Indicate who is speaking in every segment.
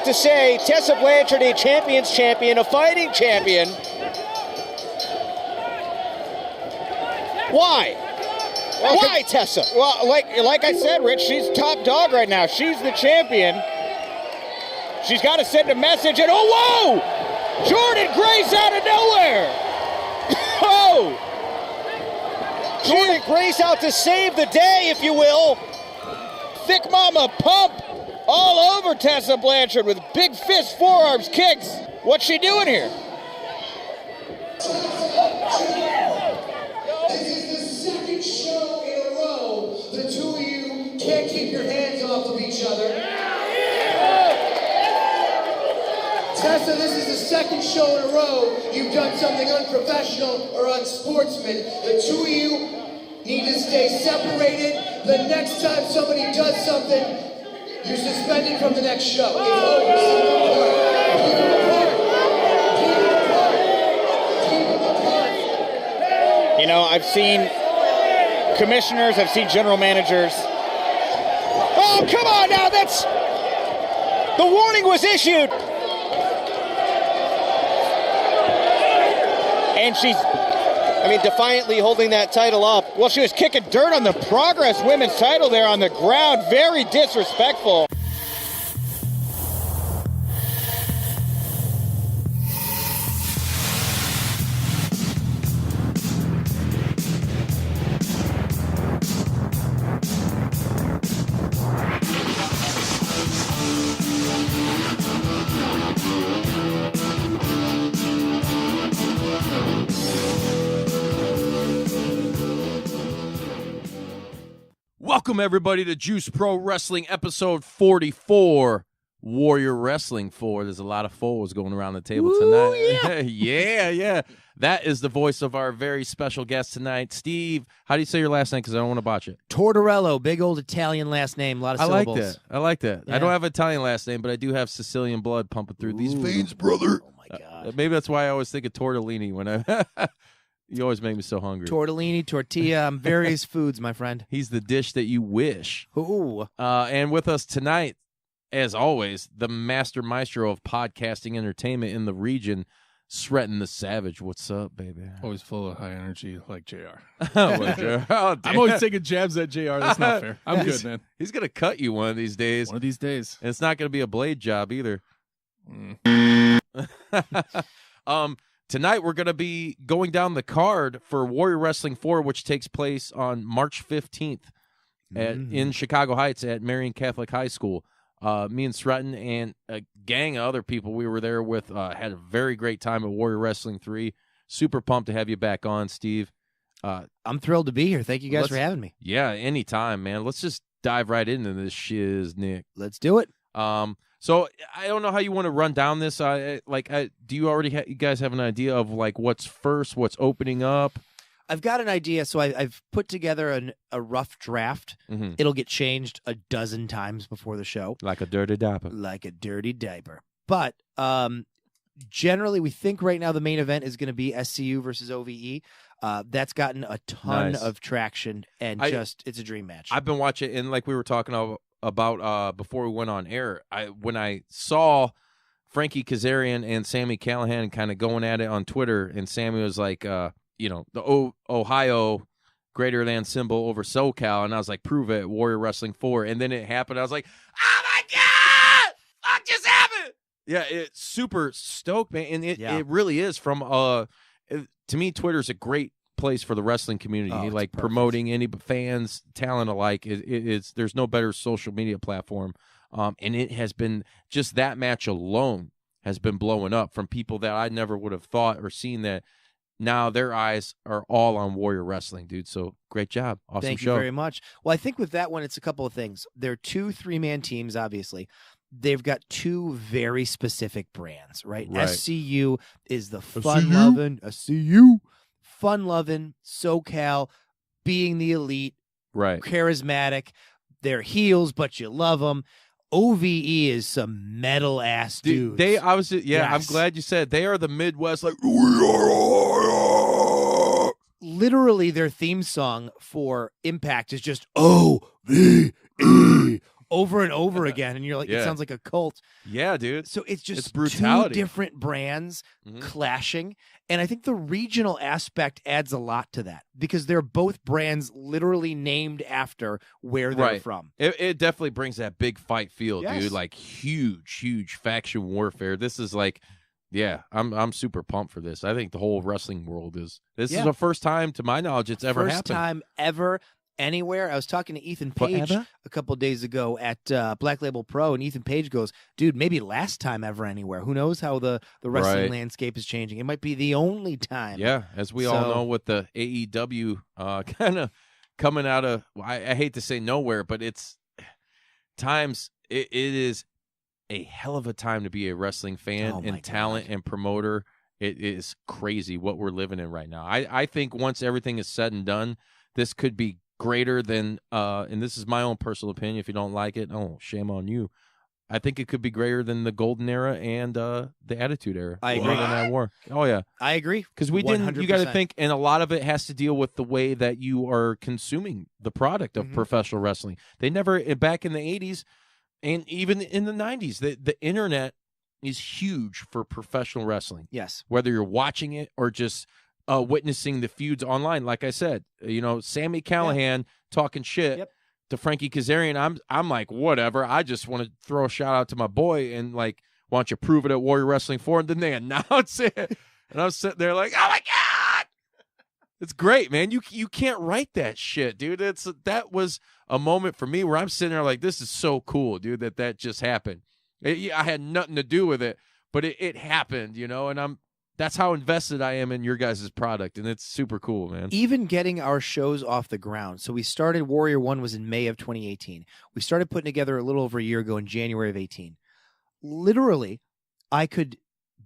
Speaker 1: To say Tessa Blanchard, a champion's champion, a fighting champion. Why? Well, why, Tessa?
Speaker 2: Well, like I said, Rich, she's top dog right now. She's the champion. She's got to send a message, and oh, whoa! Jordan Grace out of nowhere! Oh!
Speaker 1: Jordan Grace out to save the day, if you will.
Speaker 2: Thick Mama pump all over Tessa Blanchard with big fist forearms, kicks. What's she doing here?
Speaker 3: This is the second show in a row. The two of you can't keep your hands off of each other. Tessa, this is the second show in a row you've done something unprofessional or unsportsman. The two of you need to stay separated. The next time somebody does something, you're suspended from the next show. It's over. Keep them apart. Keep them apart.
Speaker 2: You know, I've seen commissioners, I've seen general managers.
Speaker 1: Oh, come on now, that's... The warning was issued.
Speaker 2: And she's,
Speaker 1: defiantly holding that title up.
Speaker 2: well, she was kicking dirt on the Progress women's title there on the ground. Very disrespectful.
Speaker 4: Welcome, everybody, to Juice Pro Wrestling, episode 44, Warrior Wrestling 4. There's a lot of fours going around the table tonight. Yeah. That is the voice of our very special guest tonight. Steve, how do you say your last name? Because I don't want to botch it.
Speaker 5: Tortorello, big old Italian last name, a lot of syllables.
Speaker 4: I like that.
Speaker 5: Yeah.
Speaker 4: I don't have an Italian last name, but I do have Sicilian blood pumping through these veins, brother.
Speaker 5: Oh, my God.
Speaker 4: Maybe that's why I always think of tortellini when I... You always make me so hungry.
Speaker 5: Tortellini, tortilla, various foods, my friend.
Speaker 4: He's the dish that you wish.
Speaker 5: Ooh.
Speaker 4: And with us tonight, as always, the master maestro of podcasting entertainment in the region, Sreten the Savage. What's up, baby?
Speaker 6: Always full of high energy like JR.
Speaker 4: Oh,
Speaker 6: I'm always taking jabs at JR. That's not fair. I'm good, man.
Speaker 4: He's going to cut you one of these days.
Speaker 6: One of these days.
Speaker 4: And it's not going to be a blade job either. Tonight, we're going to be going down the card for Warrior Wrestling 4, which takes place on March 15th in Chicago Heights at Marian Catholic High School. Me and Sreten and a gang of other people we were there with had a very great time at Warrior Wrestling 3. Super pumped to have you back on, Steve.
Speaker 5: I'm thrilled to be here. Thank you guys for having me.
Speaker 4: Yeah, anytime, man. Let's just dive right into this shiz, Nick.
Speaker 5: Let's do it.
Speaker 4: So I don't know how you want to run down this. Do you already you guys have an idea of like what's first, what's opening up?
Speaker 5: I've got an idea, so I've put together a rough draft.
Speaker 4: Mm-hmm.
Speaker 5: It'll get changed a dozen times before the show.
Speaker 4: Like a dirty diaper.
Speaker 5: Like a dirty diaper. But generally, we think right now the main event is going to be SCU versus OVE. That's gotten a ton of traction, and it's a dream match.
Speaker 4: I've been watching, and like we were talking about before we went on air, when I saw Frankie Kazarian and Sami Callihan kind of going at it on Twitter, and Sami was like, the Ohio greater than symbol over SoCal, and I was like, prove it, Warrior Wrestling 4, and then it happened. I was like, oh my God, fuck just happened. Yeah, it's super stoked, man, and it really is from to me, Twitter's a great place for the wrestling community, like promoting any fans, talent alike. It's there's no better social media platform, and it has been just that match alone has been blowing up from people that I never would have thought or seen that. Now their eyes are all on Warrior Wrestling, dude. So great job, awesome
Speaker 5: Thank
Speaker 4: show.
Speaker 5: you very much. Well, I think with that one, it's a couple of things. They're 2 3-man teams, obviously. They've got 2 very specific brands, right? SCU is the fun-loving fun-loving, SoCal, being the elite,
Speaker 4: right?
Speaker 5: Charismatic. They're heels, but you love them. OVE is some metal-ass dudes.
Speaker 4: I'm glad you said they are the Midwest, like,
Speaker 5: literally their theme song for Impact is just OVE, over and over again, and you're like,
Speaker 4: Yeah.
Speaker 5: it sounds like a cult.
Speaker 4: Yeah, dude.
Speaker 5: So it's just
Speaker 4: It's brutality.
Speaker 5: two different brands
Speaker 4: Mhm.
Speaker 5: clashing. And I think the regional aspect adds a lot to that because they're both brands literally named after where they're
Speaker 4: Right.
Speaker 5: from.
Speaker 4: It definitely brings that big fight feel,
Speaker 5: Yes.
Speaker 4: dude. Like huge faction warfare. This is like, yeah, I'm super pumped for this. I think the whole wrestling world is. This is the first time, to my knowledge, it's ever
Speaker 5: First
Speaker 4: happened.
Speaker 5: time ever anywhere. I was talking to Ethan Page
Speaker 4: Forever?
Speaker 5: a couple of days ago at Black Label Pro, and Ethan Page goes, dude, maybe last time ever anywhere. Who knows how the wrestling
Speaker 4: Right.
Speaker 5: landscape is changing. It might be the only time.
Speaker 4: Yeah, as we all
Speaker 5: So-
Speaker 4: know, with the AEW kind of coming out of, I hate to say nowhere, but it's times it is a hell of a time to be a wrestling fan
Speaker 5: Oh, my
Speaker 4: and talent and promoter. It is crazy what we're living in right now. I think once everything is said and done, this could be greater than, and this is my own personal opinion. If you don't like it, oh, shame on you. I think it could be greater than the Golden Era and the Attitude Era.
Speaker 5: I agree.
Speaker 4: Monday Night War. Oh, yeah.
Speaker 5: I agree.
Speaker 4: Because we didn't, you got to
Speaker 5: 100%.
Speaker 4: think, and a lot of it has to deal with the way that you are consuming the product of
Speaker 5: Mhm.
Speaker 4: professional wrestling. They never, back in the 80s and even in the 90s, the internet is huge for professional wrestling.
Speaker 5: Yes.
Speaker 4: Whether you're watching it or just witnessing the feuds online. Like I said, Sammy Callahan talking shit
Speaker 5: Yep.
Speaker 4: to Frankie Kazarian. I'm like, whatever. I just want to throw a shout out to my boy and like, why don't you prove it at Warrior Wrestling 4? And then they announce it. And I'm sitting there like, oh my God. It's great, man. You can't write that shit, dude. That was a moment for me where I'm sitting there like, this is so cool, dude, that just happened. I had nothing to do with it, but it happened, and that's how invested I am in your guys' product, and it's super cool, man.
Speaker 5: Even getting our shows off the ground. So we started, Warrior 1 was in May of 2018. We started putting together a little over a year ago in January of 18. Literally, I could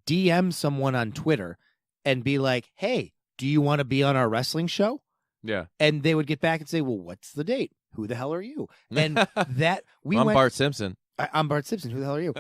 Speaker 5: DM someone on Twitter and be like, hey, do you want to be on our wrestling show?
Speaker 4: Yeah.
Speaker 5: And they would get back and say, well, what's the date? Who the hell are you? And that we
Speaker 4: I'm
Speaker 5: went.
Speaker 4: Bart Simpson.
Speaker 5: I'm Bart Simpson. Who the hell are you?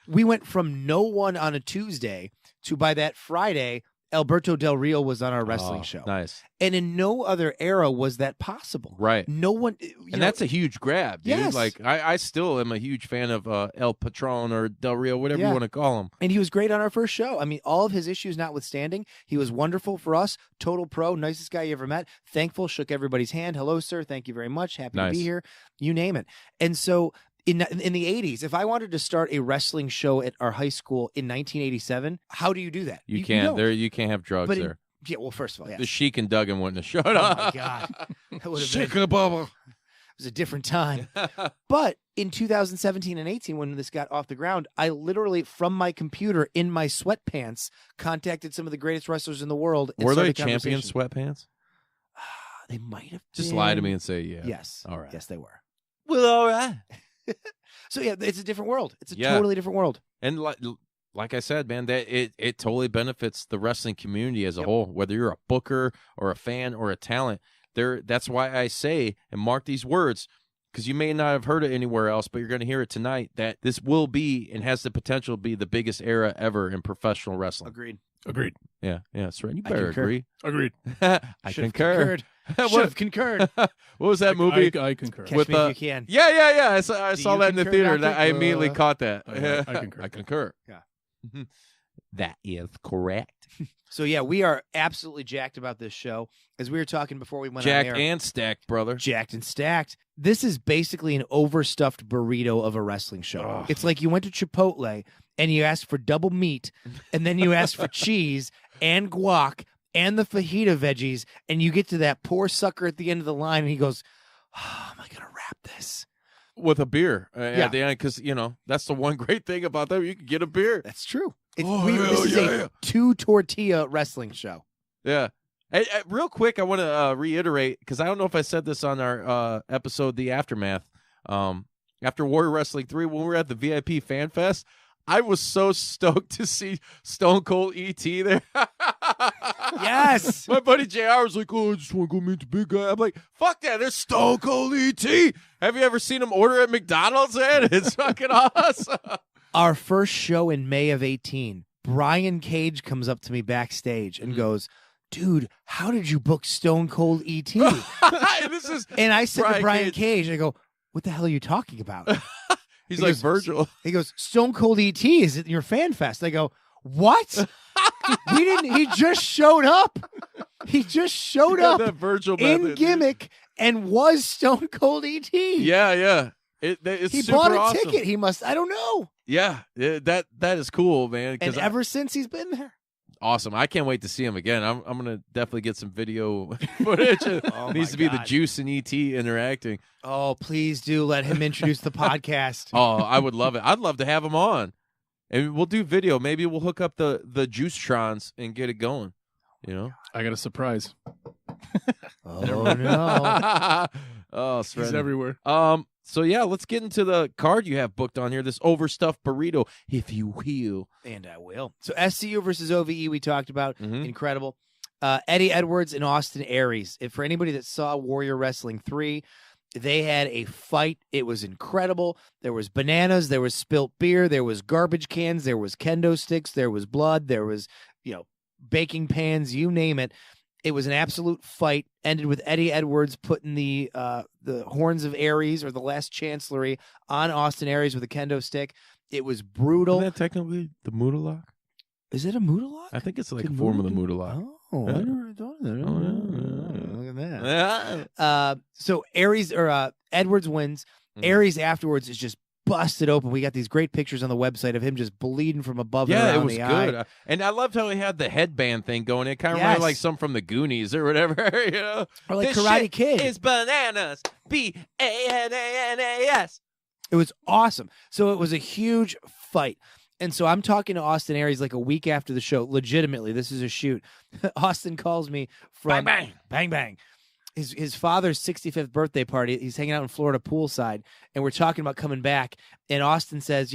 Speaker 5: We went from no one on a Tuesday to by that Friday, Alberto Del Rio was on our wrestling show.
Speaker 4: Nice.
Speaker 5: And in no other era was that possible.
Speaker 4: Right.
Speaker 5: No one.
Speaker 4: And that's a huge grab, dude.
Speaker 5: Yes.
Speaker 4: Like, I still am a huge fan of El Patron or Del Rio, whatever you want to call him.
Speaker 5: And he was great on our first show. I mean, all of his issues notwithstanding, he was wonderful for us. Total pro, nicest guy you ever met. Thankful, shook everybody's hand. Hello, sir. Thank you very much. Happy to be here. You name it. And so in the 80s, if I wanted to start a wrestling show at our high school in 1987, how do you do that?
Speaker 4: You can't.
Speaker 5: don't.
Speaker 4: You can't have drugs there.
Speaker 5: Yeah, well, first of all, yeah.
Speaker 4: The Sheik and Duggan wouldn't have showed
Speaker 5: Oh,
Speaker 4: up.
Speaker 5: my God. That would have been...
Speaker 6: Shake a bubble.
Speaker 5: It was a different time. But in 2017 and 18, when this got off the ground, I literally, from my computer in my sweatpants, contacted some of the greatest wrestlers in the world. And
Speaker 4: Were they
Speaker 5: started a
Speaker 4: champion
Speaker 5: conversation.
Speaker 4: sweatpants?
Speaker 5: They might have
Speaker 4: Just
Speaker 5: been.
Speaker 4: lie to me and say yeah.
Speaker 5: Yes.
Speaker 4: All right.
Speaker 5: Yes, they were.
Speaker 4: Well, all right.
Speaker 5: So, yeah, it's a different world. It's a
Speaker 4: Yeah.
Speaker 5: totally different world.
Speaker 4: And like I said, man, that it totally benefits the wrestling community as a whole, whether you're a booker or a fan or a talent. That's why I say and mark these words, because you may not have heard it anywhere else, but you're going to hear it tonight, that this will be and has the potential to be the biggest era ever in professional wrestling.
Speaker 5: Agreed.
Speaker 6: Agreed.
Speaker 4: Yeah, that's right. You
Speaker 5: I
Speaker 4: better
Speaker 5: concur.
Speaker 4: agree.
Speaker 6: Agreed.
Speaker 4: I
Speaker 5: Should've
Speaker 4: concur.
Speaker 5: Should have concurred.
Speaker 4: What was that movie?
Speaker 6: I concur.
Speaker 5: Catch
Speaker 4: With,
Speaker 5: me if you can.
Speaker 4: Yeah. I saw
Speaker 5: you
Speaker 4: that in the
Speaker 5: concur,
Speaker 4: theater.
Speaker 5: Doctor?
Speaker 4: I immediately caught that.
Speaker 6: I concur.
Speaker 4: I concur.
Speaker 5: Yeah.
Speaker 4: That is correct.
Speaker 5: So, yeah, we are absolutely jacked about this show. As we were talking before we went
Speaker 4: Jacked
Speaker 5: on air.
Speaker 4: and stacked, brother.
Speaker 5: Jacked and stacked. This is basically an overstuffed burrito of a wrestling show.
Speaker 4: Ugh.
Speaker 5: It's like you went to Chipotle and you asked for double meat, and then you asked for cheese and guac and the fajita veggies, and you get to that poor sucker at the end of the line, and he goes, "Oh, am I gonna wrap this?"
Speaker 4: With a beer
Speaker 5: Yeah.
Speaker 4: at the end, because that's the one great thing about that. You can get a beer.
Speaker 5: That's true. This
Speaker 4: hell
Speaker 5: is
Speaker 4: yeah.
Speaker 5: a 2-tortilla wrestling show.
Speaker 4: Yeah. Hey, real quick, I want to reiterate, because I don't know if I said this on our episode, The Aftermath. After Warrior Wrestling 3, when we were at the VIP Fan Fest, I was so stoked to see Stone Cold E.T. there.
Speaker 5: Yes.
Speaker 4: My buddy JR was like, oh, I just want to go meet the big guy. I'm like, fuck that. There's Stone Cold E.T. Have you ever seen him order at McDonald's, man? It's fucking awesome.
Speaker 5: Our first show in May of 18, Brian Cage comes up to me backstage and goes, "Dude, how did you book Stone Cold E.T.?"
Speaker 4: This is
Speaker 5: And I said to
Speaker 4: Brian
Speaker 5: Brian Cage, I go, what the hell are you talking about?
Speaker 4: He's
Speaker 5: He
Speaker 4: like
Speaker 5: goes,
Speaker 4: Virgil.
Speaker 5: He goes, Stone Cold ET is at your fan fest. I go, what? We didn't. He just showed up. He just showed up
Speaker 4: that Virgil
Speaker 5: in
Speaker 4: method,
Speaker 5: gimmick and was Stone Cold ET.
Speaker 4: Yeah. It's
Speaker 5: He
Speaker 4: super
Speaker 5: bought a
Speaker 4: awesome.
Speaker 5: ticket. He must. I don't know.
Speaker 4: Yeah, that is cool, man.
Speaker 5: And ever since he's been there.
Speaker 4: Awesome. I can't wait to see him again. I'm gonna definitely get some video footage.
Speaker 5: Oh
Speaker 4: Needs
Speaker 5: my
Speaker 4: to be the
Speaker 5: God.
Speaker 4: Juice and ET interacting.
Speaker 5: Oh, please do let him introduce the podcast.
Speaker 4: Oh, I would love it. I'd love to have him on. And we'll do video. Maybe we'll hook up the Juice Trons and get it going. You know?
Speaker 6: I got a surprise.
Speaker 5: Oh no.
Speaker 4: Oh,
Speaker 6: He's
Speaker 4: Sreten.
Speaker 6: everywhere.
Speaker 4: So yeah, let's get into the card you have booked on here. This overstuffed burrito, if you will.
Speaker 5: And I will. So SCU versus OVE we talked about.
Speaker 4: Mhm.
Speaker 5: Incredible. Eddie Edwards and Austin Aries. If for anybody that saw Warrior Wrestling 3, they had a fight. It was incredible. There was bananas, there was spilt beer, there was garbage cans, there was kendo sticks, there was blood, there was, baking pans, you name it. It was an absolute fight. Ended with Eddie Edwards putting the horns of Aries, or the last chancellery, on Austin Aries with a kendo stick. It was brutal.
Speaker 4: Isn't that technically the Moodalock?
Speaker 5: Is it a Moodalock?
Speaker 4: I think it's like
Speaker 5: Could
Speaker 4: a form of the
Speaker 5: Moodle-
Speaker 4: Moodalock.
Speaker 5: Oh,
Speaker 4: Yeah.
Speaker 5: I never thought of that.
Speaker 4: Oh,
Speaker 5: Look at that.
Speaker 4: Yeah.
Speaker 5: So Aries or Edwards wins.
Speaker 4: Mhm.
Speaker 5: Aries afterwards is just busted open. We got these great pictures on the website of him just bleeding from above and
Speaker 4: Yeah,
Speaker 5: around
Speaker 4: it was
Speaker 5: the
Speaker 4: good.
Speaker 5: eye.
Speaker 4: And I loved how he had the headband thing going. It kind of
Speaker 5: Yes.
Speaker 4: reminded like some from the Goonies or whatever, you know?
Speaker 5: Or like
Speaker 4: This
Speaker 5: Karate
Speaker 4: shit
Speaker 5: Kid.
Speaker 4: is bananas. BANANAS.
Speaker 5: It was awesome. So it was a huge fight. And so I'm talking to Austin Aries like a week after the show. Legitimately, this is a shoot. Austin calls me from
Speaker 4: Bang, bang.
Speaker 5: Bang Bang. His father's 65th birthday party. He's hanging out in Florida poolside, and we're talking about coming back. And Austin says,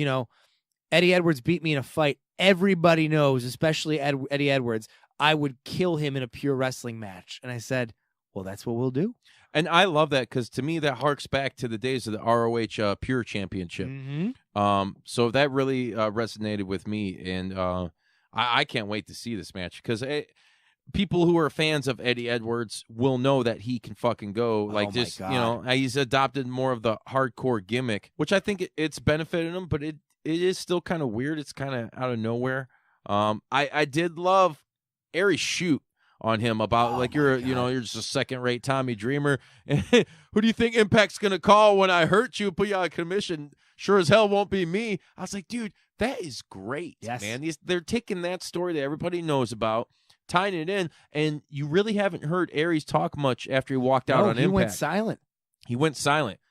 Speaker 5: Eddie Edwards beat me in a fight. Everybody knows, especially Eddie Edwards, I would kill him in a pure wrestling match. And I said, well, that's what we'll do.
Speaker 4: And I love that because to me that harks back to the days of the ROH Pure Championship.
Speaker 5: Mm-hmm.
Speaker 4: So that really resonated with me, and I can't wait to see this match because people who are fans of Eddie Edwards will know that he can fucking go. Like
Speaker 5: my
Speaker 4: just
Speaker 5: God.
Speaker 4: he's adopted more of the hardcore gimmick, which I think it's benefited him, but it is still kind of weird. It's kind of out of nowhere. I did love Aries' shoot on him about you're just a second-rate Tommy Dreamer. Who do you think Impact's gonna call when I hurt you, put you out of commission? Sure as hell won't be me. I was like, dude, that is great.
Speaker 5: Yes.
Speaker 4: Man. They're taking that story that everybody knows about, tying it in, and you really haven't heard Aries talk much after he walked out on
Speaker 5: he
Speaker 4: Impact.
Speaker 5: went silent.
Speaker 4: He went silent.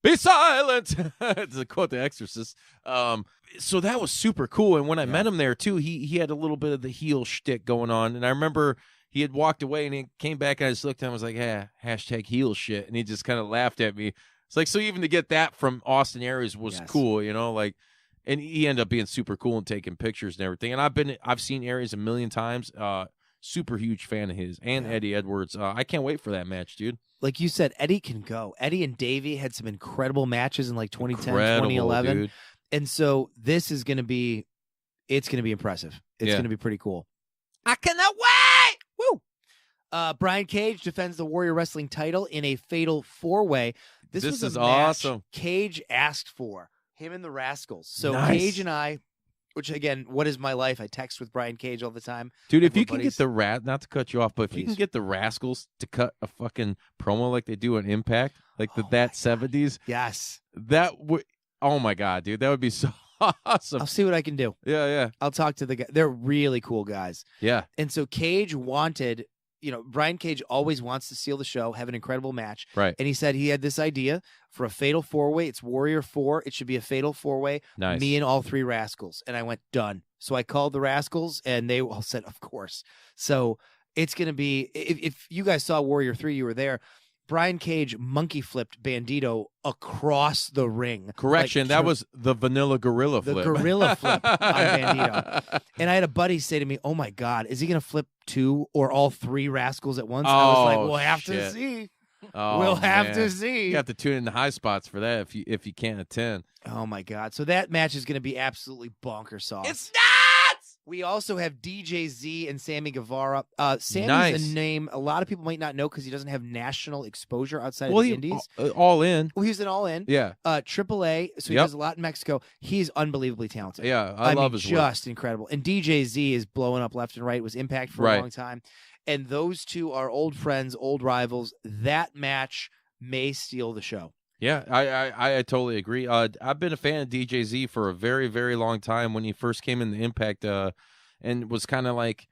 Speaker 4: Be silent. It's a quote, The Exorcist. So that was super cool. And when I met him there too, he had a little bit of the heel shtick going on. And I remember he had walked away and he came back and I just looked at him and was like, hashtag heel shit. And he just kind of laughed at me. It's like, so even to get that from Austin Aries was cool, and he ended up being super cool and taking pictures and everything. And I've seen Aries a million times. Super huge fan of his and Eddie Edwards. I can't wait for that match, dude.
Speaker 5: Like you said, Eddie can go. Eddie and Davey had some incredible matches in like 2010,
Speaker 4: Incredible,
Speaker 5: 2011.
Speaker 4: dude.
Speaker 5: And so this is going to be, impressive. It's going to be pretty cool.
Speaker 4: I cannot wait.
Speaker 5: Woo! Brian Cage defends the Warrior Wrestling title in a fatal 4-way. This was
Speaker 4: is
Speaker 5: a match
Speaker 4: awesome.
Speaker 5: Cage asked for, him and the Rascals. So
Speaker 4: Nice.
Speaker 5: Cage and I, which again, what is my life? I text with Brian Cage all the time.
Speaker 4: Dude, if
Speaker 5: We're
Speaker 4: you can
Speaker 5: buddies.
Speaker 4: get not to cut you off, but if you can
Speaker 5: Please.
Speaker 4: get the Rascals to cut a fucking promo like they do on Impact, like
Speaker 5: Oh
Speaker 4: that
Speaker 5: my
Speaker 4: 70s,
Speaker 5: Yes.
Speaker 4: that would, oh my God, dude, that would be so awesome.
Speaker 5: I'll see what I can do.
Speaker 4: Yeah.
Speaker 5: I'll talk to the guy. They're really cool guys.
Speaker 4: Yeah.
Speaker 5: And so Cage wanted, Brian Cage always wants to seal the show, have an incredible match.
Speaker 4: Right.
Speaker 5: And he said he had this idea for a fatal 4-way. It's Warrior 4. It should be a fatal 4-way.
Speaker 4: Nice.
Speaker 5: Me and all 3 Rascals. And I went, done. So I called the Rascals and they all said, of course. So it's going to be, if you guys saw Warrior 3, you were there. Brian Cage monkey flipped Bandito across the ring.
Speaker 4: Correction, that was the vanilla gorilla
Speaker 5: the
Speaker 4: flip.
Speaker 5: gorilla flip on Bandito. And I had a buddy say to me, oh my God, is he going to flip 2 or all 3 Rascals at once? I was like, we'll have to
Speaker 4: shit.
Speaker 5: see.
Speaker 4: Oh,
Speaker 5: We'll have
Speaker 4: man.
Speaker 5: to see.
Speaker 4: You have to tune in the high spots for that if you can't attend.
Speaker 5: Oh my God. So that match is going to be absolutely bonker sauce.
Speaker 4: It's not
Speaker 5: We also have DJ Z and Sammy Guevara. Sammy's
Speaker 4: Nice.
Speaker 5: a name a lot of people might not know because he doesn't have national exposure outside
Speaker 4: Well,
Speaker 5: of the
Speaker 4: he
Speaker 5: Indies.
Speaker 4: all in.
Speaker 5: Well, he's an all-in.
Speaker 4: Yeah,
Speaker 5: AAA, so he
Speaker 4: Yep.
Speaker 5: does a lot in Mexico. He's unbelievably talented.
Speaker 4: yeah.
Speaker 5: I
Speaker 4: love
Speaker 5: mean,
Speaker 4: his work.
Speaker 5: just incredible. And DJ Z is blowing up left and right. Was Impact for a
Speaker 4: Right.
Speaker 5: long time. And those two are old friends, old rivals. That match may steal the show.
Speaker 4: Yeah, I totally agree. I've been a fan of DJZ for a very, very long time. When he first came in the Impact, and was kind of like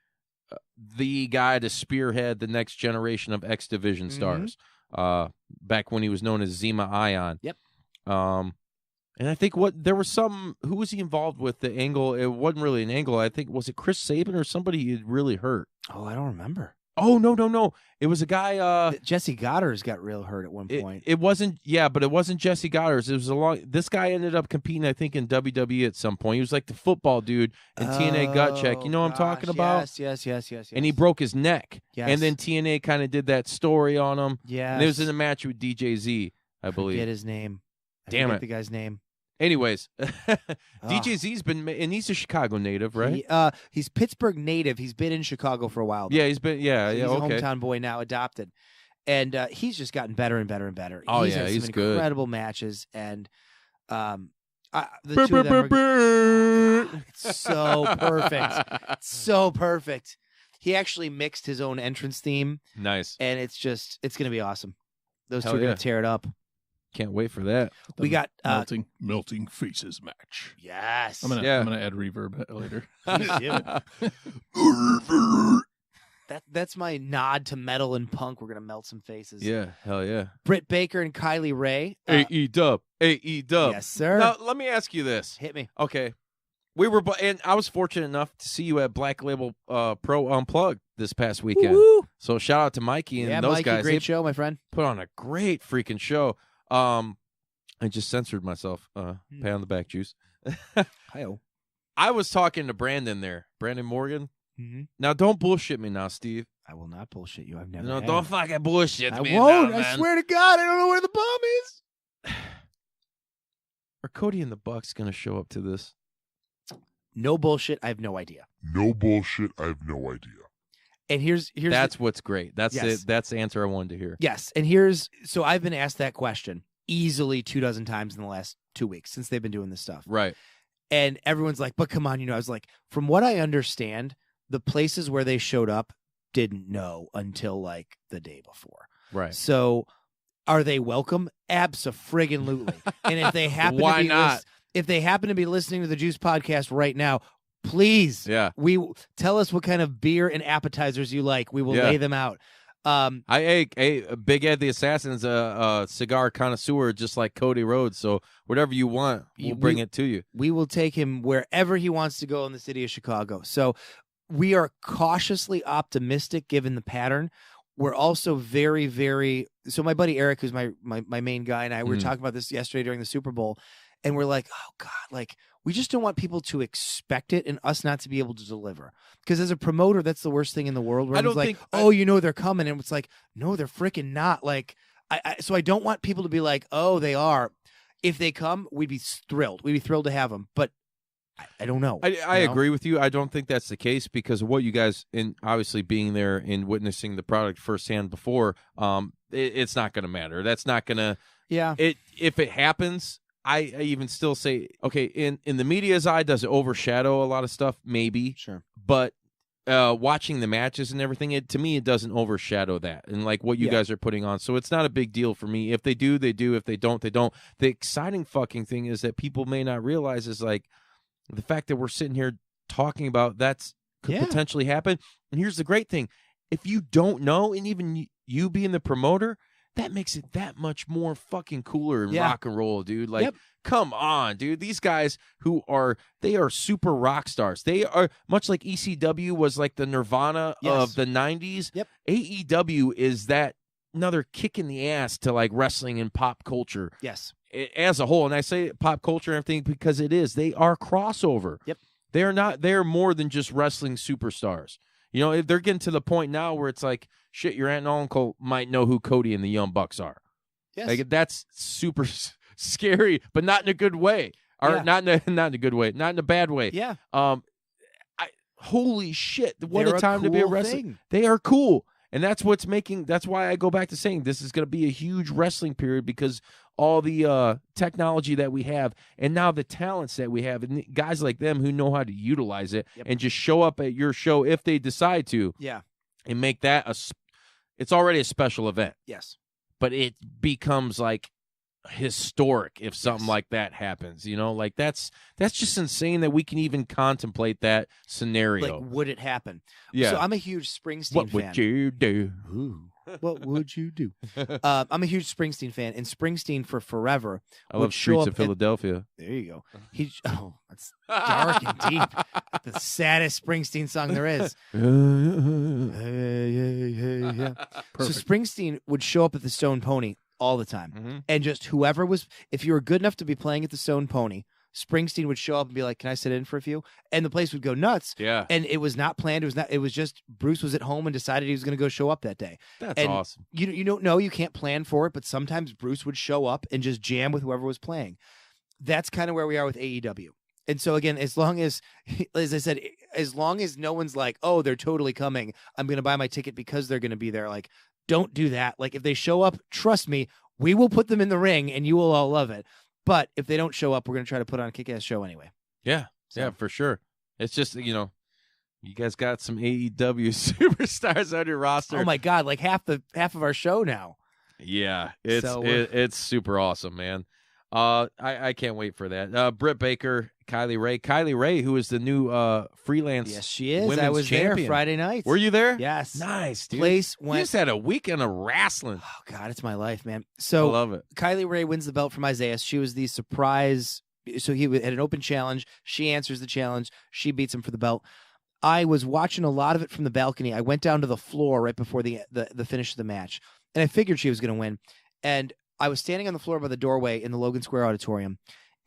Speaker 4: the guy to spearhead the next generation of X Division stars. Back when he was known as Zima Ion.
Speaker 5: Yep.
Speaker 4: And I think who was he involved with the angle? It wasn't really an angle. I think was it Chris Sabin or somebody he really hurt.
Speaker 5: Oh, I don't remember.
Speaker 4: Oh no! It was a guy.
Speaker 5: Jesse Goddard's got real hurt at one point.
Speaker 4: It wasn't. Yeah, but it wasn't Jesse Goddard's. It was This guy ended up competing, I think, in WWE at some point. He was like the football dude in TNA Gut Check. You know what I'm talking about?
Speaker 5: Yes.
Speaker 4: And he broke his neck.
Speaker 5: Yes.
Speaker 4: And then TNA kind of did that story on him.
Speaker 5: Yeah.
Speaker 4: And it was in a match with DJZ, I believe.
Speaker 5: Forget his name.
Speaker 4: Damn it.
Speaker 5: The guy's name.
Speaker 4: Anyways, DJZ's been, and he's a Chicago native, right?
Speaker 5: He's Pittsburgh native. He's been in Chicago for a while.
Speaker 4: Yeah, he's been. Yeah,
Speaker 5: He's
Speaker 4: okay.
Speaker 5: a hometown boy now, adopted, and he's just gotten better and better and better.
Speaker 4: Oh,
Speaker 5: he's
Speaker 4: yeah,
Speaker 5: had
Speaker 4: he's
Speaker 5: some
Speaker 4: good.
Speaker 5: incredible matches, and the two of them are, it's so perfect, so perfect. He actually mixed his own entrance theme,
Speaker 4: Nice.
Speaker 5: and it's gonna be awesome. Those
Speaker 4: Hell
Speaker 5: two are
Speaker 4: yeah.
Speaker 5: gonna tear it up.
Speaker 4: Can't wait for that.
Speaker 5: We got
Speaker 6: melting faces match.
Speaker 5: yes.
Speaker 6: I'm gonna add reverb later.
Speaker 5: That's my nod to metal and punk. We're gonna melt some faces.
Speaker 4: Yeah, hell yeah.
Speaker 5: Britt Baker and Kylie Ray.
Speaker 4: AE-Dub. AE-Dub.
Speaker 5: Yes, sir.
Speaker 4: Now, let me ask you this.
Speaker 5: Hit me.
Speaker 4: Okay. And I was fortunate enough to see you at Black Label Pro Unplugged this past weekend.
Speaker 5: Woo-woo.
Speaker 4: So shout out to Mikey and
Speaker 5: Yeah,
Speaker 4: those
Speaker 5: Mikey,
Speaker 4: guys.
Speaker 5: great
Speaker 4: They
Speaker 5: show, my friend.
Speaker 4: put on a great freaking show. I just censored myself. Pay on the back, Juice.
Speaker 5: Hi-oh.
Speaker 4: I was talking to Brandon there. Brandon Morgan.
Speaker 5: Mm-hmm.
Speaker 4: Now, don't bullshit me now, Steve.
Speaker 5: I will not bullshit you. I've never.
Speaker 4: No,
Speaker 5: have.
Speaker 4: don't fucking bullshit
Speaker 5: I
Speaker 4: me.
Speaker 5: won't.
Speaker 4: now,
Speaker 5: I
Speaker 4: man.
Speaker 5: swear to God, I don't know where the bomb is.
Speaker 4: Are Cody and the Bucks going to show up to this?
Speaker 5: No bullshit. I have no idea.
Speaker 7: No bullshit. I have no idea.
Speaker 5: And here's
Speaker 4: That's what's great. That's
Speaker 5: Yes.
Speaker 4: it. That's the answer I wanted to hear.
Speaker 5: yes. And so I've been asked that question easily 24 times in the last 2 weeks since they've been doing this stuff.
Speaker 4: Right.
Speaker 5: And everyone's like, but come on, I was like, from what I understand, the places where they showed up didn't know until like the day before.
Speaker 4: Right.
Speaker 5: So are they welcome? Abso-friggin-lutely. And if they happen
Speaker 4: Why
Speaker 5: to be
Speaker 4: not?
Speaker 5: if they happen to be listening to the Juice podcast right now, please
Speaker 4: Yeah.
Speaker 5: tell us what kind of beer and appetizers you like. We will
Speaker 4: Yeah.
Speaker 5: lay them out.
Speaker 4: Big Ed the Assassin's a cigar connoisseur just like Cody Rhodes. So whatever you want, we'll bring it to you.
Speaker 5: We will take him wherever he wants to go in the city of Chicago. So we are cautiously optimistic given the pattern. We're also very, very so my buddy Eric, who's my main guy, and I we were talking about this yesterday during the Super Bowl, and we're like, oh God, like we just don't want people to expect it and us not to be able to deliver. Because as a promoter, that's the worst thing in the world. Where
Speaker 4: I don't
Speaker 5: it's like,
Speaker 4: think-
Speaker 5: oh, they're coming, and it's like, no, they're freaking not. Like, so I don't want people to be like, oh, they are. If they come, we'd be thrilled. We'd be thrilled to have them, but I don't know.
Speaker 4: I agree with you. I don't think that's the case because of what you guys, and obviously being there and witnessing the product firsthand before, it's not going to matter. That's not going to.
Speaker 5: Yeah.
Speaker 4: If it happens, I even still say, okay, in the media's eye, does it overshadow a lot of stuff? Maybe.
Speaker 5: Sure.
Speaker 4: But watching the matches and everything, to me, it doesn't overshadow that and like what you guys are putting on. So it's not a big deal for me. If they do, they do. If they don't, they don't. The exciting fucking thing is that people may not realize is like the fact that we're sitting here talking about could potentially happen. And here's the great thing. If you don't know, and even you being the promoter, that makes it that much more fucking cooler and rock and roll, dude. Like, come on, dude. These guys they are super rock stars. They are much like ECW was like the Nirvana of the 90s.
Speaker 5: Yep.
Speaker 4: AEW is that another kick in the ass to like wrestling and pop culture.
Speaker 5: Yes.
Speaker 4: As a whole. And I say pop culture and everything because it is. They are crossover.
Speaker 5: Yep.
Speaker 4: They're more than just wrestling superstars. You know, they're getting to the point now where it's like, shit, your aunt and uncle might know who Cody and the Young Bucks are.
Speaker 5: Yes.
Speaker 4: Like that's super scary, but not in a good way. Or not in a good way, not in a bad way.
Speaker 5: Yeah.
Speaker 4: holy shit, what
Speaker 5: They're
Speaker 4: a
Speaker 5: a
Speaker 4: time to be a
Speaker 5: cool
Speaker 4: wrestler.
Speaker 5: thing.
Speaker 4: They are cool. And that's why I go back to saying this is going to be a huge wrestling period, because all the technology that we have, and now the talents that we have, and guys like them who know how to utilize it and just show up at your show if they decide to.
Speaker 5: Yeah.
Speaker 4: And make that it's already a special event.
Speaker 5: Yes.
Speaker 4: But it becomes like historic if something like that happens, like that's just insane that we can even contemplate that scenario.
Speaker 5: Like, would it happen?
Speaker 4: Yeah.
Speaker 5: So I'm a huge Springsteen
Speaker 4: What
Speaker 5: fan.
Speaker 4: would you do?
Speaker 5: What would you do? I'm a huge Springsteen fan, and Springsteen for forever.
Speaker 4: I
Speaker 5: would
Speaker 4: love
Speaker 5: show
Speaker 4: Streets
Speaker 5: up
Speaker 4: of Philadelphia.
Speaker 5: There you go. That's dark and deep. The saddest Springsteen song there is. So Springsteen would show up at the Stone Pony all the time, and just whoever was, if you were good enough to be playing at the Stone Pony, Springsteen would show up and be like, "Can I sit in for a few?" And the place would go nuts.
Speaker 4: Yeah.
Speaker 5: And it was not planned. It was just Bruce was at home and decided he was going to go show up that day.
Speaker 4: That's
Speaker 5: and
Speaker 4: awesome.
Speaker 5: You don't know, you can't plan for it, but sometimes Bruce would show up and just jam with whoever was playing. That's kind of where we are with AEW. And so again, as long as I said, as long as no one's like, "Oh, they're totally coming, I'm going to buy my ticket because they're going to be there," like, don't do that. Like, if they show up, trust me, we will put them in the ring and you will all love it. But if they don't show up, we're going to try to put on a kick-ass show anyway.
Speaker 4: Yeah.
Speaker 5: So.
Speaker 4: Yeah, for sure. It's just, you guys got some AEW superstars on your roster.
Speaker 5: Oh my God, like half of our show now.
Speaker 4: Yeah, it's super awesome, man. I can't wait for that. Britt Baker, Kylie Ray, who is the new freelance.
Speaker 5: Yes, she is.
Speaker 4: Women's
Speaker 5: I was
Speaker 4: champion.
Speaker 5: there Friday night.
Speaker 4: Were you there?
Speaker 5: Yes.
Speaker 4: Nice, dude.
Speaker 5: Place
Speaker 4: You
Speaker 5: went.
Speaker 4: just had a weekend of wrestling.
Speaker 5: Oh God, it's my life, man.
Speaker 4: I
Speaker 5: So
Speaker 4: love it.
Speaker 5: Kylie Ray wins the belt from Isaiah. She was the surprise. So he had an open challenge. She answers the challenge. She beats him for the belt. I was watching a lot of it from the balcony. I went down to the floor right before the finish of the match, and I figured she was going to win. And I was standing on the floor by the doorway in the Logan Square Auditorium.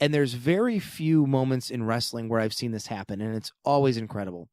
Speaker 5: And there's very few moments in wrestling where I've seen this happen, and it's always incredible.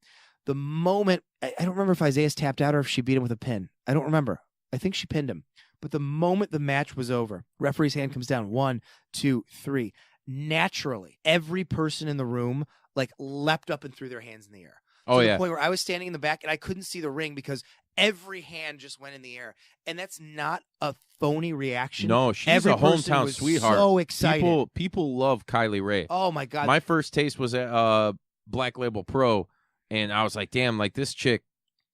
Speaker 5: The moment, I don't remember if Isaiah's tapped out or if she beat him with a pin. I don't remember. I think she pinned him. But the moment the match was over, referee's hand comes down. 1, 2, 3. Naturally, every person in the room like leapt up and threw their hands in the air.
Speaker 4: Oh,
Speaker 5: to
Speaker 4: yeah.
Speaker 5: the point where I was standing in the back and I couldn't see the ring because every hand just went in the air. And that's not a phony reaction.
Speaker 4: No, she's
Speaker 5: Every
Speaker 4: a
Speaker 5: person
Speaker 4: hometown
Speaker 5: was
Speaker 4: sweetheart.
Speaker 5: so excited.
Speaker 4: People love Kylie Ray.
Speaker 5: Oh, my God.
Speaker 4: My first taste was at Black Label Pro, and I was like, damn, like this chick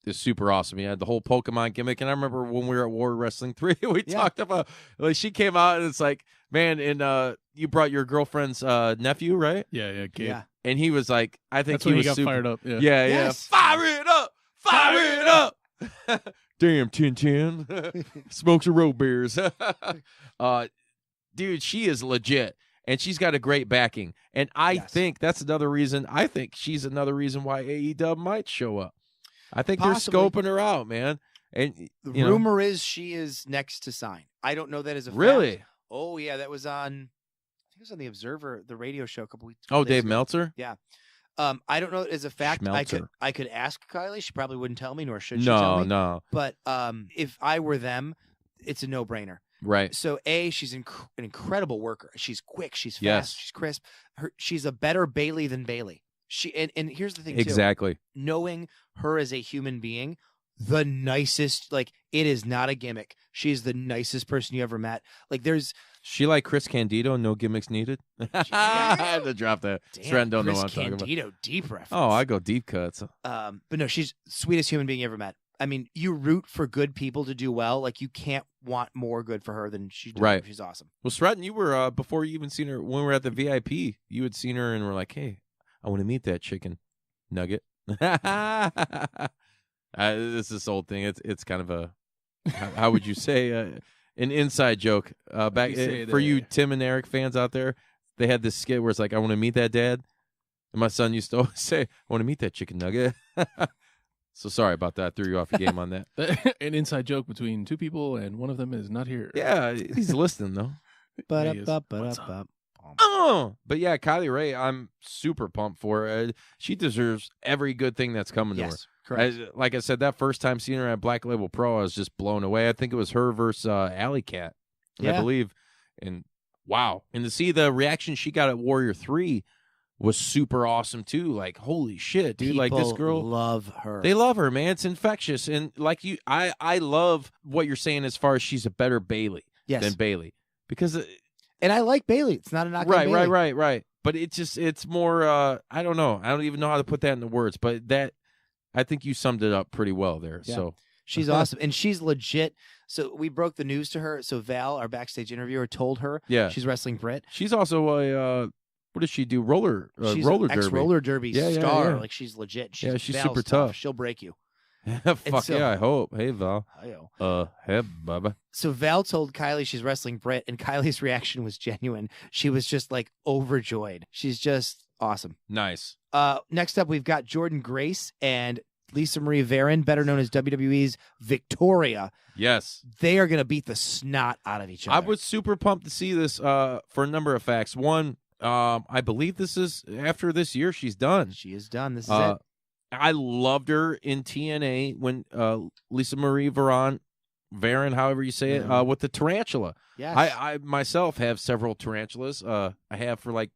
Speaker 4: is super awesome. You had the whole Pokemon gimmick, and I remember when we were at War Wrestling 3, we talked about, like, she came out, and it's like, man, and you brought your girlfriend's nephew, right?
Speaker 6: Yeah, Gabe.
Speaker 5: Yeah.
Speaker 4: And he was like, I think
Speaker 6: That's
Speaker 4: he
Speaker 6: when
Speaker 4: was
Speaker 6: he got
Speaker 4: super
Speaker 6: fired up. Yeah.
Speaker 4: Yeah,
Speaker 5: Yes.
Speaker 4: Fire it up! Fire it up! Damn, Tin. Smokes a road beers. Dude, she is legit. And she's got a great backing. And I think that's another reason. I think she's another reason why AEW might show up. I think
Speaker 5: Possibly.
Speaker 4: they're scoping her out, man. And
Speaker 5: The rumor is she is next to sign. I don't know that as a fact.
Speaker 4: Really?
Speaker 5: Oh, yeah. That was on, I think it was on The Observer, the radio show a couple weeks
Speaker 4: Oh,
Speaker 5: days
Speaker 4: Dave
Speaker 5: ago.
Speaker 4: Meltzer?
Speaker 5: Yeah. I don't know as a fact.
Speaker 4: Schmelzer.
Speaker 5: I could ask Kylie. She probably wouldn't tell me, nor should she tell me.
Speaker 4: No.
Speaker 5: But if I were them, it's a no-brainer.
Speaker 4: Right.
Speaker 5: So she's an incredible worker. She's quick. She's fast.
Speaker 4: Yes.
Speaker 5: She's crisp. She's a better Bailey than Bailey. And here's the thing, too.
Speaker 4: Exactly.
Speaker 5: Knowing her as a human being, the nicest, like, it is not a gimmick. She's the nicest person you ever met. Like, there's...
Speaker 4: She like Chris Candido, no gimmicks needed. I had to drop that.
Speaker 5: Damn,
Speaker 4: Sreten don't know
Speaker 5: Chris
Speaker 4: what I'm talking about.
Speaker 5: Candido, deep reference.
Speaker 4: Oh, I go deep cuts.
Speaker 5: But no, she's the sweetest human being you ever met. I mean, you root for good people to do well. Like, you can't want more good for her than she's doing.
Speaker 4: Right.
Speaker 5: She's awesome.
Speaker 4: Well, Sreten, you were, before you even seen her, when we were at the VIP, you had seen her and were like, hey, I want to meet that chicken nugget. This is this old thing. It's kind of a, how would you say, an inside joke. Back for you Tim and Eric fans out there, they had this skit where it's like, I want to meet that dad. And my son used to always say, I want to meet that chicken nugget. So sorry about that. I threw you off your game on that.
Speaker 6: An inside joke between two people, and one of them is not here.
Speaker 4: Yeah, he's listening, though.
Speaker 6: But
Speaker 4: yeah, Kylie Ray, I'm super pumped for her. She deserves every good thing that's coming to her.
Speaker 5: Correct.
Speaker 4: Like I said, that first time seeing her at Black Label Pro, I was just blown away. I think it was her versus Alley Cat, I believe. And wow. And to see the reaction she got at Warrior 3, was super awesome too. Like, holy shit, dude! Like this girl,
Speaker 5: love her.
Speaker 4: They love her, man. It's infectious, and like I love what you're saying as far as she's a better Bailey than Bailey because,
Speaker 5: and I like Bailey. It's not a knock on Bailey.
Speaker 4: Right. But it's more. I don't know. I don't even know how to put that into words. But I think you summed it up pretty well there. Yeah. So
Speaker 5: she's awesome, and she's legit. So we broke the news to her. So Val, our backstage interviewer, told her she's wrestling Britt.
Speaker 4: She's also a what does she do?
Speaker 5: She's
Speaker 4: roller
Speaker 5: an
Speaker 4: derby.
Speaker 5: Roller derby star.
Speaker 4: Yeah.
Speaker 5: Like she's legit.
Speaker 4: She's
Speaker 5: Val's
Speaker 4: super tough.
Speaker 5: She'll break you.
Speaker 4: Fuck yeah, I hope. Hey Val. Hey Bubba.
Speaker 5: So Val told Kylie she's wrestling Britt, and Kylie's reaction was genuine. She was just like overjoyed. She's just awesome.
Speaker 4: Nice.
Speaker 5: Next up, we've got Jordan Grace and Lisa Marie Varon, better known as WWE's Victoria.
Speaker 4: Yes.
Speaker 5: They are going to beat the snot out of each other.
Speaker 4: I was super pumped to see this for a number of facts. One, I believe this is after this year she's done.
Speaker 5: She is done. This is it.
Speaker 4: I loved her in TNA when Lisa Marie Varon, however you say it, with the tarantula.
Speaker 5: Yes.
Speaker 4: I myself have several tarantulas. I have for like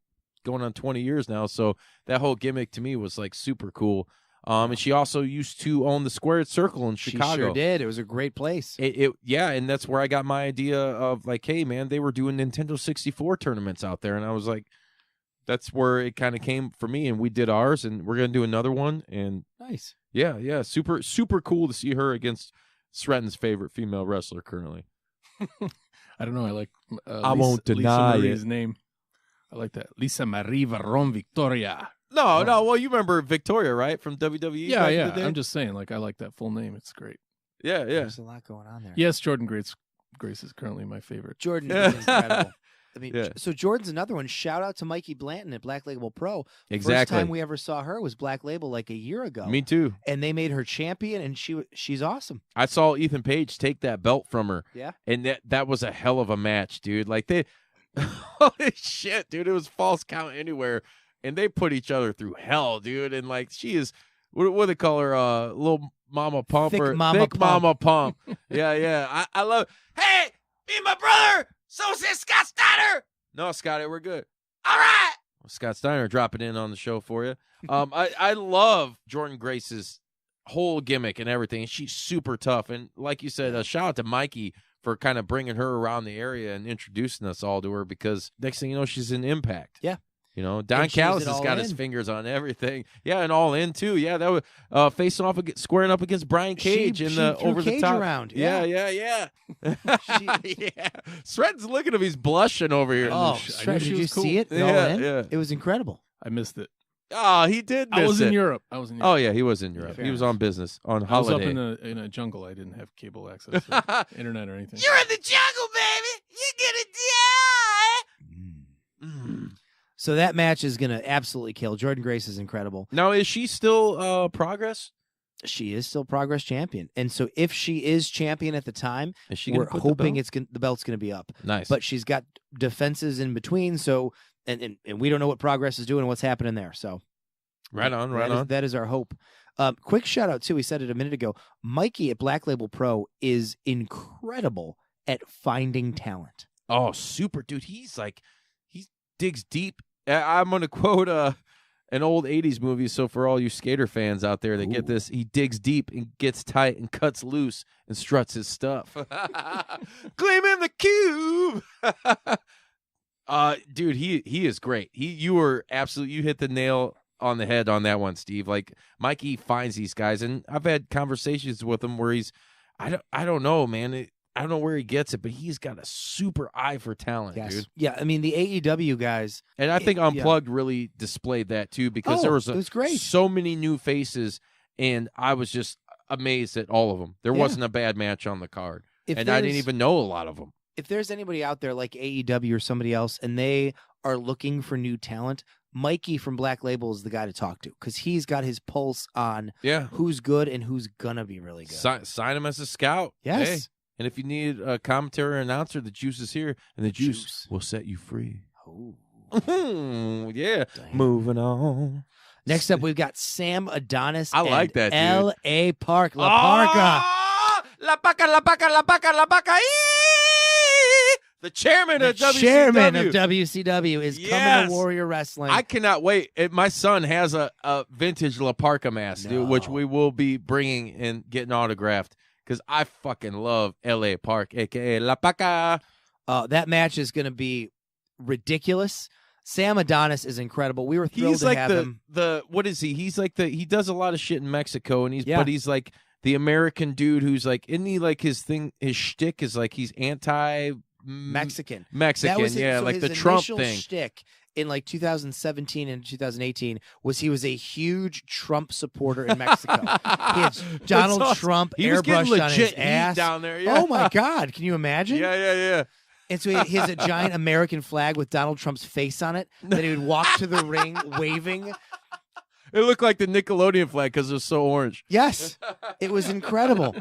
Speaker 4: going on 20 years now. So that whole gimmick to me was like super cool. And she also used to own the Squared Circle in Chicago.
Speaker 5: She sure did. It was a great place.
Speaker 4: Yeah, and that's where I got my idea of like, hey man, they were doing Nintendo 64 tournaments out there, and I was like, that's where it kind of came for me, and we did ours, and we're gonna do another one. And
Speaker 5: nice.
Speaker 4: Yeah, super cool to see her against Sreten's favorite female wrestler currently.
Speaker 6: I don't know. I like.
Speaker 4: I won't deny
Speaker 6: Lisa Marie's name. I like that. Lisa Marie Varon Victoria.
Speaker 4: No. Well, you remember Victoria, right, from WWE?
Speaker 6: Yeah. I'm just saying, like, I like that full name. It's great.
Speaker 4: Yeah.
Speaker 5: There's a lot going on there.
Speaker 6: Yes, Jordan Grace is currently my favorite.
Speaker 5: Jordan is incredible. I mean, so Jordan's another one. Shout out to Mikey Blanton at Black Label Pro.
Speaker 4: Exactly.
Speaker 5: First time we ever saw her was Black Label like a year ago.
Speaker 4: Me too.
Speaker 5: And they made her champion, and she's awesome.
Speaker 4: I saw Ethan Page take that belt from her.
Speaker 5: Yeah.
Speaker 4: And that was a hell of a match, dude. Like holy shit, dude. It was false count anywhere. And they put each other through hell, dude. And like she is, what do they call her? Little Mama Pump
Speaker 5: Thick
Speaker 4: or
Speaker 5: Mama
Speaker 4: Thick
Speaker 5: Pump.
Speaker 4: Mama Pump. Yeah. I love. Hey, me and my brother. So says Scott Steiner. No, Scotty, we're good. All right. Well, Scott Steiner dropping in on the show for you. I love Jordan Grace's whole gimmick and everything. She's super tough. And like you said, shout out to Mikey for kind of bringing her around the area and introducing us all to her, because next thing you know, she's in Impact.
Speaker 5: Yeah.
Speaker 4: You know, Don Callis has got his fingers on everything. Yeah, and All In too. Yeah, that was facing off, squaring up against Brian Cage in the over the top
Speaker 5: round.
Speaker 4: Yeah. Yeah. Sreten's looking at him. He's blushing over here.
Speaker 5: Oh, Sreten, did you see it?
Speaker 4: Yeah.
Speaker 5: It was incredible.
Speaker 6: I missed it.
Speaker 4: Oh, he did miss
Speaker 6: I was
Speaker 4: it.
Speaker 6: in Europe.
Speaker 4: Oh, yeah, he was in Europe.
Speaker 5: Yeah,
Speaker 4: he was on business, on
Speaker 6: I was
Speaker 4: holiday.
Speaker 6: up in a jungle. I didn't have cable access to internet or anything.
Speaker 4: You're in the jungle, baby. You're gonna die.
Speaker 5: So that match is going to absolutely kill. Jordan Grace is incredible.
Speaker 4: Now, is she still Progress?
Speaker 5: She is still Progress champion. And so if she is champion at the time,
Speaker 4: Is she
Speaker 5: we're
Speaker 4: gonna put
Speaker 5: hoping
Speaker 4: the
Speaker 5: the belt's going to be up.
Speaker 4: Nice.
Speaker 5: But she's got defenses in between, so and we don't know what Progress is doing and what's happening there. So
Speaker 4: right on.
Speaker 5: That is our hope. Quick shout out too. We said it a minute ago. Mikey at Black Label Pro is incredible at finding talent.
Speaker 4: Oh, super, dude. He digs deep. I'm going to quote an old 80s movie, so for all you skater fans out there that get this, he digs deep and gets tight and cuts loose and struts his stuff. Gleaming the cube. Dude, he is great. You hit the nail on the head on that one, Steve. Like, Mikey finds these guys, and I've had conversations with him where I don't know, man. I don't know where he gets it, but he's got a super eye for talent, dude.
Speaker 5: Yeah, I mean, the AEW guys.
Speaker 4: And I think Unplugged really displayed that, too, because
Speaker 5: it was great.
Speaker 4: So many new faces, and I was just amazed at all of them. There wasn't a bad match on the card, and I didn't even know a lot of them.
Speaker 5: If there's anybody out there like AEW or somebody else, and they are looking for new talent, Mikey from Black Label is the guy to talk to, because he's got his pulse on who's good and who's going to be really good.
Speaker 4: Sign him as a scout.
Speaker 5: Yes.
Speaker 4: Hey. And if you need a commentary or announcer, the Juice is here, and the Juice will set you free.
Speaker 5: Oh.
Speaker 4: Yeah.
Speaker 5: Damn.
Speaker 4: Moving on.
Speaker 5: Next up, we've got Sam Adonis.
Speaker 4: I like that, dude.
Speaker 5: L.A. Park. La Parka.
Speaker 4: La Paca, La Paca, La Paca, La Paca. The chairman
Speaker 5: The
Speaker 4: of WCW.
Speaker 5: chairman of WCW is coming
Speaker 4: Yes.
Speaker 5: to Warrior Wrestling.
Speaker 4: I cannot wait. My son has a vintage La Parka mask, dude, which we will be bringing and getting autographed because I fucking love L.A. Park, a.k.a. La Parka.
Speaker 5: That match is going to be ridiculous. Sam Adonis is incredible. We were thrilled
Speaker 4: He's
Speaker 5: to
Speaker 4: like
Speaker 5: have him.
Speaker 4: what is he? He's like he does a lot of shit in Mexico, and
Speaker 5: Yeah.
Speaker 4: but he's like the American dude who's like, isn't he like his shtick is like he's
Speaker 5: Mexican.
Speaker 4: Mexican,
Speaker 5: That was his,
Speaker 4: yeah,
Speaker 5: so
Speaker 4: like
Speaker 5: his
Speaker 4: the Trump
Speaker 5: initial
Speaker 4: thing.
Speaker 5: shtick in like 2017 and 2018 was he was a huge Trump supporter in Mexico. He had Donald
Speaker 4: awesome.
Speaker 5: Trump
Speaker 4: He was getting
Speaker 5: airbrushed on his
Speaker 4: legit heat
Speaker 5: ass
Speaker 4: down there. Yeah.
Speaker 5: Oh my God! Can you imagine?
Speaker 4: Yeah.
Speaker 5: And so he has a giant American flag with Donald Trump's face on it that he would walk to the ring waving.
Speaker 4: It looked like the Nickelodeon flag because it was so orange.
Speaker 5: Yes, it was incredible.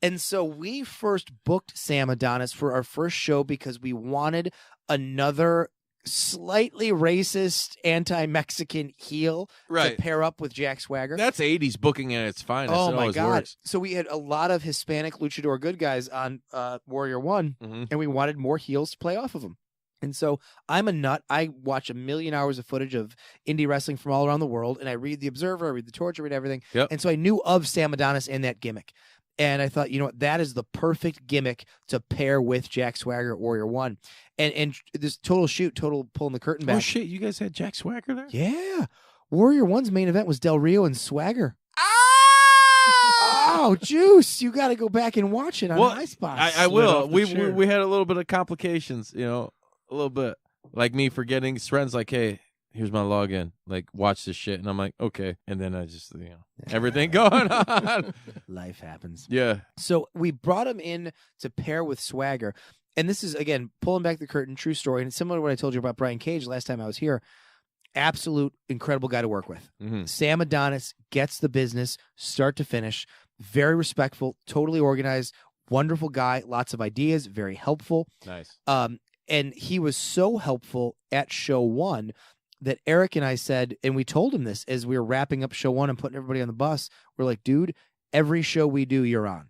Speaker 5: And so we first booked Sam Adonis for our first show because we wanted another slightly racist anti-Mexican heel
Speaker 4: Right.
Speaker 5: to pair up with Jack Swagger.
Speaker 4: That's 80s booking at its finest.
Speaker 5: Oh
Speaker 4: It
Speaker 5: my
Speaker 4: always
Speaker 5: God.
Speaker 4: works.
Speaker 5: So we had a lot of Hispanic luchador good guys on Warrior 1,
Speaker 4: Mhm.
Speaker 5: and we wanted more heels to play off of them. And so I'm a nut. I watch 1 million hours of footage of indie wrestling from all around the world, and I read The Observer, I read The Torch, I read everything.
Speaker 4: Yep.
Speaker 5: And so I knew of Sam Adonis and that gimmick. And I thought, you know what, that is the perfect gimmick to pair with Jack Swagger at Warrior 1. And this total pulling the curtain back.
Speaker 4: Oh, shit. You guys had Jack Swagger there?
Speaker 5: Yeah. Warrior 1's main event was Del Rio and Swagger. Oh, Juice, you got to go back and watch it on MySpace.
Speaker 4: I will.
Speaker 6: off the chair.
Speaker 4: We had a little bit of complications, a little bit. Like me forgetting. Sren's like, hey, here's my login. Like, watch this shit. And I'm like, okay. And then I just, everything going on.
Speaker 5: Life happens.
Speaker 4: Yeah.
Speaker 5: So we brought him in to pair with Swagger. And this is, again, pulling back the curtain, true story. And it's similar to what I told you about Brian Cage last time I was here. Absolute incredible guy to work with.
Speaker 4: Mhm.
Speaker 5: Sam Adonis gets the business start to finish. Very respectful, totally organized, wonderful guy, lots of ideas, very helpful.
Speaker 4: Nice.
Speaker 5: And he was so helpful at show 1 that Eric and I said, and we told him this as we were wrapping up show 1 and putting everybody on the bus. We're like, dude, every show we do, you're on.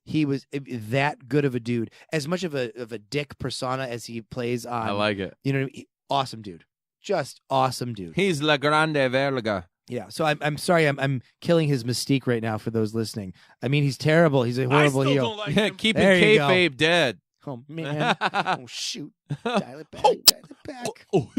Speaker 5: He was that good of a dude. As much of a dick persona as he plays on.
Speaker 4: I like it.
Speaker 5: You know what I mean? Awesome dude. Just awesome dude.
Speaker 4: He's La Grande Verga.
Speaker 5: Yeah. So I'm sorry I'm killing his mystique right now for those listening. I mean, he's terrible. He's a horrible heel.
Speaker 4: Keeping
Speaker 5: There you go.
Speaker 4: kayfabe dead.
Speaker 5: Oh man. Oh shoot. Dial it back. Dial it back.
Speaker 4: Oh,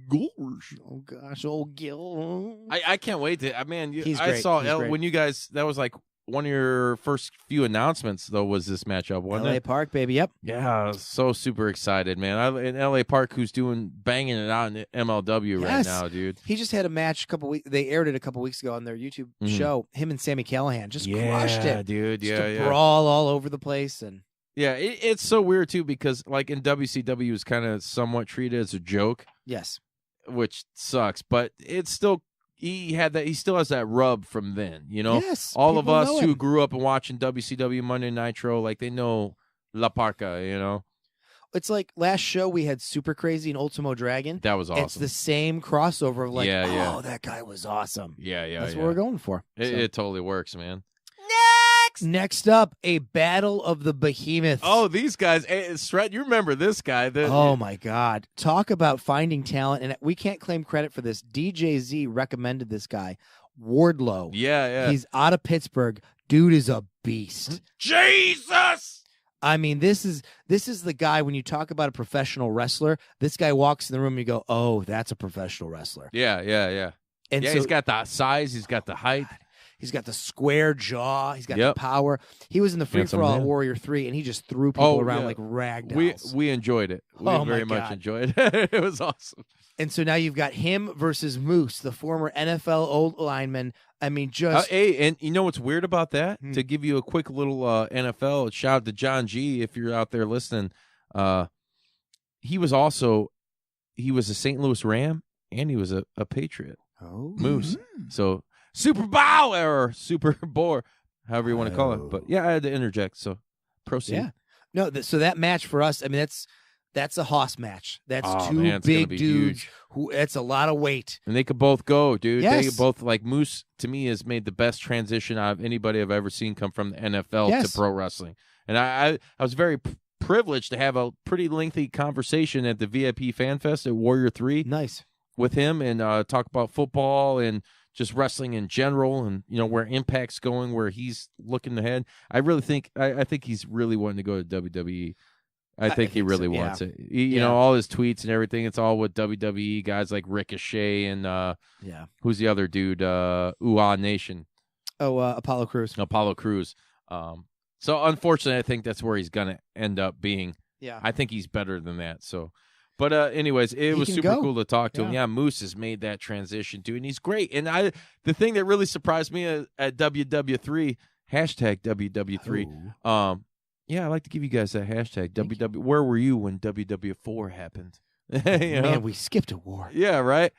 Speaker 4: gosh.
Speaker 5: Oh gosh. Oh Gil.
Speaker 4: I can't wait to. Man,
Speaker 5: He's
Speaker 4: I
Speaker 5: great.
Speaker 4: saw
Speaker 5: He's great.
Speaker 4: when you guys. That was like one of your first few announcements, though. Was this matchup? Wasn't
Speaker 5: LA
Speaker 4: it?
Speaker 5: Park, baby. Yep.
Speaker 4: Yeah, I was so super excited, man. In LA Park, who's banging it out in MLW right
Speaker 5: Yes.
Speaker 4: now, dude.
Speaker 5: He just had a match a couple weeks. They aired it a couple weeks ago on their YouTube show. Him and Sami Callihan just crushed it,
Speaker 4: dude.
Speaker 5: Just
Speaker 4: Yeah,
Speaker 5: a
Speaker 4: yeah.
Speaker 5: brawl all over the place, and
Speaker 4: Yeah, it's so weird too because like in WCW, is kind of somewhat treated as a joke,
Speaker 5: yes,
Speaker 4: which sucks. But it's still he still has that rub from then.
Speaker 5: yes.
Speaker 4: All of
Speaker 5: people
Speaker 4: us
Speaker 5: know
Speaker 4: who
Speaker 5: him.
Speaker 4: grew up watching WCW Monday Nitro, like they know La Parka.
Speaker 5: It's like last show we had Super Crazy and Ultimo Dragon.
Speaker 4: That was awesome.
Speaker 5: It's the same crossover of like,
Speaker 4: Yeah.
Speaker 5: oh, that guy was awesome.
Speaker 4: Yeah.
Speaker 5: That's what we're going for. So.
Speaker 4: It totally works, man.
Speaker 5: Next up, a battle of the behemoths.
Speaker 4: Oh, these guys. Sret, you remember this guy.
Speaker 5: Oh my God. Talk about finding talent. And we can't claim credit for this. DJZ recommended this guy, Wardlow.
Speaker 4: Yeah.
Speaker 5: He's out of Pittsburgh. Dude is a beast.
Speaker 4: Jesus!
Speaker 5: I mean, this is the guy, when you talk about a professional wrestler, this guy walks in the room and you go, oh, that's a professional wrestler.
Speaker 4: Yeah.
Speaker 5: And
Speaker 4: Yeah,
Speaker 5: so
Speaker 4: he's got the size. He's got the height.
Speaker 5: he's got the square jaw. He's got
Speaker 4: Yep.
Speaker 5: the power. He was in the Free
Speaker 4: Handsome
Speaker 5: For All
Speaker 4: man.
Speaker 5: Warrior 3, and he just threw people around
Speaker 4: yeah.
Speaker 5: like rag
Speaker 4: We
Speaker 5: dolls.
Speaker 4: we enjoyed it. We
Speaker 5: Oh, my
Speaker 4: very much
Speaker 5: God.
Speaker 4: enjoyed it. It was awesome.
Speaker 5: And so now you've got him versus Moose, the former NFL old lineman. I mean, just
Speaker 4: Hey, and you know what's weird about that?
Speaker 5: Hmm.
Speaker 4: To give you a quick little NFL shout out to John G. If you're out there listening, he was a St. Louis Ram and he was a Patriot.
Speaker 5: oh,
Speaker 4: Moose. So Super Bowl or Super Bowl, however you want to call it. But yeah, I had to interject. So proceed.
Speaker 5: Yeah. No, so that match for us, I mean, that's a hoss match. That's
Speaker 4: Oh,
Speaker 5: two
Speaker 4: man, it's gonna
Speaker 5: big
Speaker 4: be
Speaker 5: dudes
Speaker 4: huge.
Speaker 5: who it's a lot of weight.
Speaker 4: And they could both go, dude. They
Speaker 5: Yes.
Speaker 4: both, like, Moose, to me, has made the best transition out of anybody I've ever seen come from the NFL
Speaker 5: Yes.
Speaker 4: to pro wrestling. And I was very privilege to have a pretty lengthy conversation at the VIP Fan Fest at Warrior 3.
Speaker 5: Nice.
Speaker 4: With him and talk about football and just wrestling in general and, where Impact's going, where he's looking ahead. I really think I think he's really wanting to go to WWE. I think he really wants it. You know, all his tweets and everything, it's all with WWE guys like Ricochet and who's the other dude? UA Nation.
Speaker 5: Oh, Apollo Crews.
Speaker 4: Apollo Crews. So unfortunately, I think that's where he's gonna end up being.
Speaker 5: Yeah.
Speaker 4: I think he's better than that. So, but anyways, it was super cool to talk to him. Yeah, Moose has made that transition too, and he's great. And the thing that really surprised me at WW3 #WW3. Yeah, I like to give you guys that hashtag. WW. Where were you when WW4 happened?
Speaker 5: Man, we skipped a war.
Speaker 4: Yeah, right.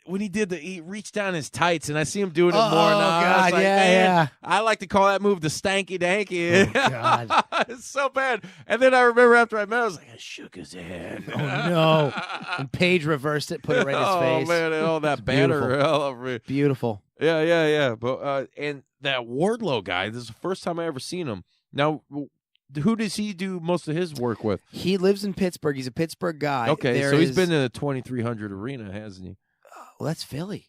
Speaker 4: When he did he reached down his tights, and I see him doing it more now.
Speaker 5: God,
Speaker 4: I was like,
Speaker 5: yeah.
Speaker 4: I like to call that move the stanky danky.
Speaker 5: Oh, God.
Speaker 4: It's so bad. And then I remember after I met, I was like, I shook his hand.
Speaker 5: Oh, no. And Paige reversed it, put it right in his face.
Speaker 4: Oh, man, and all that batter all over me.
Speaker 5: Beautiful.
Speaker 4: Yeah. But and that Wardlow guy, this is the first time I ever seen him. Now, who does he do most of his work with?
Speaker 5: He lives in Pittsburgh. He's a Pittsburgh guy.
Speaker 4: Okay, so he's been in the 2300 arena, hasn't he?
Speaker 5: Well, that's Philly.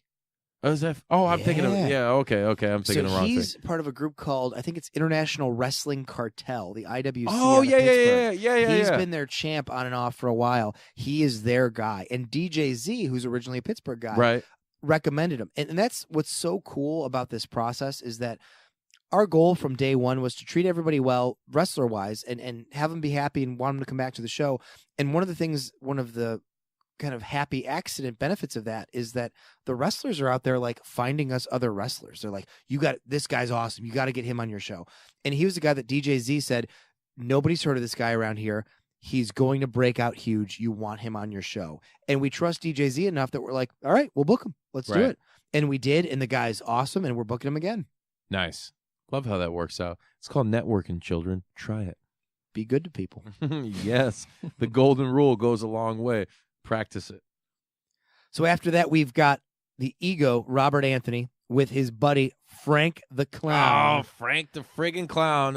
Speaker 4: Oh, is that? Oh, I'm thinking of. Yeah, okay. I'm thinking of the wrong thing.
Speaker 5: He's part of a group called, I think it's International Wrestling Cartel, the IWC.
Speaker 4: Oh, yeah.
Speaker 5: He's been their champ on and off for a while. He is their guy. And DJ Z, who's originally a Pittsburgh guy, recommended him. And that's what's so cool about this process is that our goal from day one was to treat everybody well, wrestler-wise, and have them be happy and want them to come back to the show. And one of the kind of happy accident benefits of that is that the wrestlers are out there like finding us other wrestlers. They're like, this guy's awesome. You got to get him on your show. And he was the guy that DJ Z said, nobody's heard of this guy around here. He's going to break out huge. You want him on your show. And we trust DJ Z enough that we're like, all right, we'll book him. Let's do it. And we did. And the guy's awesome. And we're booking him again.
Speaker 4: Nice. Love how that works out. It's called networking, children. Try it.
Speaker 5: Be good to people.
Speaker 4: Yes. The golden rule goes a long way. Practice it.
Speaker 5: So after that, we've got the ego, Robert Anthony, with his buddy, Frank the Clown.
Speaker 4: Oh, Frank the friggin' Clown.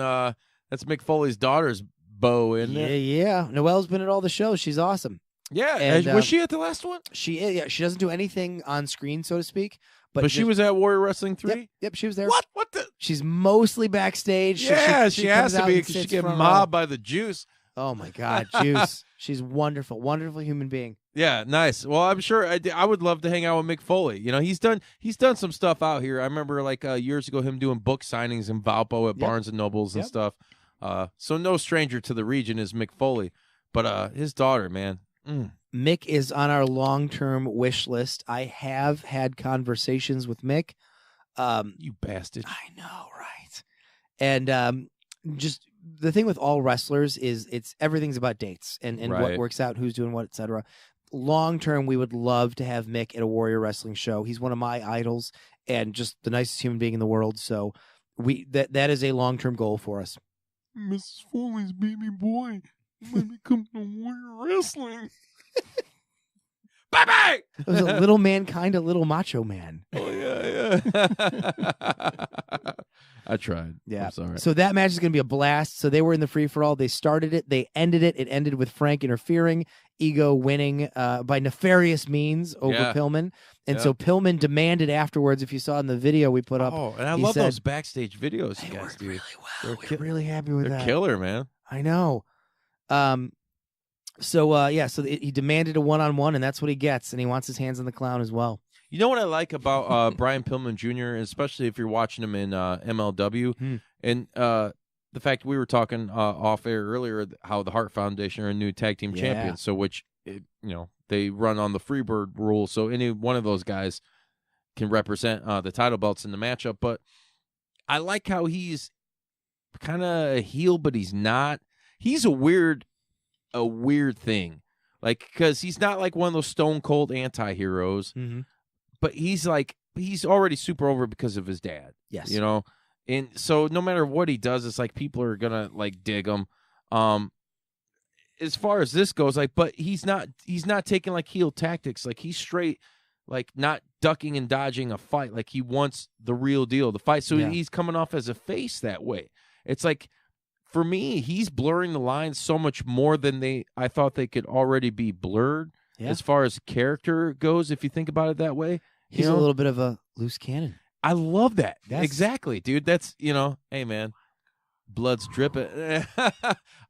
Speaker 4: That's Mick Foley's daughter's beau, isn't it?
Speaker 5: Yeah. Noelle's been at all the shows. She's awesome.
Speaker 4: Yeah.
Speaker 5: And,
Speaker 4: was she at the last one?
Speaker 5: She is. Yeah. She doesn't do anything on screen, so to speak.
Speaker 4: But she was at Warrior Wrestling 3?
Speaker 5: Yep, she was there.
Speaker 4: What? What the?
Speaker 5: She's mostly backstage.
Speaker 4: Yeah, she has to be because she get mobbed by the Juice.
Speaker 5: Oh, my God, Juice. She's wonderful. Wonderful human being.
Speaker 4: Yeah, nice. Well, I'm sure I would love to hang out with Mick Foley. He's done some stuff out here. I remember like years ago him doing book signings in Valpo at Barnes & Nobles and stuff. So no stranger to the region is Mick Foley. But his daughter, man.
Speaker 5: Mick is on our long-term wish list. I have had conversations with Mick.
Speaker 4: You bastard.
Speaker 5: I know, right? And just the thing with all wrestlers is everything's about dates and what works out, who's doing what, etc. Long-term, we would love to have Mick at a Warrior Wrestling show. He's one of my idols and just the nicest human being in the world. So that is a long-term goal for us.
Speaker 7: Mrs. Foley's baby boy might be coming to Warrior Wrestling.
Speaker 4: Bye-bye!
Speaker 5: It was a little mankind, a little macho man.
Speaker 4: Oh, yeah. I tried.
Speaker 5: Yeah.
Speaker 4: I'm sorry.
Speaker 5: So that match is going to be a blast. So they were in the free-for-all. They started it. They ended it. It ended with Frank interfering, Ego winning by nefarious means over Pillman. And so Pillman demanded afterwards, if you saw in the video we put up.
Speaker 4: Oh, and I love those backstage videos you guys do.
Speaker 5: Really well. We're really happy with that.
Speaker 4: They're killer, man.
Speaker 5: I know. So he demanded a one-on-one, and that's what he gets, and he wants his hands on the Clown as well.
Speaker 4: You know what I like about Brian Pillman Jr., especially if you're watching him in MLW, and the fact we were talking off air earlier how the Hart Foundation are a new tag team champions, so they run on the Freebird rule, so any one of those guys can represent the title belts in the matchup. But I like how he's kind of a heel, but he's not. He's a weird thing, like because he's not like one of those stone cold anti-heroes, but he's already super over because of his dad.
Speaker 5: Yes,
Speaker 4: and so no matter what he does, it's like people are gonna like dig him. As far as this goes, but he's not taking like heel tactics. Like he's straight, like not ducking and dodging a fight. Like he wants the real deal, the fight. So he's coming off as a face that way. It's like for me, he's blurring the lines so much more than I thought they could already be blurred as far as character goes, if you think about it that way.
Speaker 5: He's a little bit of a loose cannon.
Speaker 4: I love that. Exactly, dude. That's, hey, man, blood's dripping.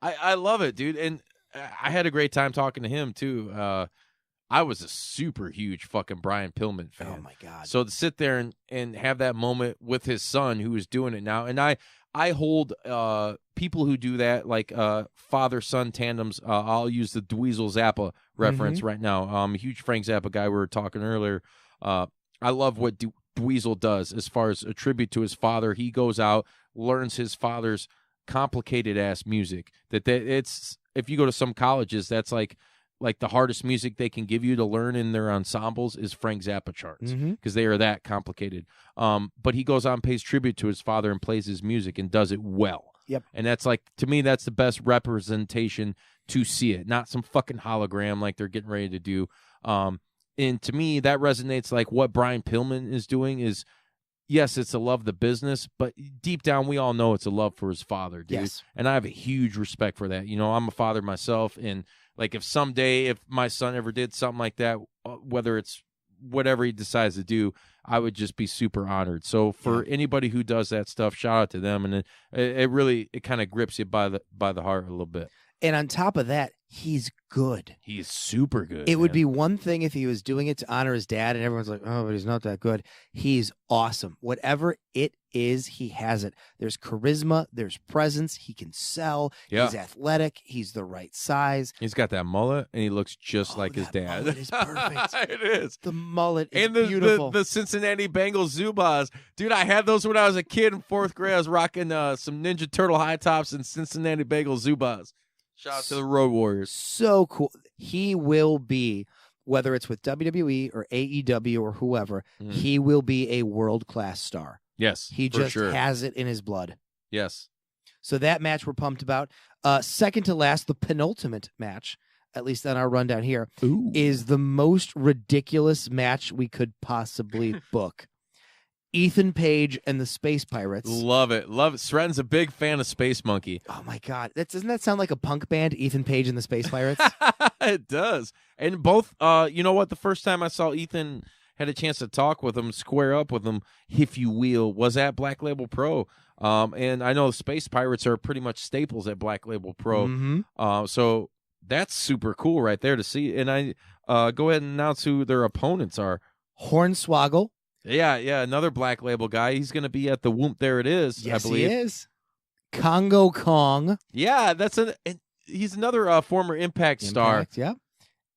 Speaker 4: I love it, dude. And I had a great time talking to him, too. I was a super huge fucking Brian Pillman fan.
Speaker 5: Oh, my God.
Speaker 4: So to sit there and have that moment with his son who is doing it now, and I hold people who do that, like father-son tandems. I'll use the Dweezil Zappa reference right now. I'm a huge Frank Zappa guy. We were talking earlier. I love what Dweezil does as far as a tribute to his father. He goes out, learns his father's complicated-ass music. It's if you go to some colleges, that's like the hardest music they can give you to learn in their ensembles is Frank Zappa charts because they are that complicated. But he goes on, pays tribute to his father and plays his music and does it well.
Speaker 5: Yep.
Speaker 4: And that's to me, that's the best representation to see it, not some fucking hologram like they're getting ready to do. And to me, that resonates like what Brian Pillman is doing is, yes, it's a love of the business, but deep down, we all know it's a love for his father, dude.
Speaker 5: Yes.
Speaker 4: And I have a huge respect for that. I'm a father myself, and like if someday, if my son ever did something like that, whether it's whatever he decides to do, I would just be super honored. So for anybody who does that stuff, shout out to them. And it really kind of grips you by the heart a little bit.
Speaker 5: And on top of that, he's good.
Speaker 4: He's super good.
Speaker 5: It would be one thing if he was doing it to honor his dad and everyone's like, oh, but he's not that good. He's awesome. Whatever it is, he has it. There's charisma. There's presence. He can sell.
Speaker 4: Yeah.
Speaker 5: He's athletic. He's the right size.
Speaker 4: He's got that mullet, and he looks just like his dad.
Speaker 5: Mullet is perfect.
Speaker 4: It is.
Speaker 5: The mullet is
Speaker 4: and the,
Speaker 5: beautiful.
Speaker 4: The Cincinnati Bengals Zubaz. Dude, I had those when I was a kid in 4th grade. I was rocking some Ninja Turtle high tops and Cincinnati Bengals Zubaz. Shout out to the Road Warriors.
Speaker 5: So cool. He will be, whether it's with WWE or AEW or whoever, he will be a world-class star.
Speaker 4: Yes,
Speaker 5: he
Speaker 4: for
Speaker 5: just
Speaker 4: sure.
Speaker 5: has it in his blood.
Speaker 4: Yes.
Speaker 5: So that match we're pumped about. Second to last, the penultimate match, at least on our rundown here, is the most ridiculous match we could possibly book. Ethan Page and the Space Pirates.
Speaker 4: Love it. Love it. Sreten's a big fan of Space Monkey.
Speaker 5: Oh, my God. Doesn't that sound like a punk band, Ethan Page and the Space Pirates?
Speaker 4: It does. And both, you know what? The first time I saw Ethan, had a chance to talk with him, square up with him, if you will, was at Black Label Pro. And I know the Space Pirates are pretty much staples at Black Label Pro. So that's super cool right there to see. And I go ahead and announce who their opponents are.
Speaker 5: Hornswoggle.
Speaker 4: Yeah, another Black Label guy. He's going to be at the Whoop There It Is,
Speaker 5: yes,
Speaker 4: I believe.
Speaker 5: He is. Congo Kong.
Speaker 4: Yeah, he's another former Impact star.
Speaker 5: Yep.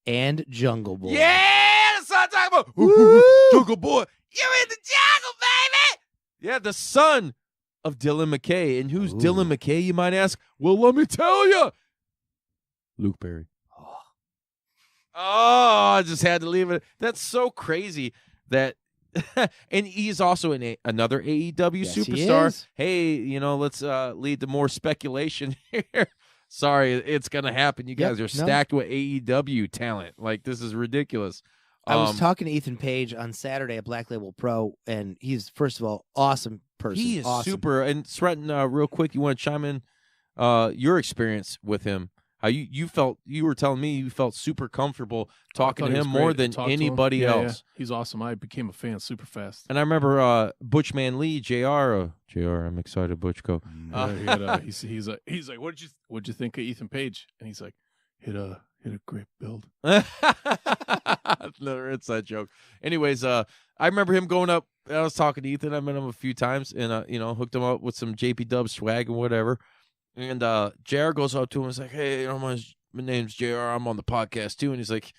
Speaker 5: And Jungle Boy.
Speaker 4: Yeah, that's what I'm talking about. Jungle Boy. You're in the jungle, baby. Yeah, the son of Dylan McKay. And who's Dylan McKay, you might ask? Well, let me tell you. Luke Perry. Oh, I just had to leave it. That's so crazy that and he's also another AEW superstar. Hey, let's lead to more speculation here. Sorry, it's going to happen. You guys are stacked with AEW talent. Like, this is ridiculous.
Speaker 5: I was talking to Ethan Page on Saturday at Black Label Pro, and he's, first of all, awesome person.
Speaker 4: He is
Speaker 5: awesome.
Speaker 4: super. And Sreten, real quick, you want to chime in your experience with him? How you felt? You were telling me you felt super comfortable talking to him more than anybody else.
Speaker 6: Yeah. He's awesome. I became a fan super fast.
Speaker 4: And I remember Butchman Lee, JR. JR, I'm excited, Butchko.
Speaker 6: He's like, what'd you think of Ethan Page? And he's like, hit a great build.
Speaker 4: Another inside joke. Anyways, I remember him going up. I was talking to Ethan. I met him a few times, and hooked him up with some JP Dub swag and whatever. And JR goes up to him and is like, hey, my name's JR. I'm on the podcast too. And he's like,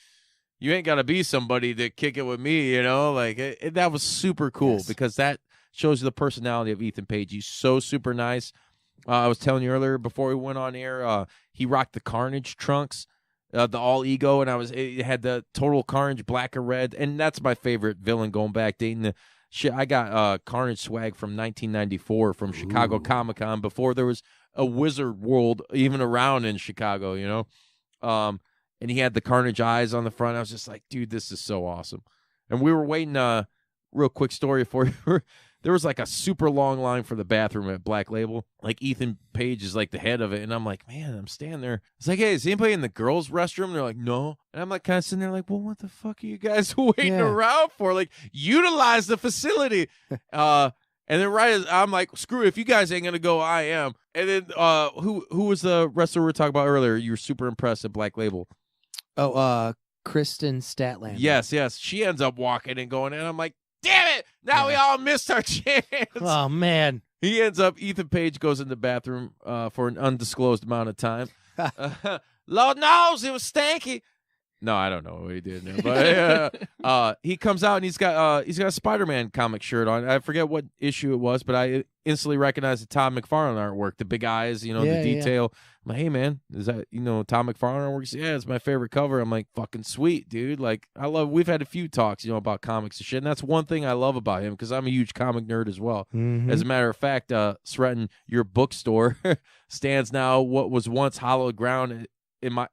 Speaker 4: you ain't got to be somebody to kick it with me, Like, that was super cool because that shows you the personality of Ethan Page. He's so super nice. I was telling you earlier before we went on air, he rocked the Carnage trunks, the All Ego, and it had the Total Carnage black and red. And that's my favorite villain going back, dating the shit. I got Carnage swag from 1994 from Chicago Comic-Con before there was a Wizard World even around in Chicago, and he had the Carnage eyes on the front. I was just like, dude, this is so awesome. And we were waiting, real quick story for you. there was like a super long line for the bathroom at Black Label. Like Ethan Page is like the head of it, and I'm like, man, I'm standing there. It's like, hey, is anybody in the girls' restroom? And they're like, no. And I'm like, kind of sitting there like, well, what the fuck are you guys waiting around for? Like, utilize the facility. And then right as I'm like, screw it, if you guys ain't gonna go, I am. And then who was the wrestler we were talking about earlier? You were super impressed at Black Label.
Speaker 5: Oh, Kristen Statlander.
Speaker 4: Yes. She ends up walking and going, and I'm like, damn it! Now we all missed our chance.
Speaker 5: Oh man.
Speaker 4: He ends up. Ethan Page goes in the bathroom for an undisclosed amount of time. Lord knows it was stanky. No, I don't know what he did there, but he comes out and he's got a Spider-Man comic shirt on. I forget what issue it was, but I instantly recognized the Todd McFarlane artwork, the big eyes, the detail. I'm like, hey man, is that Todd McFarlane artwork? He said, yeah, it's my favorite cover. I'm like, fucking sweet, dude. Like, we've had a few talks, about comics and shit, and that's one thing I love about him because I'm a huge comic nerd as well.
Speaker 5: Mm-hmm.
Speaker 4: As a matter of fact, Sreten, your bookstore stands now what was once hallowed ground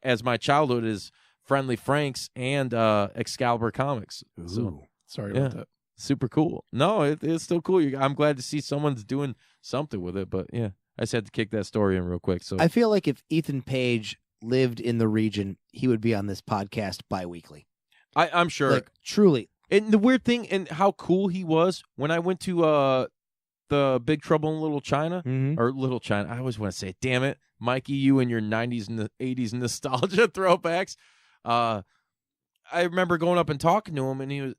Speaker 4: as my childhood is Friendly Franks and Excalibur Comics. So,
Speaker 6: sorry about that.
Speaker 4: Super cool. No, it's still cool. I'm glad to see someone's doing something with it, but yeah, I just had to kick that story in real quick. So
Speaker 5: I feel like if Ethan Page lived in the region, he would be on this podcast bi-weekly.
Speaker 4: I'm sure.
Speaker 5: Like, truly.
Speaker 4: And the weird thing and how cool he was when I went to the Big Trouble in Little China, or Little China. I always want to say it. Damn it, Mikey, you and your 90s and the 80s nostalgia throwbacks. I remember going up and talking to him, and he was,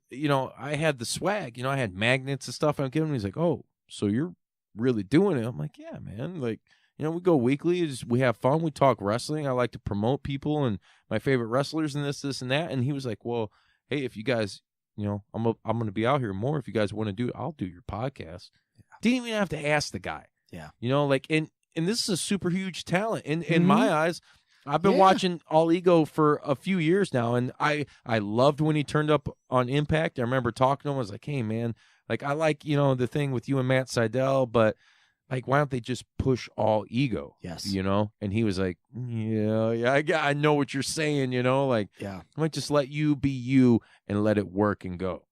Speaker 4: I had the swag, I had magnets and stuff I'm giving him. He's like, oh, so you're really doing it? I'm like, yeah, man. Like, we go weekly, we have fun, we talk wrestling. I like to promote people and my favorite wrestlers and this and that. And he was like, well, hey, if you guys, I'm going to be out here more. If you guys want to do it, I'll do your podcast. Yeah. Didn't even have to ask the guy.
Speaker 5: Yeah.
Speaker 4: And this is a super huge talent in my eyes. I've been watching All Ego for a few years now, and I loved when he turned up on Impact. I remember talking to him. I was like, hey, man, like, I like, the thing with you and Matt Sydal, but, like, why don't they just push All Ego?
Speaker 5: Yes.
Speaker 4: And he was like, yeah, I know what you're saying, like,
Speaker 5: yeah,
Speaker 4: I might just let you be you and let it work and go,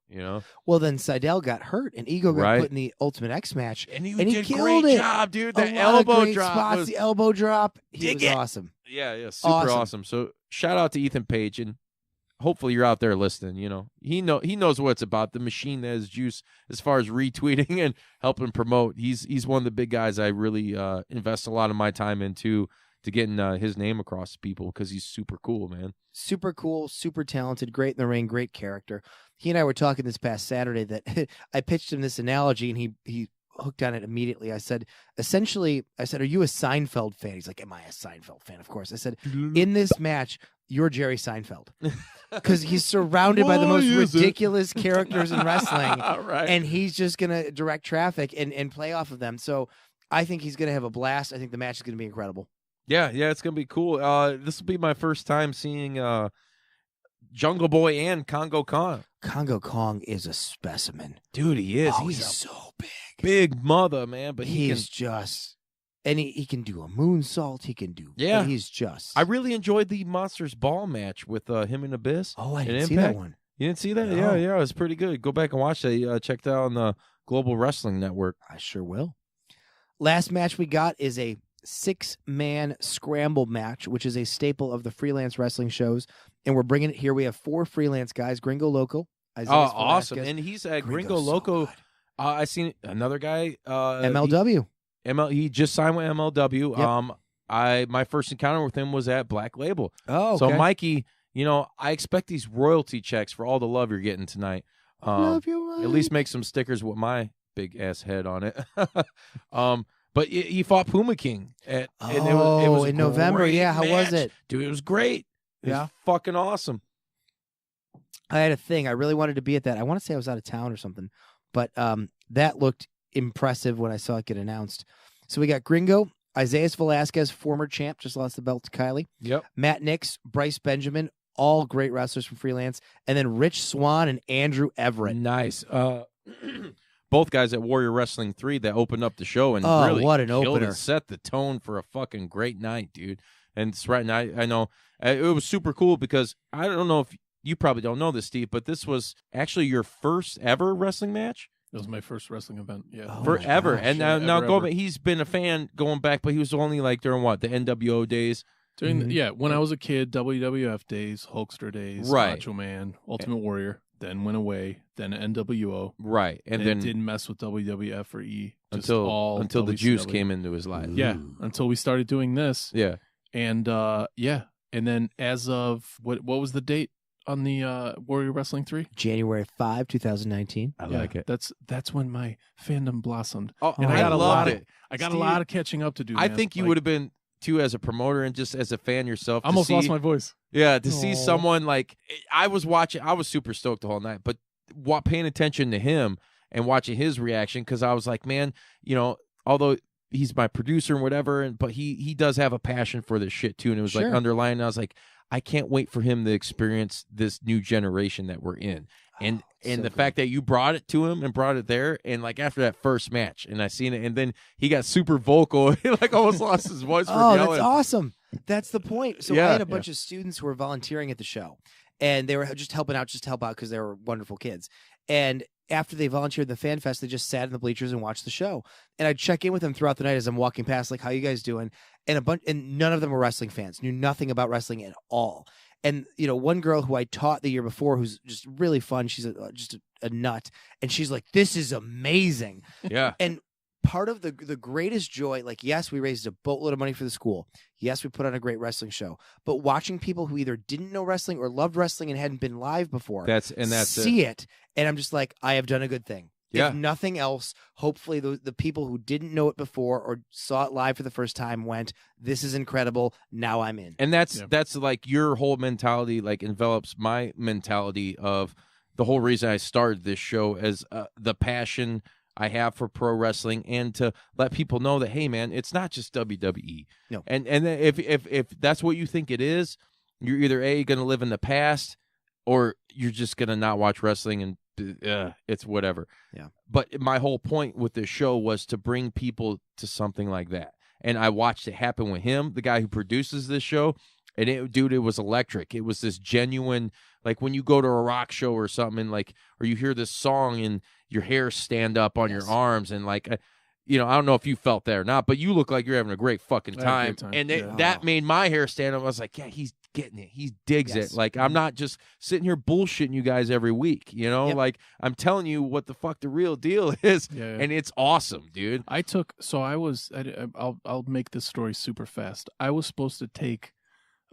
Speaker 5: Well, then Sydal got hurt, and Ego got put in the Ultimate X match,
Speaker 4: and he
Speaker 5: did
Speaker 4: killed
Speaker 5: great
Speaker 4: job, dude.
Speaker 5: The elbow drop, the elbow drop, he was awesome.
Speaker 4: Yeah, super awesome. So shout out to Ethan Page, and hopefully you're out there listening. He knows what it's about. The machine that is Juice, as far as retweeting and helping promote. He's one of the big guys I really invest a lot of my time into to getting his name across to people because he's super cool, man.
Speaker 5: Super cool, super talented, great in the ring, great character. He and I were talking this past Saturday that I pitched him this analogy, and he hooked on it immediately. I said, are you a Seinfeld fan? He's like, am I a Seinfeld fan? Of course. I said, in this match, you're Jerry Seinfeld. Because he's surrounded by the most ridiculous characters in wrestling.
Speaker 4: Right.
Speaker 5: And he's just going to direct traffic and play off of them. So I think he's going to have a blast. I think the match is going to be incredible.
Speaker 4: Yeah, it's going to be cool. This will be my first time seeing Jungle Boy and Congo Kong.
Speaker 5: Congo Kong is a specimen.
Speaker 4: Dude, he is.
Speaker 5: Oh, he's so big.
Speaker 4: Big mother, man. But
Speaker 5: he's just... And he can do a moonsault. He can do...
Speaker 4: Yeah.
Speaker 5: He's just...
Speaker 4: I really enjoyed the Monsters Ball match with him and Abyss.
Speaker 5: Oh, I didn't see that one.
Speaker 4: You didn't see that?
Speaker 5: No.
Speaker 4: Yeah, it was pretty good. Go back and watch that. Check that out on the Global Wrestling Network.
Speaker 5: I sure will. Last match we got is a 6-man scramble match, which is a staple of the freelance wrestling shows. And we're bringing it here. We have 4 freelance guys. Gringo Loco. Isaiah
Speaker 4: awesome.
Speaker 5: Velasquez.
Speaker 4: And he's at Gringo Loco.
Speaker 5: So
Speaker 4: I seen another guy.
Speaker 5: MLW.
Speaker 4: He just signed with MLW.
Speaker 5: Yep.
Speaker 4: My first encounter with him was at Black Label.
Speaker 5: Oh, okay.
Speaker 4: So Mikey, I expect these royalty checks for all the love you're getting tonight.
Speaker 5: Love you, Mike.
Speaker 4: At least make some stickers with my big ass head on it. But he fought Puma King and it was
Speaker 5: in November. Yeah, how was it,
Speaker 4: dude? It was great. It was fucking awesome.
Speaker 5: I had a thing. I really wanted to be at that. I want to say I was out of town or something, but that looked impressive when I saw it get announced. So we got Gringo, Isaiah Velasquez, former champ, just lost the belt to Kylie.
Speaker 4: Yep.
Speaker 5: Matt Nix, Bryce Benjamin, all great wrestlers from freelance, and then Rich Swann and Andrew Everett.
Speaker 4: Nice. Both guys at Warrior Wrestling 3 that opened up the show and really
Speaker 5: what an
Speaker 4: killed
Speaker 5: opener.
Speaker 4: It, set the tone for a fucking great night, dude. And Sreten, I know it was super cool because I don't know if you probably don't know this, Steve, but this was actually your first ever wrestling match.
Speaker 6: It was my first wrestling event. Yeah,
Speaker 5: Oh,
Speaker 4: Forever.
Speaker 5: gosh.
Speaker 4: And now
Speaker 6: Ever,
Speaker 4: go
Speaker 6: ever.
Speaker 4: back, he's been a fan going back, but he was only like during what, the NWO days?
Speaker 6: During when I was a kid, WWF days, Hulkster days,
Speaker 4: Right.
Speaker 6: Macho Man, Ultimate Warrior, then went away, then NWO,
Speaker 4: Right. And
Speaker 6: then
Speaker 4: then
Speaker 6: didn't mess with WWF or E just
Speaker 4: until
Speaker 6: all
Speaker 4: the
Speaker 6: WCW.
Speaker 4: juice came into his life.
Speaker 6: Yeah, until we started doing this.
Speaker 4: Yeah.
Speaker 6: And and then as of what was the date on the Warrior Wrestling 3?
Speaker 5: January 5, 2019.
Speaker 4: I like it.
Speaker 6: That's when my fandom blossomed.
Speaker 4: Oh,
Speaker 6: And
Speaker 4: I
Speaker 6: I got a lot
Speaker 4: loved
Speaker 6: of
Speaker 4: it.
Speaker 6: I got
Speaker 4: Steve,
Speaker 6: a lot of catching up to do.
Speaker 4: I
Speaker 6: man.
Speaker 4: think you
Speaker 6: Like,
Speaker 4: would have been too as a promoter and just as a fan yourself.
Speaker 6: I almost
Speaker 4: to
Speaker 6: lost
Speaker 4: see,
Speaker 6: my voice.
Speaker 4: Yeah, to see
Speaker 5: Aw.
Speaker 4: someone like I was watching. I was super stoked the whole night, but paying attention to him and watching his reaction, because I was like, man, although he's my producer and whatever, but he does have a passion for this shit too, and it was like
Speaker 5: Sure.
Speaker 4: underlying. And I was like, I can't wait for him to experience this new generation that we're in. And
Speaker 5: so
Speaker 4: the
Speaker 5: good.
Speaker 4: fact that you brought it to him and brought it there, and like after that first match, and I seen it, and then he got super vocal, he like almost lost his voice from
Speaker 5: Oh,
Speaker 4: yelling.
Speaker 5: that's awesome. That's the point. So
Speaker 4: Yeah,
Speaker 5: I had a bunch of students who were volunteering at the show, and they were just helping out, because they were wonderful kids. And after they volunteered in the Fan Fest, they just sat in the bleachers and watched the show. And I'd check in with them throughout the night as I'm walking past, like, how you guys doing? And none of them were wrestling fans, knew nothing about wrestling at all. And, one girl who I taught the year before, who's just really fun, she's just a nut. And she's like, this is amazing.
Speaker 4: Yeah.
Speaker 5: And part of the greatest joy, like, yes, we raised a boatload of money for the school. Yes, we put on a great wrestling show. But watching people who either didn't know wrestling or loved wrestling and hadn't been live before see it. And I'm just like, I have done a good thing.
Speaker 4: Yeah.
Speaker 5: If nothing else, hopefully the people who didn't know it before or saw it live for the first time went, this is incredible. Now I'm in.
Speaker 4: And that's like your whole mentality, like envelops my mentality of the whole reason I started this show, as the passion I have for pro wrestling, and to let people know that, hey man, it's not just WWE.
Speaker 5: No.
Speaker 4: And then if that's what you think it is, you're either going to live in the past, or you're just going to not watch wrestling and it's whatever.
Speaker 5: Yeah.
Speaker 4: But my whole point with this show was to bring people to something like that. And I watched it happen with him, the guy who produces this show. And it was electric. It was this genuine, like when you go to a rock show or something, like, or you hear this song and your hair stand up on your arms, and like, I don't know if you felt that or not, but you look like you're having a great fucking
Speaker 6: I had a
Speaker 4: time.
Speaker 6: great time.
Speaker 4: And
Speaker 6: Yeah.
Speaker 4: that made my hair stand up. I was like, yeah, he's getting it. He digs
Speaker 5: Yes.
Speaker 4: it. Like, I'm not just sitting here bullshitting you guys every week,
Speaker 5: Yep.
Speaker 4: Like, I'm telling you what the fuck the real deal is,
Speaker 6: Yeah.
Speaker 4: and it's awesome, dude.
Speaker 6: I'll make this story super fast. I was supposed to take,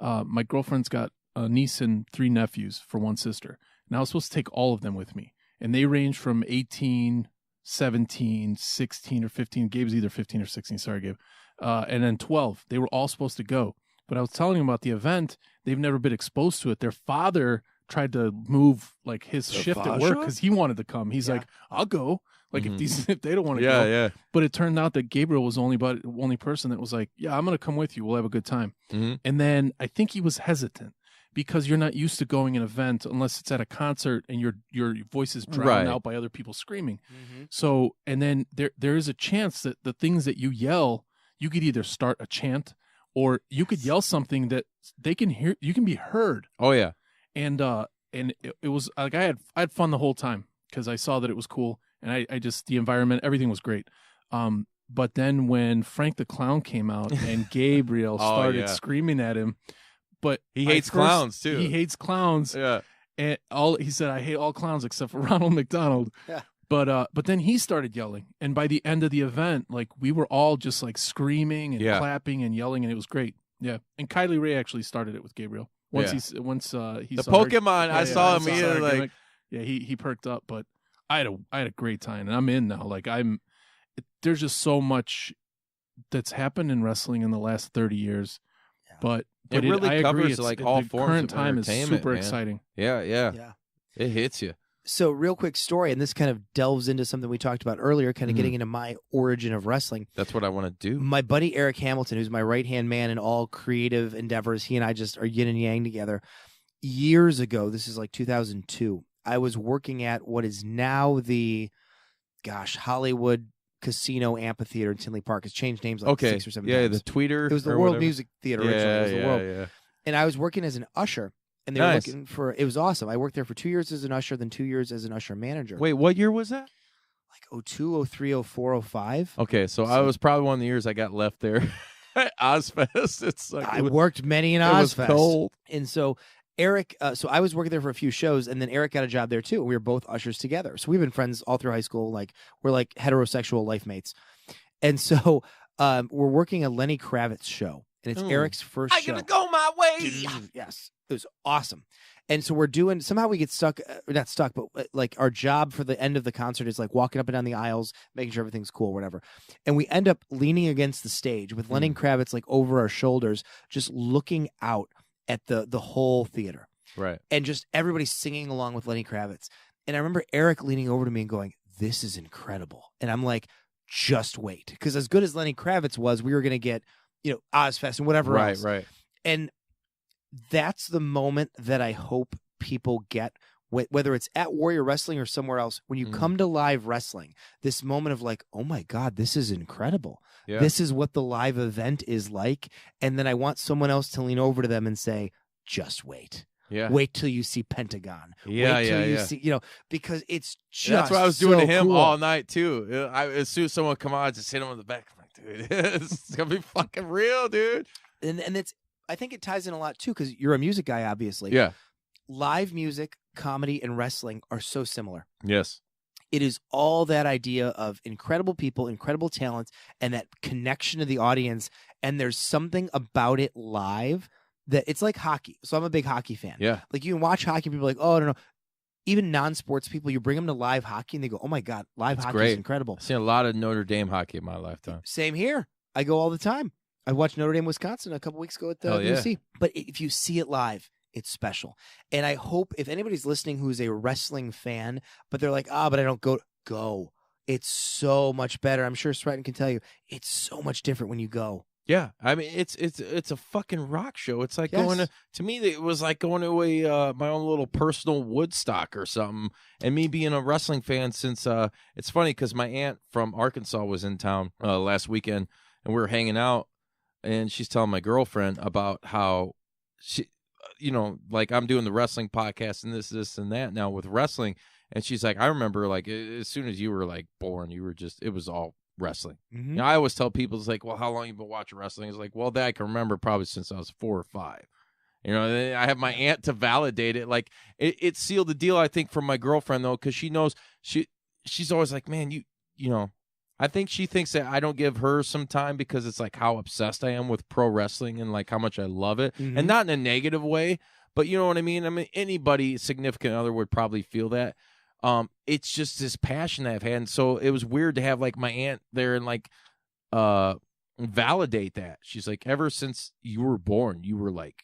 Speaker 6: my girlfriend's got a niece and 3 nephews for one sister, and I was supposed to take all of them with me. And they range from 18, 17, 16, or 15. Gabe's either 15 or 16. Sorry, Gabe. And then 12. They were all supposed to go. But I was telling them about the event. They've never been exposed to it. Their father tried to move like his shift at work because he wanted to come. He's like, I'll go. Like if they don't want to go.
Speaker 4: Yeah.
Speaker 6: But it turned out that Gabriel was the only person that was like, yeah, I'm going to come with you. We'll have a good time.
Speaker 4: Mhm.
Speaker 6: And then I think he was hesitant because you're not used to going an event unless it's at a concert and your voice is drowned
Speaker 4: Right.
Speaker 6: out by other people screaming.
Speaker 5: Mm-hmm.
Speaker 6: So, and then there is a chance that the things that you yell, you could either start a chant or you could yell something that they can hear, you can be heard.
Speaker 4: Oh yeah.
Speaker 6: And it was like I had fun the whole time because I saw that it was cool, and I just, the environment, everything was great. But then when Frank the Clown came out and Gabriel started screaming at him, but
Speaker 4: He hates clowns too.
Speaker 6: He hates clowns.
Speaker 4: Yeah.
Speaker 6: And he said, I hate all clowns except for Ronald McDonald.
Speaker 5: Yeah.
Speaker 6: But then he started yelling, and by the end of the event, like we were all just like screaming and clapping and yelling, and it was great. Yeah. And Kylie Ray actually started it with Gabriel. Once he
Speaker 4: the
Speaker 6: saw her-
Speaker 4: Pokemon, I saw him
Speaker 6: saw her
Speaker 4: either, like,
Speaker 6: gimmick. Yeah, he perked up, but I had a great time, and I'm in now. Like there's just so much that's happened in wrestling in the last 30 years, but
Speaker 4: It really
Speaker 6: I agree,
Speaker 4: covers,
Speaker 6: it's-
Speaker 4: like, all
Speaker 6: the
Speaker 4: forms
Speaker 6: current
Speaker 4: of
Speaker 6: time is
Speaker 4: entertainment,
Speaker 6: super
Speaker 4: man.
Speaker 6: exciting.
Speaker 4: Yeah. It hits you.
Speaker 5: So, real quick story, and this kind of delves into something we talked about earlier, kind of getting into my origin of wrestling.
Speaker 4: That's what I want to do.
Speaker 5: My buddy Eric Hamilton, who's my right-hand man in all creative endeavors, he and I just are yin and yang together. Years ago, this is like 2002, I was working at what is now the, Hollywood Casino Amphitheater in Tinley Park. It's changed names like 6 or 7 times.
Speaker 4: the tweeter.
Speaker 5: It was the
Speaker 4: or
Speaker 5: World
Speaker 4: whatever.
Speaker 5: Music Theater originally. It was the World.
Speaker 4: Yeah.
Speaker 5: And I was working as an usher, and they were looking for, it was awesome. I worked there for 2 years as an usher, then 2 years as an usher manager.
Speaker 4: Wait, what year was that?
Speaker 5: like 02, 03, 04, 05.
Speaker 4: Okay, so I was probably one of the years I got left there. Ozfest. It's like
Speaker 5: I worked many in
Speaker 4: it was
Speaker 5: Ozfest.
Speaker 4: cold.
Speaker 5: And so Eric, so I was working there for a few shows, and then Eric got a job there too. We were both ushers together. So we've been friends all through high school. Like we're like heterosexual life mates. And so we're working a Lenny Kravitz show, and it's Eric's first show.
Speaker 4: I'm gonna go my way.
Speaker 5: Yes, it was awesome. And so we're doing, somehow we get stuck, not stuck, but like our job for the end of the concert is like walking up and down the aisles, making sure everything's cool, whatever. And we end up leaning against the stage with Lenny Kravitz like over our shoulders, just looking out at the whole theater.
Speaker 4: Right.
Speaker 5: And just everybody singing along with Lenny Kravitz. And I remember Eric leaning over to me and going, "This is incredible." And I'm like, just wait. Because as good as Lenny Kravitz was, we were going to get, Ozfest and whatever else.
Speaker 4: Right.
Speaker 5: And that's the moment that I hope people get, whether it's at Warrior Wrestling or somewhere else, when you come to live wrestling, this moment of like, oh my God, this is incredible.
Speaker 4: Yeah.
Speaker 5: This is what the live event is like. And then I want someone else to lean over to them and say, just wait.
Speaker 4: Yeah.
Speaker 5: Wait till you see Pentagon.
Speaker 4: Yeah,
Speaker 5: Wait till you
Speaker 4: yeah.
Speaker 5: see, because it's just
Speaker 4: That's what I was doing
Speaker 5: so
Speaker 4: to him
Speaker 5: cool.
Speaker 4: all night too. As soon as someone come on, I just hit him on the back. I'm like, dude, it's gonna be fucking real, dude.
Speaker 5: And it's, I think it ties in a lot too, because you're a music guy, obviously.
Speaker 4: Yeah.
Speaker 5: Live music, comedy, and wrestling are so similar.
Speaker 4: Yes.
Speaker 5: It is all that idea of incredible people, incredible talent, and that connection to the audience. And there's something about it live that it's like hockey. So I'm a big hockey fan.
Speaker 4: Yeah.
Speaker 5: Like you can watch hockey, people are like, oh, I don't know. Even non-sports people, you bring them to live hockey and they go, oh my God, live hockey is incredible.
Speaker 4: I've seen a lot of Notre Dame hockey in my lifetime.
Speaker 5: Same here. I go all the time. I watched Notre Dame, Wisconsin a couple weeks ago at the UC. But if you see it live, it's special. And I hope if anybody's listening who's a wrestling fan, but they're like, but I don't go. It's so much better. I'm sure Sreten can tell you, it's so much different when you go.
Speaker 4: Yeah, I mean it's a fucking rock show. It's like going to me. It was like going to my own little personal Woodstock or something. And me being a wrestling fan since it's funny because my aunt from Arkansas was in town last weekend and we were hanging out, and she's telling my girlfriend about how she, like I'm doing the wrestling podcast and this and that now with wrestling, and she's like, I remember like as soon as you were like born, you were just, it was all wrestling.
Speaker 5: Mm-hmm.
Speaker 4: I always tell people, it's like, well, how long you been watching wrestling? It's like, well, that I can remember probably since I was 4 or 5. I have my aunt to validate it. Like it sealed the deal, I think, for my girlfriend though, because she knows she's always like, man, I think she thinks that I don't give her some time because it's like how obsessed I am with pro wrestling and like how much I love it, and not in a negative way, but you know what I mean. I mean, anybody significant other would probably feel that. It's just this passion that I've had. And so it was weird to have like my aunt there and like, validate that. She's like, ever since you were born, you were like,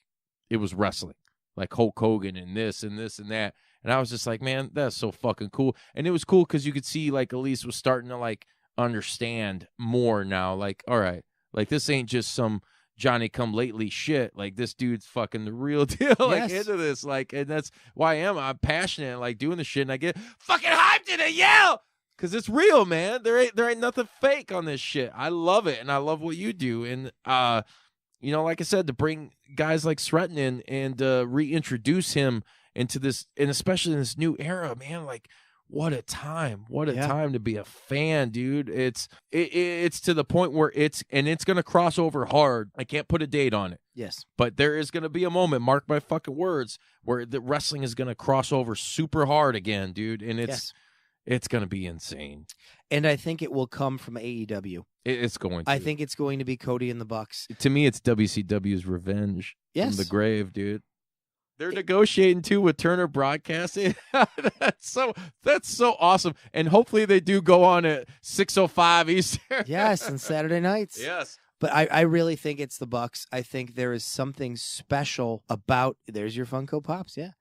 Speaker 4: it was wrestling, like Hulk Hogan and this and this and that. And I was just like, man, that's so fucking cool. And it was cool because you could see like Elise was starting to like understand more now. Like, all right, like this ain't just some Johnny come lately shit. Like this dude's fucking the real deal. Like into this, like, and that's why I'm passionate and like doing the shit, and I get fucking hyped and I yell because it's real, man. There ain't nothing fake on this shit. I love it, and I love what you do, and like I said, to bring guys like Sreten in and reintroduce him into this, and especially in this new era, man. Like, what a time! What a time to be a fan, dude. It's to the point where it's gonna cross over hard. I can't put a date on it.
Speaker 5: Yes,
Speaker 4: but there is gonna be a moment, mark my fucking words, where the wrestling is gonna cross over super hard again, dude. And it's gonna be insane.
Speaker 5: And I think it will come from AEW.
Speaker 4: It's going to.
Speaker 5: I think it's going to be Cody and the Bucks.
Speaker 4: To me, it's WCW's revenge from the grave, dude. They're negotiating too with Turner Broadcasting. That's so awesome. And hopefully they do go on at 6:05 Eastern.
Speaker 5: Yes, on Saturday nights.
Speaker 4: Yes.
Speaker 5: But I really think it's the Bucks. I think there is something special about, there's your Funko Pops, yeah.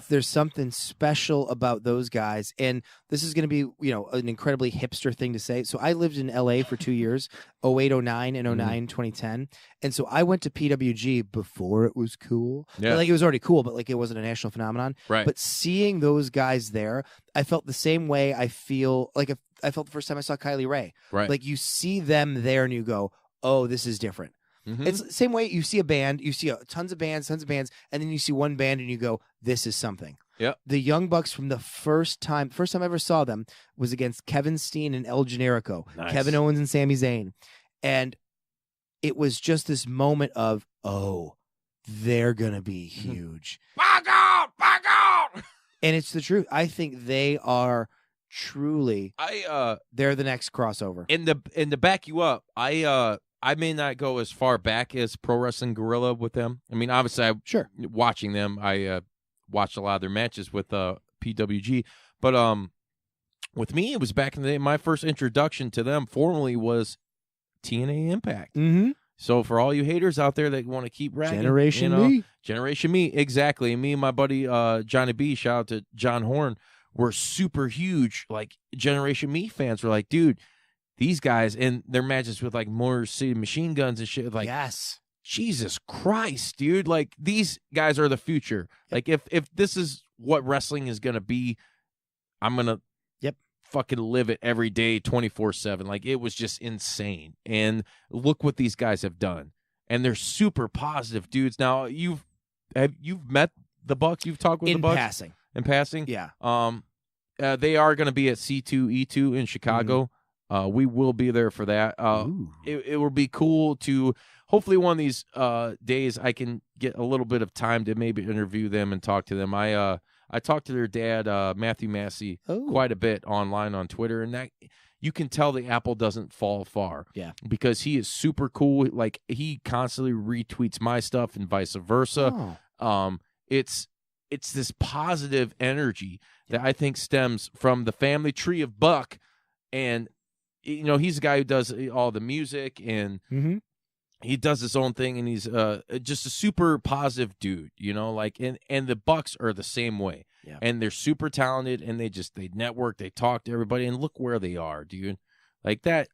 Speaker 5: There's something special about those guys. And this is going to be, an incredibly hipster thing to say. So I lived in LA for 2 years, 08, 09, and 09, 2010. And so I went to PWG before it was cool.
Speaker 4: Yeah.
Speaker 5: Like it was already cool, but like it wasn't a national phenomenon.
Speaker 4: Right.
Speaker 5: But seeing those guys there, I felt the same way I felt the first time I saw Kylie Ray.
Speaker 4: Right.
Speaker 5: Like you see them there and you go, oh, this is different. It's the same way you see a band, you see tons of bands, and then you see one band and you go, this is something.
Speaker 4: Yep.
Speaker 5: The Young Bucks from the first time I ever saw them was against Kevin Steen and El Generico,
Speaker 4: Nice.
Speaker 5: Kevin Owens and Sami Zayn. And it was just this moment of, oh, they're going to be huge.
Speaker 4: Back out!
Speaker 5: And it's the truth. I think they are truly, they're the next crossover.
Speaker 4: And to back you up, I may not go as far back as Pro Wrestling Guerrilla with them. I mean, obviously, watching them, I watched a lot of their matches with PWG. But with me, it was back in the day. My first introduction to them formally was TNA Impact.
Speaker 5: Mm-hmm.
Speaker 4: So for all you haters out there that want to keep ragging, Generation Me, exactly. And me and my buddy Johnny B, shout out to John Horn, were super huge, like Generation Me fans. Were like, dude, these guys and their matches with like Motor City Machine Guns and shit, like,
Speaker 5: yes,
Speaker 4: Jesus Christ, dude, like these guys are the future. Like if this is what wrestling is gonna be, I'm gonna fucking live it every day 24/7. Like it was just insane. And look what these guys have done. And they're super positive dudes. Now you've met the Bucks, you've talked with the Bucks in passing.
Speaker 5: Yeah.
Speaker 4: They are going to be at C2E2 in Chicago. We will be there for that. It will be cool to hopefully one of these days I can get a little bit of time to maybe interview them and talk to them. I talked to their dad, Matthew Massey, quite a bit online on Twitter, and that you can tell the apple doesn't fall far.
Speaker 5: Yeah,
Speaker 4: because he is super cool. Like he constantly retweets my stuff and vice versa. It's this positive energy that I think stems from the family tree of Buck, and you know he's the guy who does all the music and. He does his own thing, and he's just a super positive dude, you know. Like, and the Bucks are the same way, and they're super talented, and they network, they talk to everybody, and look where they are, dude. Like that,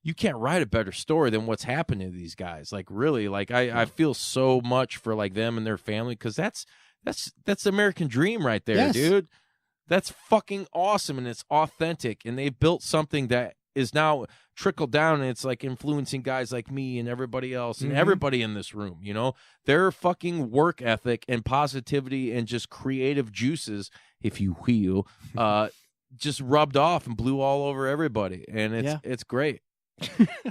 Speaker 4: you can't write a better story than what's happened to these guys. Like, really, like I feel so much for like them and their family because that's the American dream right there, dude. That's fucking awesome, and it's authentic, and they've built something that is now trickled down, and it's like influencing guys like me and everybody else and everybody in this room, you know. Their fucking work ethic and positivity and just creative juices, if you will, just rubbed off and blew all over everybody, and it's great.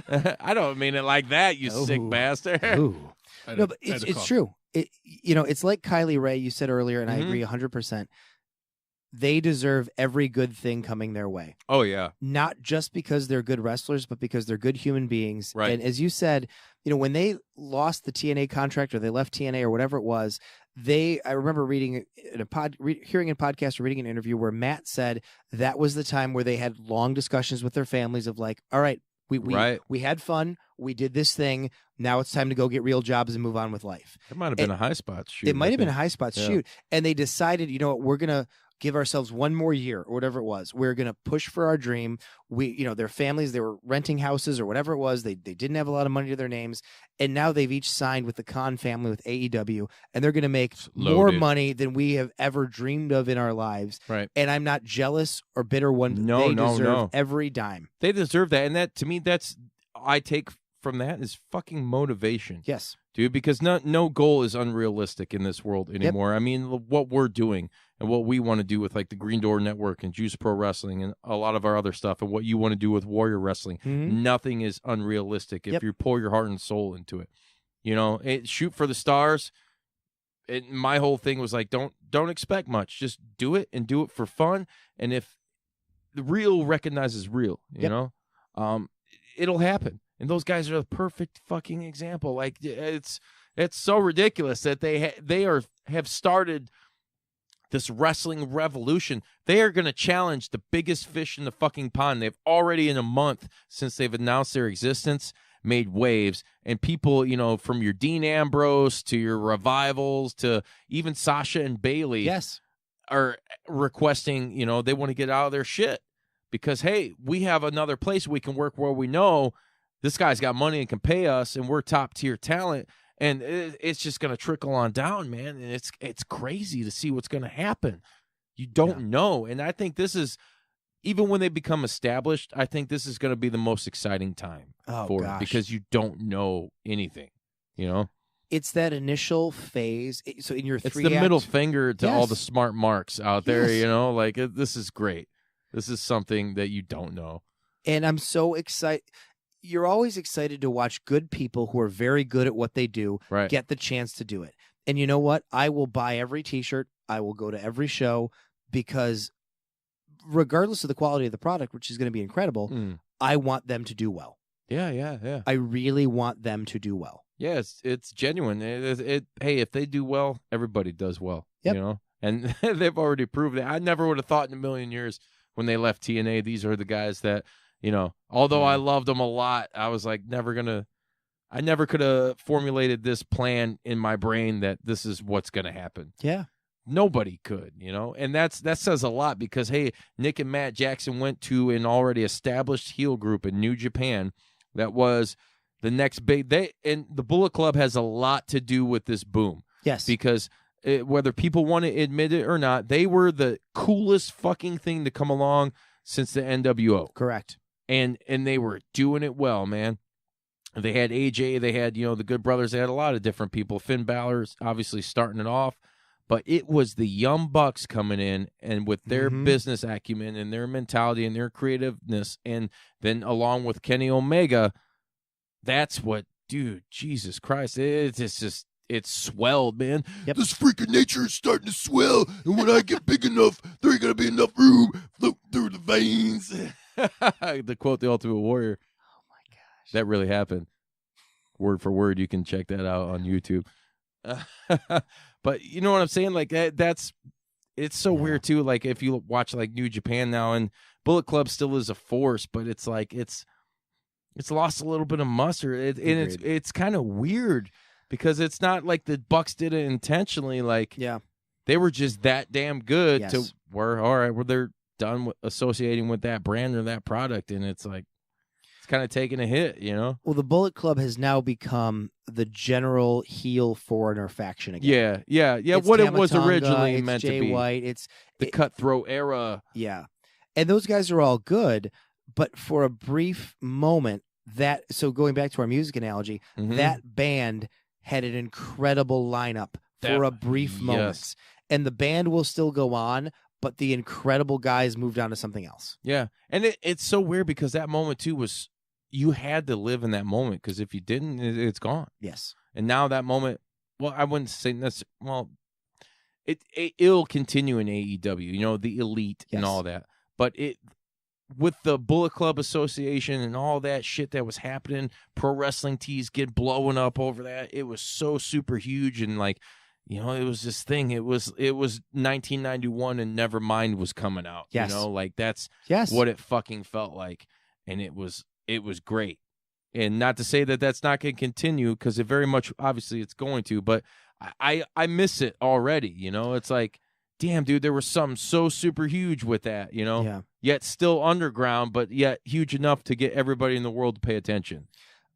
Speaker 4: I don't mean it like that, you sick bastard.
Speaker 5: No, but it's true. It's like Kylie Ray, you said earlier, and I agree 100%. They deserve every good thing coming their way.
Speaker 4: Oh, yeah.
Speaker 5: Not just because they're good wrestlers, but because they're good human beings.
Speaker 4: Right.
Speaker 5: And as you said, when they lost the TNA contract or they left TNA or whatever it was, I remember hearing in a podcast or reading an interview where Matt said that was the time where they had long discussions with their families of like, all right, we had fun. We did this thing. Now it's time to go get real jobs and move on with life.
Speaker 4: It might have been a high spot shoot.
Speaker 5: It might have been a high spot shoot. And they decided, you know what, we're going to give ourselves one more year or whatever it was. We're going to push for our dream. Their families, they were renting houses or whatever it was. They didn't have a lot of money to their names. And now they've each signed with the Khan family with AEW, and they're going to make more money than we have ever dreamed of in our lives.
Speaker 4: Right.
Speaker 5: And I'm not jealous or bitter one. They deserve every dime.
Speaker 4: They deserve that. And that, to me, I take from that is fucking motivation.
Speaker 5: Yes.
Speaker 4: Dude, because no goal is unrealistic in this world anymore. I mean, what we're doing and what we want to do with like the Green Door Network and Juice Pro Wrestling and a lot of our other stuff and what you want to do with Warrior Wrestling, nothing is unrealistic if you pour your heart and soul into it. You know, shoot for the stars. My whole thing was like, don't expect much. Just do it and do it for fun. And if the real recognizes real, you know, it'll happen. And those guys are the perfect fucking example. Like it's so ridiculous that they have started this wrestling revolution. They are going to challenge the biggest fish in the fucking pond. They've already in a month since they've announced their existence made waves, and people, from your Dean Ambrose to your Revivals to even Sasha and Bailey, are requesting. They want to get out of their shit because hey, we have another place we can work where we know this guy's got money and can pay us, and we're top tier talent, and it's just going to trickle on down, man. And it's crazy to see what's going to happen. You don't know, and I think this is even when they become established, I think this is going to be the most exciting time for it because you don't know anything, you know?
Speaker 5: It's that initial phase. So in your
Speaker 4: it's
Speaker 5: three
Speaker 4: the
Speaker 5: acts,
Speaker 4: middle finger to all the
Speaker 5: Yes.
Speaker 4: smart marks out there,
Speaker 5: Yes.
Speaker 4: you know? Like, this is great. This is something that you don't know.
Speaker 5: And I'm so excited. You're always excited to watch good people who are very good at what they do
Speaker 4: Right.
Speaker 5: get the chance to do it. And you know what? I will buy every T-shirt. I will go to every show because regardless of the quality of the product, which is going to be incredible, I want them to do well.
Speaker 4: Yeah.
Speaker 5: I really want them to do well.
Speaker 4: Yeah, it's genuine. Hey, if they do well, everybody does well.
Speaker 5: Yep.
Speaker 4: You know? And they've already proved it. I never would have thought in a million years when they left TNA, these are the guys that, you know, although I loved them a lot, I was like, I never could have formulated this plan in my brain that this is what's going to happen.
Speaker 5: Yeah.
Speaker 4: Nobody could, you know, and that says a lot because, hey, Nick and Matt Jackson went to an already established heel group in New Japan that was the next big. And the Bullet Club has a lot to do with this boom.
Speaker 5: Yes.
Speaker 4: Because whether people want to admit it or not, they were the coolest fucking thing to come along since the NWO.
Speaker 5: Correct.
Speaker 4: And they were doing it well, man. They had AJ, they had, you know, the Good Brothers, they had a lot of different people. Finn Balor's obviously starting it off, but it was the Young Bucks coming in and with their business acumen and their mentality and their creativeness, and then along with Kenny Omega, that's what, dude, Jesus Christ, it's swelled, man.
Speaker 5: Yep.
Speaker 7: This freak of nature is starting to swell, and when I get big enough, there ain't gonna be enough room float through the veins.
Speaker 4: To quote the Ultimate Warrior.
Speaker 5: Oh my gosh.
Speaker 4: That really happened. Word for word. You can check that out on YouTube. But you know what I'm saying? Like it's so weird too. Like if you watch like New Japan now, and Bullet Club still is a force, but it's like it's lost a little bit of mustard. And it's kind of weird because it's not like the Bucks did it intentionally. Like they were just that damn good to where all right, well they're done with associating with that brand or that product, and it's like it's kind of taking a hit, you know.
Speaker 5: Well, the Bullet Club has now become the general heel foreigner faction again.
Speaker 4: Yeah.
Speaker 5: It's
Speaker 4: What it was
Speaker 5: Tama Tonga,
Speaker 4: originally
Speaker 5: it's
Speaker 4: meant
Speaker 5: Jay
Speaker 4: to be.
Speaker 5: White,
Speaker 4: The cutthroat era.
Speaker 5: Yeah. And those guys are all good, but for a brief moment, so going back to our music analogy, that band had an incredible lineup for a brief moment. And the band will still go on, but the incredible guys moved on to something else.
Speaker 4: Yeah. And it's so weird because that moment too was you had to live in that moment, because if you didn't, it's gone.
Speaker 5: Yes.
Speaker 4: And now that moment, well, I wouldn't say that's, well, it'll continue in AEW, you know, the elite and all that. But with the Bullet Club Association and all that shit that was happening, pro wrestling tees get blowing up over that. It was so super huge, and like, you know, it was this thing. It was 1991 and Nevermind was coming out.
Speaker 5: Yes.
Speaker 4: You know, like that's what it fucking felt like. And it was great. And not to say that that's not going to continue, because it very much, obviously it's going to, but I miss it already. You know, it's like, damn, dude, there was something so super huge with that, you know?
Speaker 5: Yeah.
Speaker 4: Yet still underground, but yet huge enough to get everybody in the world to pay attention.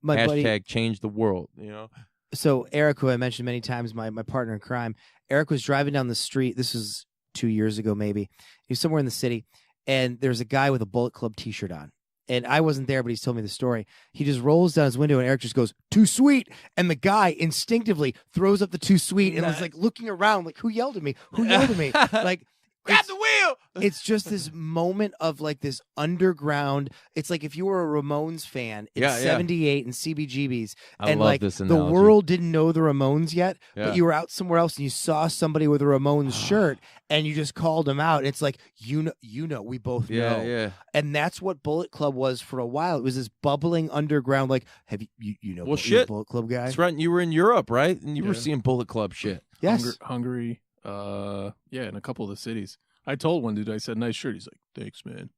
Speaker 4: Hashtag change the world, you know?
Speaker 5: So Eric, who I mentioned many times, my partner in crime, Eric was driving down the street. This was 2 years ago, maybe. He was somewhere in the city, and there's a guy with a Bullet Club T-shirt on. And I wasn't there, but he's told me the story. He just rolls down his window, and Eric just goes, "Too sweet." And the guy instinctively throws up the "too sweet" and was like looking around, like, who yelled at me? Who yelled at me? Like,
Speaker 4: grab the wheel.
Speaker 5: It's just this moment of like this underground. It's like if you were a Ramones fan in '78 and CBGBs, and
Speaker 4: love
Speaker 5: like
Speaker 4: this
Speaker 5: the
Speaker 4: analogy.
Speaker 5: world didn't know the Ramones yet, but you were out somewhere else and you saw somebody with a Ramones shirt and you just called them out. It's like you know, we both know.
Speaker 4: Yeah.
Speaker 5: And that's what Bullet Club was for a while. It was this bubbling underground. Like, have you know?
Speaker 4: Well,
Speaker 5: you're a
Speaker 4: shit.
Speaker 5: Bullet Club guy.
Speaker 4: Sreten, you were in Europe, right? And you were seeing Bullet Club shit.
Speaker 5: Yes,
Speaker 6: Hungary. In a couple of the cities. I told one dude, I said, "Nice shirt." He's like, "Thanks, man."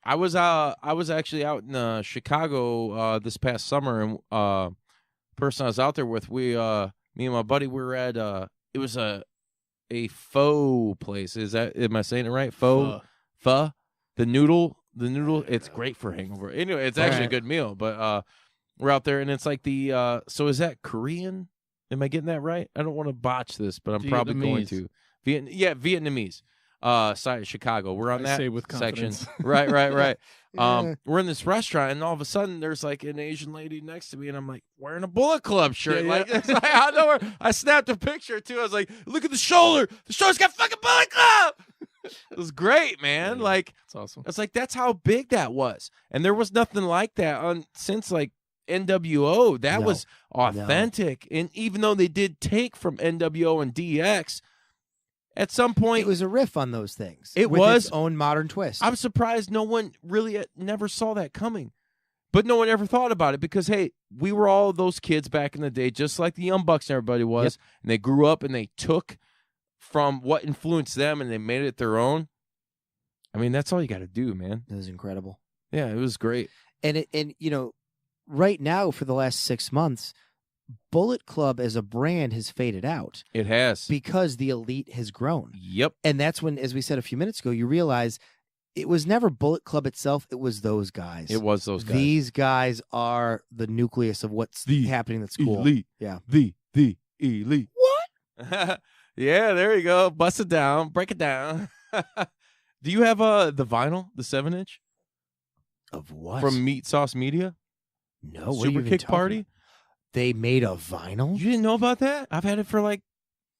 Speaker 4: I was actually out in Chicago this past summer, and person I was out there with, me and my buddy, we were at it was a pho place. Am I saying it right? Pho. The noodle. It's great for hangover. Anyway, it's actually a good meal. But we're out there, and it's like the so is that Korean? Am I getting that right? I don't want to botch this, but I'm probably going to. Vietnamese. side of Chicago. We're on
Speaker 6: I
Speaker 4: that
Speaker 6: say with
Speaker 4: section.
Speaker 6: confidence.
Speaker 4: Right.
Speaker 5: Yeah.
Speaker 4: We're in this restaurant, and all of a sudden, there's like an Asian lady next to me, and I'm like wearing a Bullet Club shirt.
Speaker 6: Yeah,
Speaker 4: Like,
Speaker 6: yeah.
Speaker 4: it's like out of nowhere. I snapped a picture too. I was like, "Look at the shoulder. The shoulder's got fucking Bullet Club." It was great, man.
Speaker 6: Yeah,
Speaker 4: like,
Speaker 6: it's awesome.
Speaker 4: it's like that's how big that was, and there was nothing like that on since like NWO. That
Speaker 5: No.
Speaker 4: was authentic, and even though they did take from NWO and DX, at some point
Speaker 5: It was a riff on those things.
Speaker 4: It
Speaker 5: with
Speaker 4: was.
Speaker 5: its own modern twist.
Speaker 4: I'm surprised no one really never saw that coming. But no one ever thought about it because, hey, we were all those kids back in the day, just like the Young Bucks and everybody was.
Speaker 5: Yep.
Speaker 4: And they grew up and they took from what influenced them and they made it their own. I mean, that's all you got to do, man.
Speaker 5: It was incredible.
Speaker 4: Yeah, it was great.
Speaker 5: And right now for the last 6 months, Bullet Club as a brand has faded out
Speaker 4: It has.
Speaker 5: because the elite has grown.
Speaker 4: Yep.
Speaker 5: And that's when, as we said a few minutes ago, you realize it was never Bullet Club itself. It was those guys.
Speaker 4: It was those guys.
Speaker 5: These guys are the nucleus of what's
Speaker 4: The
Speaker 5: happening at school.
Speaker 4: elite.
Speaker 5: Yeah.
Speaker 4: The elite. What? Yeah, there you go. Bust it down. Break it down. Do you have the vinyl, the 7-inch?
Speaker 5: Of what?
Speaker 4: From Meat Sauce Media?
Speaker 5: no, what are you
Speaker 4: Super
Speaker 5: even
Speaker 4: Kick
Speaker 5: talking
Speaker 4: Party?
Speaker 5: about? They made a vinyl?
Speaker 4: You didn't know about that? I've had it for like,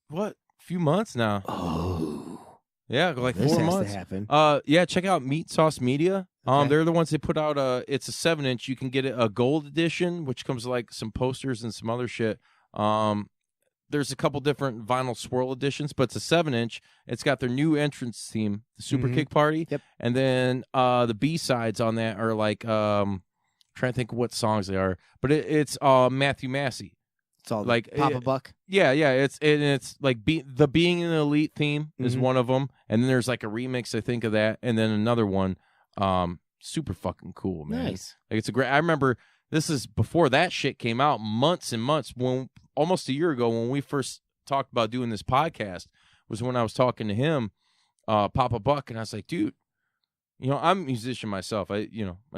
Speaker 4: what, a few months now.
Speaker 5: Oh.
Speaker 4: Yeah, like
Speaker 5: This
Speaker 4: 4
Speaker 5: has
Speaker 4: months.
Speaker 5: to happen.
Speaker 4: Yeah, check out Meat Sauce Media.
Speaker 5: Okay.
Speaker 4: They're the ones that put out it's a 7-inch. You can get it a gold edition, which comes with like some posters and some other shit. There's a couple different vinyl swirl editions, but it's a 7-inch. It's got their new entrance theme, the Super
Speaker 5: Mhm.
Speaker 4: Kick Party.
Speaker 5: Yep.
Speaker 4: And then the B-sides on that are like trying to think of what songs they are, but it's Matthew Massey.
Speaker 5: It's all
Speaker 4: like,
Speaker 5: Papa Buck.
Speaker 4: Yeah, it's like the Being an Elite theme is
Speaker 5: Mhm.
Speaker 4: one of them, and then there's like a remix I think of that, and then another one, super fucking cool, man.
Speaker 5: Nice.
Speaker 4: Like it's a great. I remember this is before that shit came out, months and months, when almost a year ago when we first talked about doing this podcast was when I was talking to him, Papa Buck, and I was like, dude. I'm a musician myself. I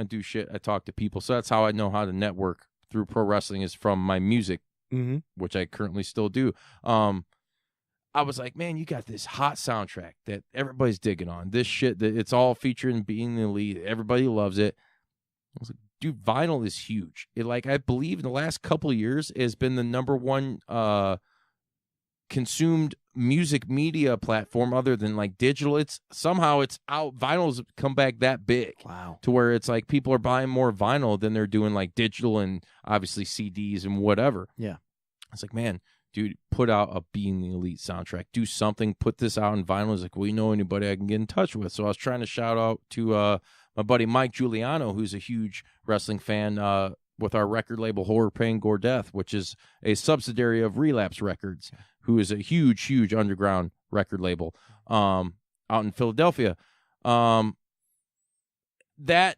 Speaker 4: do shit. I talk to people. So that's how I know how to network through pro wrestling is from my music,
Speaker 5: Mm-hmm.
Speaker 4: which I currently still do. I was like, man, you got this hot soundtrack that everybody's digging on. This shit that it's all featured in Being the Elite. Everybody loves it. I was like, dude, vinyl is huge. It I believe in the last couple of years has been the number one consumed music media platform other than like digital. It's somehow it's out. Vinyl's come back that big.
Speaker 5: Wow.
Speaker 4: To where it's like people are buying more vinyl than they're doing like digital and obviously CDs and whatever.
Speaker 5: Yeah.
Speaker 4: It's like, man, dude, put out a Being the Elite soundtrack. Do something. Put this out in vinyl. It's like, we know anybody I can get in touch with. So I was trying to shout out to my buddy Mike Giuliano, who's a huge wrestling fan with our record label Horror, Pain, Gore, Death, which is a subsidiary of Relapse Records, who is a huge, huge underground record label out in Philadelphia. That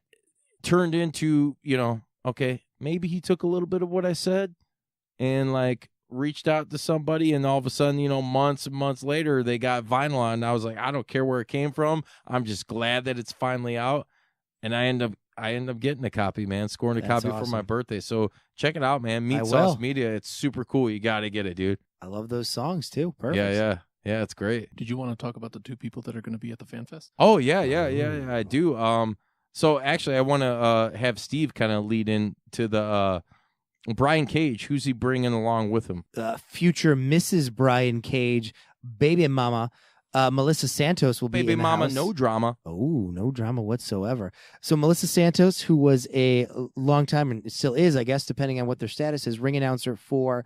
Speaker 4: turned into, okay, maybe he took a little bit of what I said and like reached out to somebody, and all of a sudden, months and months later, they got vinyl on. And I was like, I don't care where it came from. I'm just glad that it's finally out. And I end up getting a copy, man, scoring a
Speaker 5: That's
Speaker 4: copy for my
Speaker 5: awesome.
Speaker 4: birthday. So check it out, man.
Speaker 5: I
Speaker 4: Meat Sauce
Speaker 5: will.
Speaker 4: Media. It's super cool. You got to get it, dude.
Speaker 5: I love those songs too. Perfect.
Speaker 4: Yeah. It's great.
Speaker 6: Did you want to talk about the two people that are going to be at the Fan Fest?
Speaker 4: Oh, yeah, I do. So actually, I want to have Steve kind of lead into the Brian Cage. Who's he bringing along with him?
Speaker 5: Future Mrs. Brian Cage, baby mama, Melissa Santos will be
Speaker 4: Baby
Speaker 5: in the
Speaker 4: mama,
Speaker 5: house.
Speaker 4: no drama.
Speaker 5: Oh, no drama whatsoever. So Melissa Santos, who was a long time and still is, I guess, depending on what their status is, ring announcer for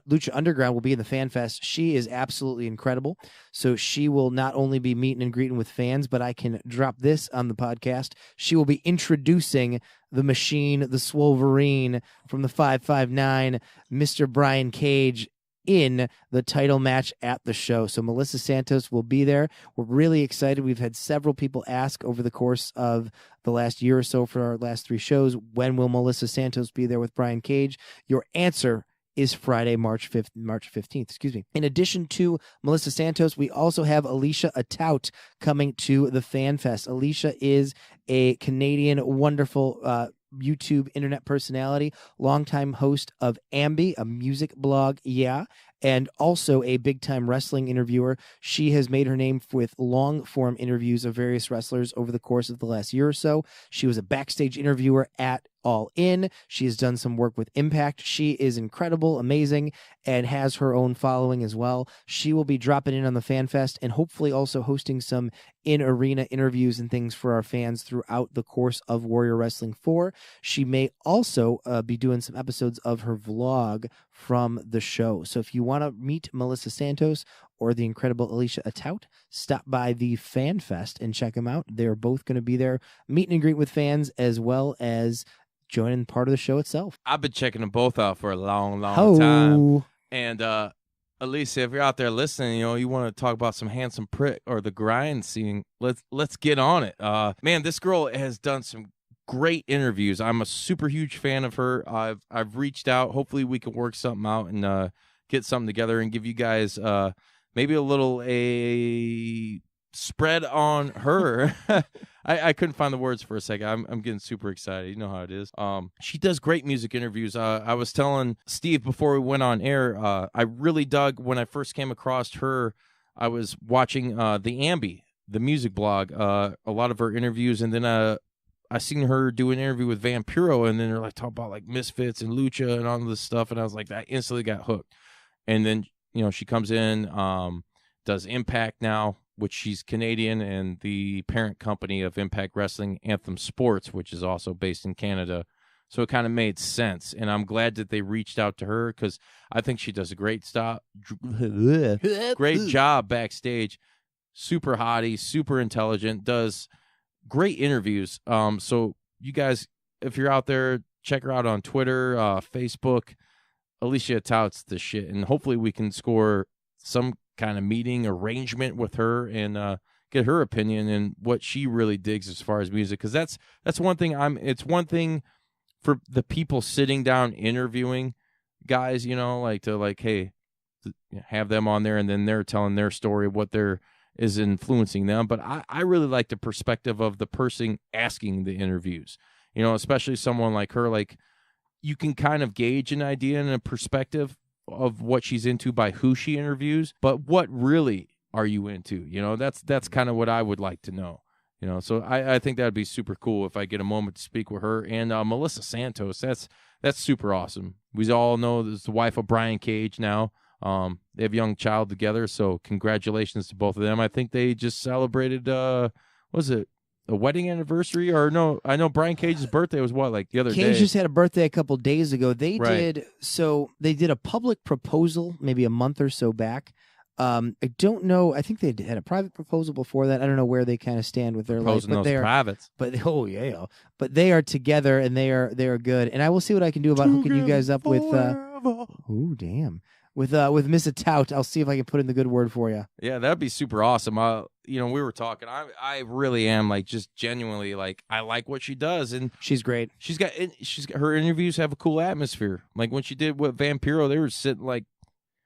Speaker 5: Lucha Underground, will be in the Fan Fest. She is absolutely incredible. So she will not only be meeting and greeting with fans, but I can drop this on the podcast. She will be introducing the Machine, the Swolverine from the 559, Mr. Brian Cage, in the title match at the show. So Melissa Santos will be there. We're really excited. We've had several people ask over the course of the last year or so for our last 3 shows, when will Melissa Santos be there with Brian Cage? Your answer is Friday, March 15th, excuse me. In addition to Melissa Santos, we also have Alicia Atout coming to the Fan Fest. Alicia is a Canadian wonderful YouTube internet personality, longtime host of Ambi, a music blog, and also a big-time wrestling interviewer. She has made her name with long-form interviews of various wrestlers over the course of the last year or so. She was a backstage interviewer at All In. She has done some work with Impact. She is incredible, amazing, and has her own following as well. She will be dropping in on the Fan Fest and hopefully also hosting some in-arena interviews and things for our fans throughout the course of Warrior Wrestling 4. She may also be doing some episodes of her vlog from the show. So if you want to meet Melissa Santos or the incredible Alicia Atout, stop by the Fan Fest and check them out. They're both going to be there, meet and greet with fans as well as joining part of the show itself.
Speaker 4: I've been checking them both out for a long time. And Alicia, if you're out there listening, you want to talk about some handsome prick or the grind scene, let's get on it. Man, this girl has done some great interviews. I'm a super huge fan of her. I've reached out. Hopefully we can work something out and get something together and give you guys maybe a spread on her. I couldn't find the words for a second. I'm getting super excited. You know how it is. She does great music interviews. I was telling Steve before we went on air, I really dug when I first came across her. I was watching the Ambi, the music blog, a lot of her interviews, and then I seen her do an interview with Vampiro, and then they're like talking about like Misfits and Lucha and all this stuff, and I was like, I instantly got hooked. And then she comes in, does Impact now, which she's Canadian, and the parent company of Impact Wrestling, Anthem Sports, which is also based in Canada. So it kind of made sense, and I'm glad that they reached out to her because I think she does a great job backstage. Super hottie, super intelligent, does great interviews. So you guys, if you're out there, check her out on Twitter, Facebook. Alicia touts the shit, and hopefully we can score some kind of meeting arrangement with her and get her opinion and what she really digs as far as music. Because that's one thing. It's one thing for the people sitting down interviewing guys, hey, have them on there, and then they're telling their story, what is influencing them. But I really like the perspective of the person asking the interviews, especially someone like her. Like, you can kind of gauge an idea and a perspective of what she's into by who she interviews, but what really are you into? That's kind of what I would like to know. So I think that'd be super cool if I get a moment to speak with her. And Melissa Santos, that's super awesome. We all know this is the wife of Brian Cage now. They have a young child together, so congratulations to both of them. I think they just celebrated, was it a wedding anniversary? Or no, I know Brian Cage's birthday was the other day.
Speaker 5: Cage just had a birthday a couple days ago. They
Speaker 4: Right.
Speaker 5: did a public proposal maybe a month or so back. I don't know. I think they had a private proposal before that. I don't know where they kind of stand with their life, but they're
Speaker 4: privates.
Speaker 5: But but they are together and they are good. And I will see what I can do about hooking you guys up with. With Miss Tout. I'll see if I can put in the good word for you.
Speaker 4: Yeah, that'd be super awesome. We were talking. I really am just genuinely I like what she does, and
Speaker 5: she's great.
Speaker 4: She's got her interviews have a cool atmosphere. Like when she did with Vampiro, they were sitting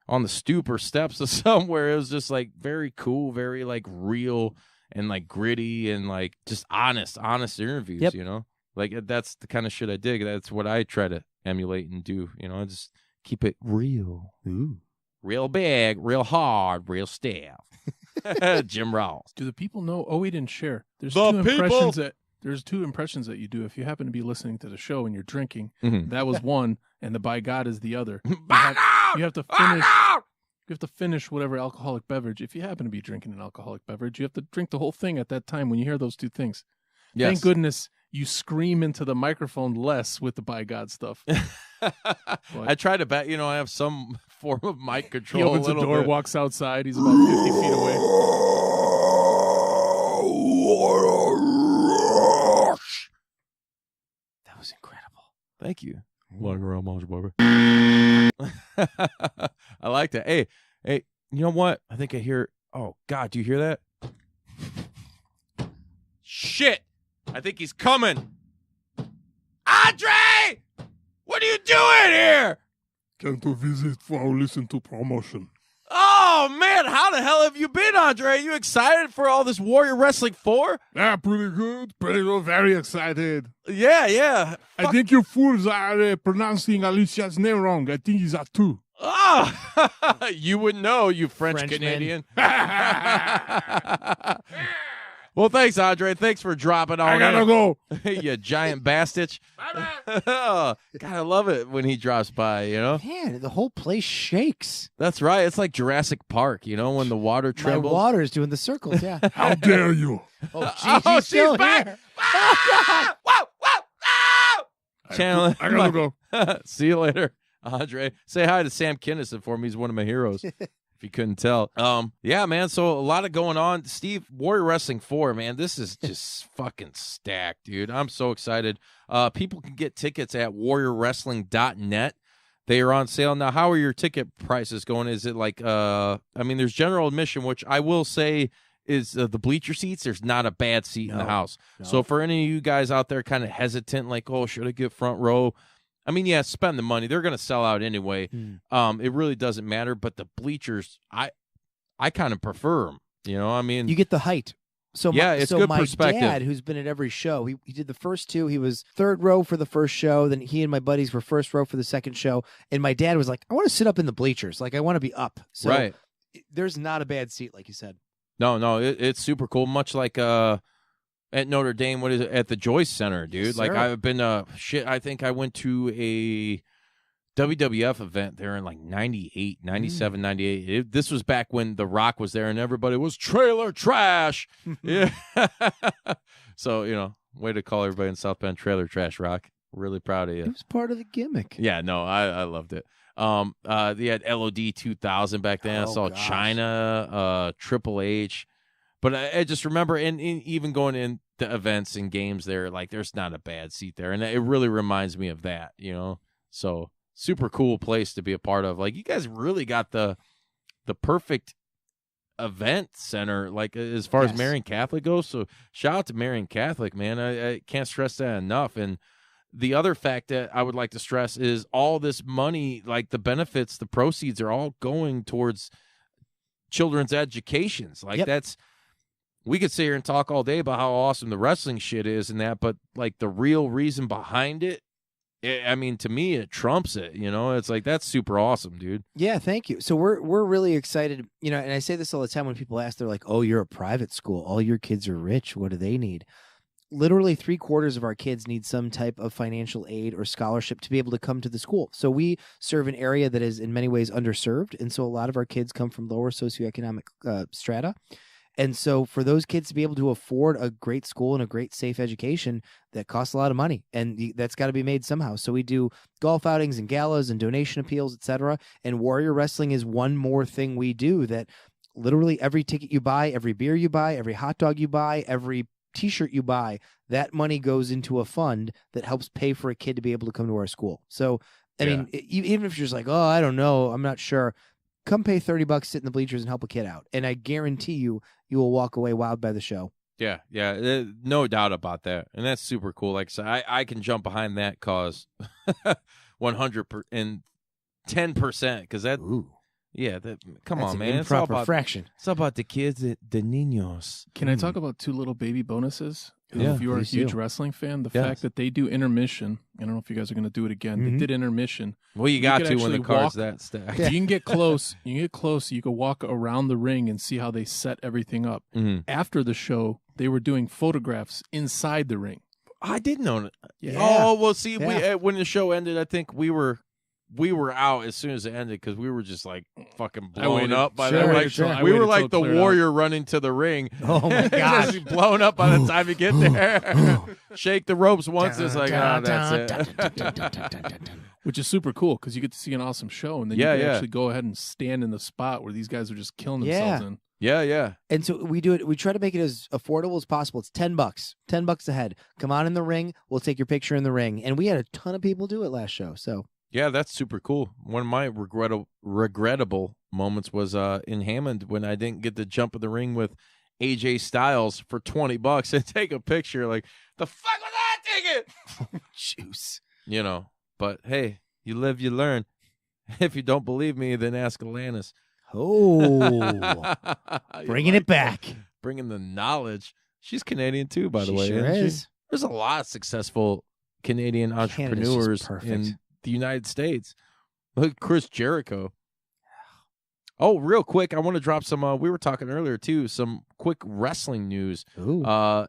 Speaker 4: on the stoop or steps of somewhere. It was just very cool, very real and gritty and just honest interviews.
Speaker 5: Yep.
Speaker 4: That's the kind of shit I dig. That's what I try to emulate and do. Just keep it real.
Speaker 5: Ooh.
Speaker 4: Real big, real hard, real stiff. Jim Ross.
Speaker 6: Do the people know? Oh, we didn't share. There's two impressions that you do if you happen to be listening to the show and you're drinking.
Speaker 4: Mm-hmm.
Speaker 6: That was one, and the by God is the other. You have to finish. You have to finish whatever alcoholic beverage. If you happen to be drinking an alcoholic beverage, you have to drink the whole thing at that time when you hear those two things.
Speaker 4: Yes.
Speaker 6: Thank goodness you scream into the microphone less with the by God stuff.
Speaker 4: I try to bet, I have some form of mic control.
Speaker 6: He opens the door, walks outside. He's about 50 feet away.
Speaker 5: That was incredible.
Speaker 4: Thank you. I like that. Hey, you know what? I think I hear. Oh God, do you hear that? Shit! I think he's coming. Andre, what are you doing here?
Speaker 7: Came to visit for listen to promotion.
Speaker 4: Oh, Oh, man, how the hell have you been, Andre? Are you excited for all this Warrior Wrestling 4?
Speaker 8: Yeah, pretty good. Very excited.
Speaker 4: Yeah.
Speaker 8: I think you fools are pronouncing Alicia's name wrong. I think it's a 2.
Speaker 4: Oh, you would know, you French
Speaker 5: Frenchman.
Speaker 4: Canadian. Well, thanks, Andre. Thanks for dropping on
Speaker 8: I gotta go.
Speaker 4: You giant bastard. God, I love it when he drops by, you know?
Speaker 5: Man, the whole place shakes.
Speaker 4: That's right. It's like Jurassic Park, you know, when the water
Speaker 5: My
Speaker 4: trembles.
Speaker 5: water's doing the circles, yeah.
Speaker 8: How dare you?
Speaker 5: Oh, geez,
Speaker 4: Oh,
Speaker 5: he's still
Speaker 4: she's back.
Speaker 5: here.
Speaker 4: Ah! Whoa! Channel.
Speaker 8: I gotta go.
Speaker 4: See you later, Andre. Say hi to Sam Kinison for me. He's one of my heroes. If you couldn't tell. Yeah, man. So a lot of going on. Steve, Warrior Wrestling 4, man. This is just fucking stacked, dude. I'm so excited. People can get tickets at warriorwrestling.net. They are on sale now. How are your ticket prices going? Is it like there's general admission, which I will say is the bleacher seats. There's not a bad seat in the house.
Speaker 5: No.
Speaker 4: So for any of you guys out there kind of hesitant, like, oh, should I get front row? I mean, yeah, spend the money. They're going to sell out anyway. It really doesn't matter. But the bleachers, I kind of prefer them. You know, I mean,
Speaker 5: You get the height. So
Speaker 4: yeah, it's good
Speaker 5: my
Speaker 4: perspective.
Speaker 5: dad, who's been at every show, he did the first 2. He was third row for the first show. Then he and my buddies were first row for the second show. And my dad was like, I want to sit up in the bleachers. Like, I want to be up. So
Speaker 4: right.
Speaker 5: There's not a bad seat, like you said.
Speaker 4: No, it's super cool. Much like at Notre Dame, what is it? At the Joyce Center, dude.
Speaker 5: Yes,
Speaker 4: like
Speaker 5: sir.
Speaker 4: I've been I think I went to a WWF event there in like 98, 97, 98. This was back when The Rock was there and everybody was trailer trash. Yeah. So, you know, way to call everybody in South Bend trailer trash, Rock. Really proud of you.
Speaker 5: It was part of the gimmick.
Speaker 4: Yeah, no, I loved it. They had LOD 2000 back then. I
Speaker 5: Oh,
Speaker 4: saw
Speaker 5: gosh.
Speaker 4: China, Triple H. But I just remember, and even going in the events and games there, like there's not a bad seat there. And it really reminds me of that, you know? So super cool place to be a part of. Like you guys really got the perfect event center, like as far as
Speaker 5: Yes.
Speaker 4: Marian Catholic goes. So shout out to Marian Catholic, man. I can't stress that enough. And the other fact that I would like to stress is all this money, like the benefits, the proceeds are all going towards children's educations. Like
Speaker 5: Yep.
Speaker 4: we could sit here and talk all day about how awesome the wrestling shit is and that, but like the real reason behind it, I mean, to me, it trumps it. You know, it's like that's super awesome, dude.
Speaker 5: Yeah, thank you. So we're really excited, you know, and I say this all the time when people ask, they're like, "Oh, you're a private school. All your kids are rich. What do they need?" Literally 3/4 of our kids need some type of financial aid or scholarship to be able to come to the school. So we serve an area that is in many ways underserved, and so a lot of our kids come from lower socioeconomic strata. And so for those kids to be able to afford a great school and a great safe education, that costs a lot of money, and that's got to be made somehow. So we do golf outings and galas and donation appeals, etc. And Warrior Wrestling is one more thing we do that literally every ticket you buy, every beer you buy, every hot dog you buy, every T-shirt you buy, that money goes into a fund that helps pay for a kid to be able to come to our school. So, I mean, even if you're just like, oh, I don't know, I'm not sure, come pay $30, sit in the bleachers and help a kid out. And I guarantee you will walk away wowed by the show.
Speaker 4: Yeah, no doubt about that, and that's super cool. Like I said, I can jump behind that cause 110%, because that.
Speaker 5: Ooh.
Speaker 4: Yeah, come
Speaker 5: That's
Speaker 4: on,
Speaker 5: an
Speaker 4: man. It's all
Speaker 5: improper
Speaker 4: about
Speaker 5: fraction.
Speaker 4: It's all about the kids, the niños.
Speaker 6: Can I talk about 2 little baby bonuses?
Speaker 4: Yeah,
Speaker 6: If you're a
Speaker 5: please
Speaker 6: huge
Speaker 5: do.
Speaker 6: wrestling fan, the
Speaker 4: Yes.
Speaker 6: fact that they do intermission, I don't know if you guys are going to do it again.
Speaker 5: Mhm.
Speaker 6: They did intermission.
Speaker 4: Well, you got
Speaker 6: could
Speaker 4: to when the
Speaker 6: actually
Speaker 4: card's
Speaker 6: walk-
Speaker 4: that stacked.
Speaker 6: You can get close. You can walk around the ring and see how they set everything up.
Speaker 4: Mhm.
Speaker 6: After the show, they were doing photographs inside the ring.
Speaker 4: I didn't know it.
Speaker 6: Yeah.
Speaker 4: Oh, well, see,
Speaker 5: Yeah.
Speaker 4: when the show ended, I think we were out as soon as it ended because we were just like fucking
Speaker 6: I
Speaker 4: blown
Speaker 6: waited-
Speaker 4: up by
Speaker 5: sure,
Speaker 4: that. Like,
Speaker 5: sure.
Speaker 6: I
Speaker 4: we were
Speaker 6: waited
Speaker 4: like
Speaker 6: till
Speaker 4: the
Speaker 6: it cleared out.
Speaker 4: warrior running to the ring.
Speaker 5: Oh my gosh.
Speaker 4: Just blown up by the time you get there. Shake the ropes once, it's like, oh, that's it.
Speaker 6: Which is super cool because you get to see an awesome show, and then
Speaker 4: Yeah,
Speaker 6: you can
Speaker 4: yeah.
Speaker 6: actually go ahead and stand in the spot where these guys are just killing
Speaker 5: Yeah.
Speaker 6: themselves in.
Speaker 4: Yeah.
Speaker 5: And so we do it. We try to make it as affordable as possible. It's $10 a head. Come on in the ring. We'll take your picture in the ring. And we had a ton of people do it last show. So
Speaker 4: Yeah, that's super cool. One of my regrettable moments was in Hammond when I didn't get to jump in the ring with AJ Styles for $20 and take a picture. Like, the fuck was that ticket?
Speaker 5: juice.
Speaker 4: You know, but hey, you live, you learn. If you don't believe me, then ask Alanis.
Speaker 5: Oh, bringing it back.
Speaker 4: Bringing the knowledge. She's Canadian too, by the way.
Speaker 5: Sure
Speaker 4: isn't
Speaker 5: is.
Speaker 4: she? There's a lot of successful Canadian
Speaker 5: Canada's just
Speaker 4: entrepreneurs
Speaker 5: perfect.
Speaker 4: in the United States. Look at Chris Jericho. Oh, real quick, I want to drop some. We were talking earlier too. Some quick wrestling news.
Speaker 5: Ooh.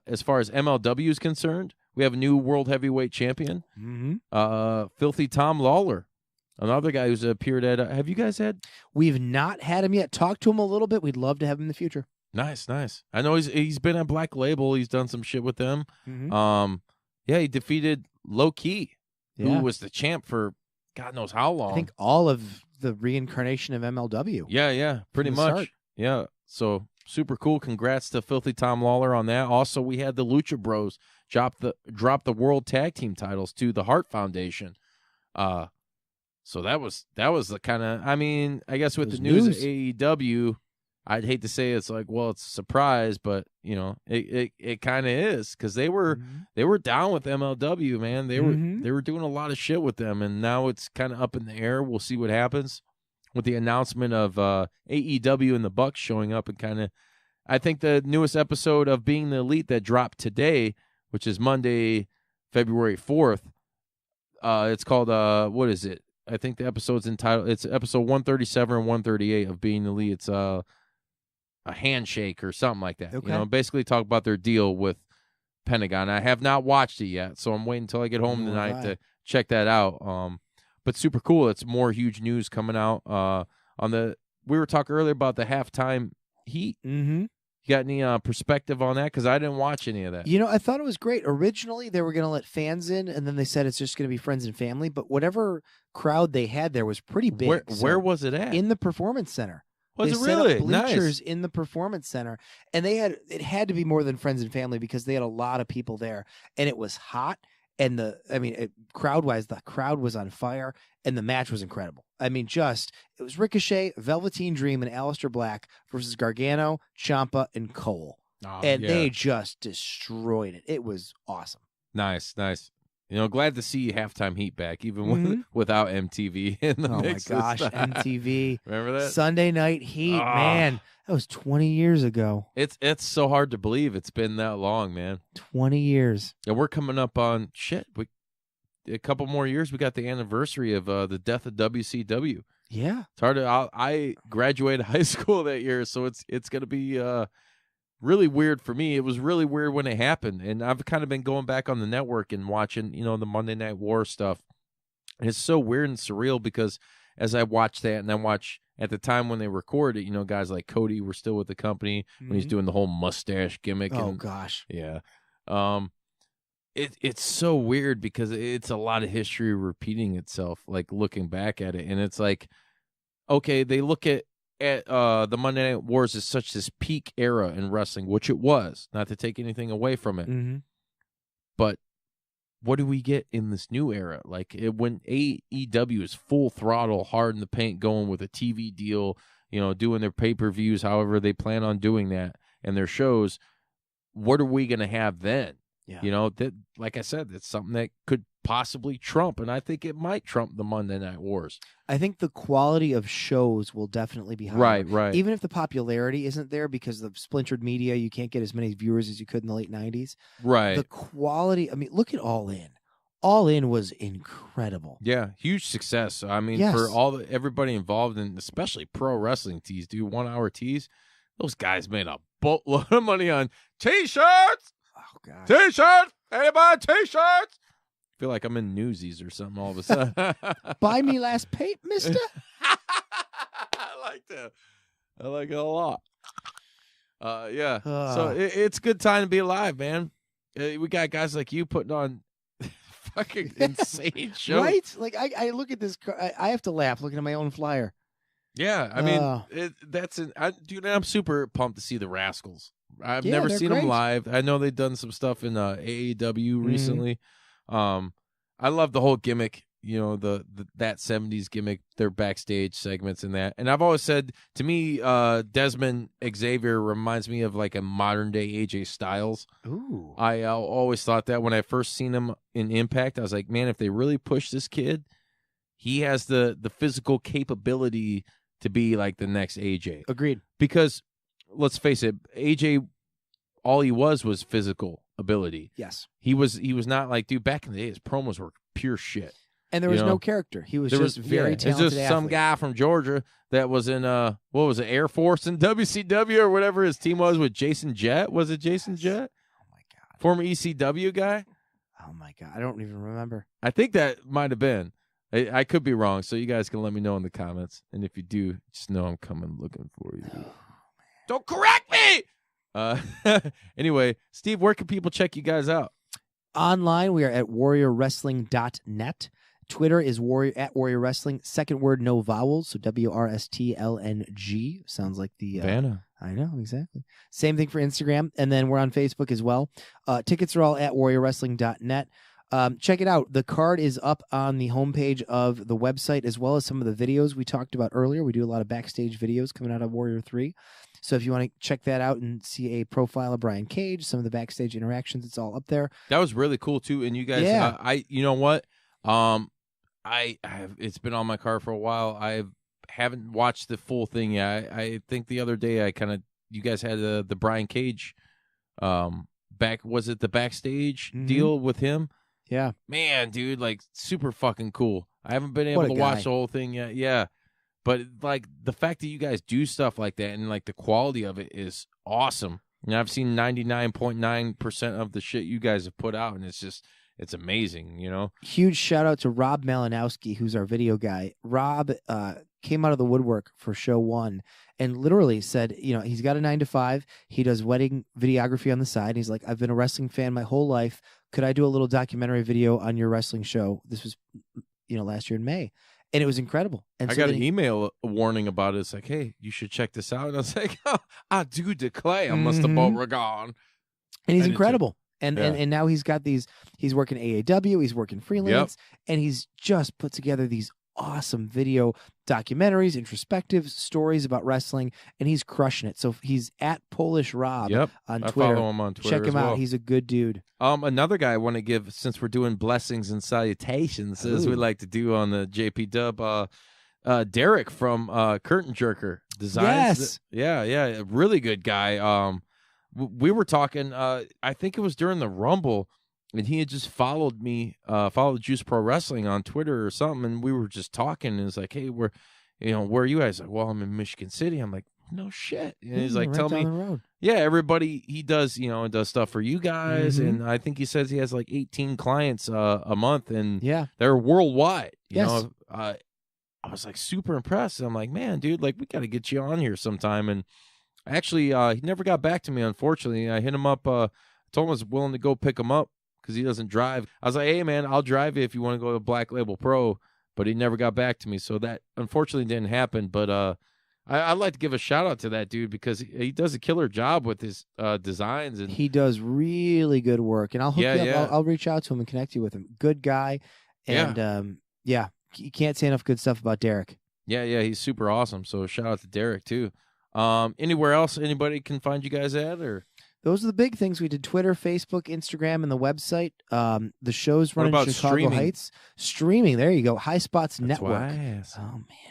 Speaker 4: As far as MLW is concerned, we have a new world heavyweight champion.
Speaker 5: Mm-hmm.
Speaker 4: Filthy Tom Lawler, another guy who's appeared at. Have you guys had?
Speaker 5: We've not had him yet. Talk to him a little bit. We'd love to have him in the future.
Speaker 4: Nice. I know he's been at Black Label. He's done some shit with them.
Speaker 5: Mm-hmm.
Speaker 4: Yeah, he defeated Low Key, who
Speaker 5: Yeah.
Speaker 4: was the champ for God knows how long.
Speaker 5: I think all of the reincarnation of MLW.
Speaker 4: Yeah, pretty
Speaker 5: From the
Speaker 4: much.
Speaker 5: start.
Speaker 4: Yeah, so super cool. Congrats to Filthy Tom Lawler on that. Also, we had the Lucha Bros drop the World Tag Team titles to the Hart Foundation. So that was the kind of, I mean, I guess with
Speaker 5: It was
Speaker 4: the news
Speaker 5: news.
Speaker 4: of AEW, I'd hate to say it's like, well, it's a surprise, but you know, it kind of is, because they were down with MLW, man. They were doing a lot of shit with them, and now it's kind of up in the air. We'll see what happens with the announcement of AEW and the Bucks showing up, and kind of, I think the newest episode of Being the Elite that dropped today, which is Monday, February 4th. It's called what is it? I think the episode's entitled. It's episode 137 and 138 of Being the Elite. It's a handshake or something like that.
Speaker 5: Okay.
Speaker 4: You know, basically talk about their deal with Pentagon. I have not watched it yet, so I'm waiting until I get home
Speaker 5: Nor
Speaker 4: tonight
Speaker 5: have I.
Speaker 4: to check that out. But super cool. It's more huge news coming out. We were talking earlier about the halftime heat.
Speaker 5: Mm-hmm.
Speaker 4: You got any perspective on that? Because I didn't watch any of that.
Speaker 5: You know, I thought it was great. Originally, they were going to let fans in, and then they said it's just going to be friends and family. But whatever crowd they had there was pretty big.
Speaker 4: Where was it at?
Speaker 5: In the Performance Center.
Speaker 4: Was
Speaker 5: They
Speaker 4: it
Speaker 5: set up
Speaker 4: really?
Speaker 5: bleachers
Speaker 4: Nice.
Speaker 5: in the Performance Center, and it had to be more than friends and family because they had a lot of people there, and it was hot. And crowd-wise, the crowd was on fire, and the match was incredible. I mean, it was Ricochet, Velveteen Dream, and Aleister Black versus Gargano, Ciampa, and Cole.
Speaker 4: Oh,
Speaker 5: And
Speaker 4: yeah.
Speaker 5: they just destroyed it. It was awesome.
Speaker 4: Nice. You know, glad to see halftime heat back, even without MTV in the
Speaker 5: Oh my
Speaker 4: mix.
Speaker 5: gosh, MTV.
Speaker 4: Remember that?
Speaker 5: Sunday Night Heat,
Speaker 4: Ah.
Speaker 5: man. That was 20 years ago.
Speaker 4: It's so hard to believe it's been that long, man.
Speaker 5: 20 years.
Speaker 4: And we're coming up on a couple more years. We got the anniversary of the death of WCW.
Speaker 5: Yeah.
Speaker 4: It's hard to. I graduated high school that year, so it's gonna be really weird for me. It was really weird when it happened, and I've kind of been going back on the network and watching, you know, the Monday Night War stuff. And it's so weird and surreal because as I watch that, and I watch at the time when they recorded, you know, guys like Cody were still with the company when he's doing the whole mustache gimmick.
Speaker 5: Oh,
Speaker 4: and,
Speaker 5: gosh.
Speaker 4: yeah. It's so weird because it's a lot of history repeating itself, like looking back at it. And it's like, okay, they look at the Monday Night Wars as such this peak era in wrestling, which it was, not to take anything away from it.
Speaker 5: Mm-hmm.
Speaker 4: But what do we get in this new era? Like when AEW is full throttle, hard in the paint, going with a TV deal, you know, doing their pay-per-views, however they plan on doing that, and their shows, what are we going to have then?
Speaker 5: Yeah.
Speaker 4: You know, that, like I said, it's something that could possibly trump, and I think it might trump the Monday Night Wars.
Speaker 5: I think the quality of shows will definitely be higher.
Speaker 4: Right.
Speaker 5: Even if the popularity isn't there because of the splintered media, you can't get as many viewers as you could in the late 90s.
Speaker 4: Right.
Speaker 5: The quality, I mean, look at All In. All In was incredible.
Speaker 4: Yeah, huge success. I mean,
Speaker 5: Yes.
Speaker 4: for everybody involved, and especially pro wrestling tees, 1 hour tees, those guys made a boatload of money on T-shirts.
Speaker 5: Oh, God.
Speaker 4: T-shirts! Anybody T-shirts? I feel like I'm in Newsies or something all of a sudden.
Speaker 5: Buy me last paint, mister?
Speaker 4: I like that. I like it a lot. Yeah.
Speaker 5: Ah.
Speaker 4: So it's a good time to be alive, man. We got guys like you putting on fucking insane shows.
Speaker 5: Right? Like, I look at this, I have to laugh looking at my own flyer.
Speaker 4: Yeah, I mean,
Speaker 5: Oh.
Speaker 4: dude, I'm super pumped to see the Rascals. I've
Speaker 5: Yeah,
Speaker 4: never
Speaker 5: they're
Speaker 4: seen them
Speaker 5: great.
Speaker 4: live. I know they've done some stuff in AEW
Speaker 5: Mm-hmm.
Speaker 4: recently. I love the whole gimmick, you know, that 70s gimmick, their backstage segments and that. And I've always said, to me, Desmond Xavier reminds me of like a modern day AJ Styles.
Speaker 5: Ooh.
Speaker 4: I always thought that when I first seen him in Impact, I was like, man, if they really push this kid, he has the physical capability to be like the next AJ.
Speaker 5: Agreed.
Speaker 4: Because let's face it, AJ, all he was physical ability.
Speaker 5: Yes.
Speaker 4: He was not like, dude, back in the day, his promos were pure shit.
Speaker 5: And there was no character. He was just very talented.
Speaker 4: It was just some guy from Georgia that was in what was it, Air Force in WCW or whatever his team was with Jason Jett. Was it Jason Jett?
Speaker 5: Oh my God.
Speaker 4: Former ECW guy?
Speaker 5: Oh my God. I don't even remember.
Speaker 4: I think that might have been. I could be wrong, so you guys can let me know in the comments. And if you do, just know I'm coming looking for you.
Speaker 5: Oh,
Speaker 4: Don't correct me! Anyway, Steve, where can people check you guys out?
Speaker 5: Online, we are at warriorwrestling.net. Twitter is at Warrior Wrestling. Second word, no vowels, so WRSTLNG. Sounds like the
Speaker 4: Vanna.
Speaker 5: I know, exactly. Same thing for Instagram, and then we're on Facebook as well. Tickets are all at warriorwrestling.net. Check it out. The card is up on the homepage of the website, as well as some of the videos we talked about earlier. We do a lot of backstage videos coming out of Warrior 3. So if you want to check that out and see a profile of Brian Cage, some of the backstage interactions, it's all up there.
Speaker 4: That was really cool too. And you guys, you know what? I have, it's been on my card for a while. I haven't watched the full thing yet. I think the other day you guys had the Brian Cage, was it the backstage deal with him?
Speaker 5: Yeah.
Speaker 4: Man, dude, like super fucking cool. I haven't been able to watch the whole thing yet. Yeah. But like the fact that you guys do stuff like that and like the quality of it is awesome. And I've seen 99.9% of the shit you guys have put out, and it's amazing, you know?
Speaker 5: Huge shout out to Rob Malinowski, who's our video guy. Rob came out of the woodwork for show 1 and literally said, he's got a 9 to 5. He does wedding videography on the side. He's like, I've been a wrestling fan my whole life. Could I do a little documentary video on your wrestling show? This was, last year in May. And it was incredible. And
Speaker 4: I got an email warning about it. It's like, hey, you should check this out. And I was like, oh, I do declare, Mr. Beauregard.
Speaker 5: And he's incredible. And now he's got he's working AAW, he's working freelance, and he's just put together these awesome video documentaries, introspective stories about wrestling, and he's crushing it. So he's at Polish Rob on Twitter.
Speaker 4: I follow him on Twitter.
Speaker 5: Check him out. He's a good dude.
Speaker 4: Another guy I want to give, since we're doing blessings and salutations, as we like to do on the JP Dub, Derek from Curtain Jerker Designs.
Speaker 5: Yes.
Speaker 4: Yeah, really good guy. We were talking, I think it was during the Rumble, and he had just followed Juice Pro Wrestling on Twitter or something, and we were just talking, and it's like, hey, where are you guys? Like, well, I'm in Michigan City. I'm like, no shit. And he's like, tell me. Yeah, everybody, he does, does stuff for you guys, and I think he says he has like 18 clients a month, and they're worldwide. You know, I was like super impressed. I'm like, man, dude, like we got to get you on here sometime. And actually, he never got back to me, unfortunately. I hit him up, told him I was willing to go pick him up because he doesn't drive. I was like, hey, man, I'll drive you if you want to go to Black Label Pro. But he never got back to me, so that unfortunately didn't happen. But I'd like to give a shout out to that dude because he does a killer job with his designs, and
Speaker 5: he does really good work. And I'll hook you up. I'll reach out to him and connect you with him. Good guy, and you can't say enough good stuff about Derek.
Speaker 4: Yeah, he's super awesome. So shout out to Derek too. Anywhere else anybody can find you guys at, or?
Speaker 5: Those are the big things. We did Twitter, Facebook, Instagram, and the website. The show's running in Chicago Heights. Streaming, there you go. High Spots Network. Oh, man,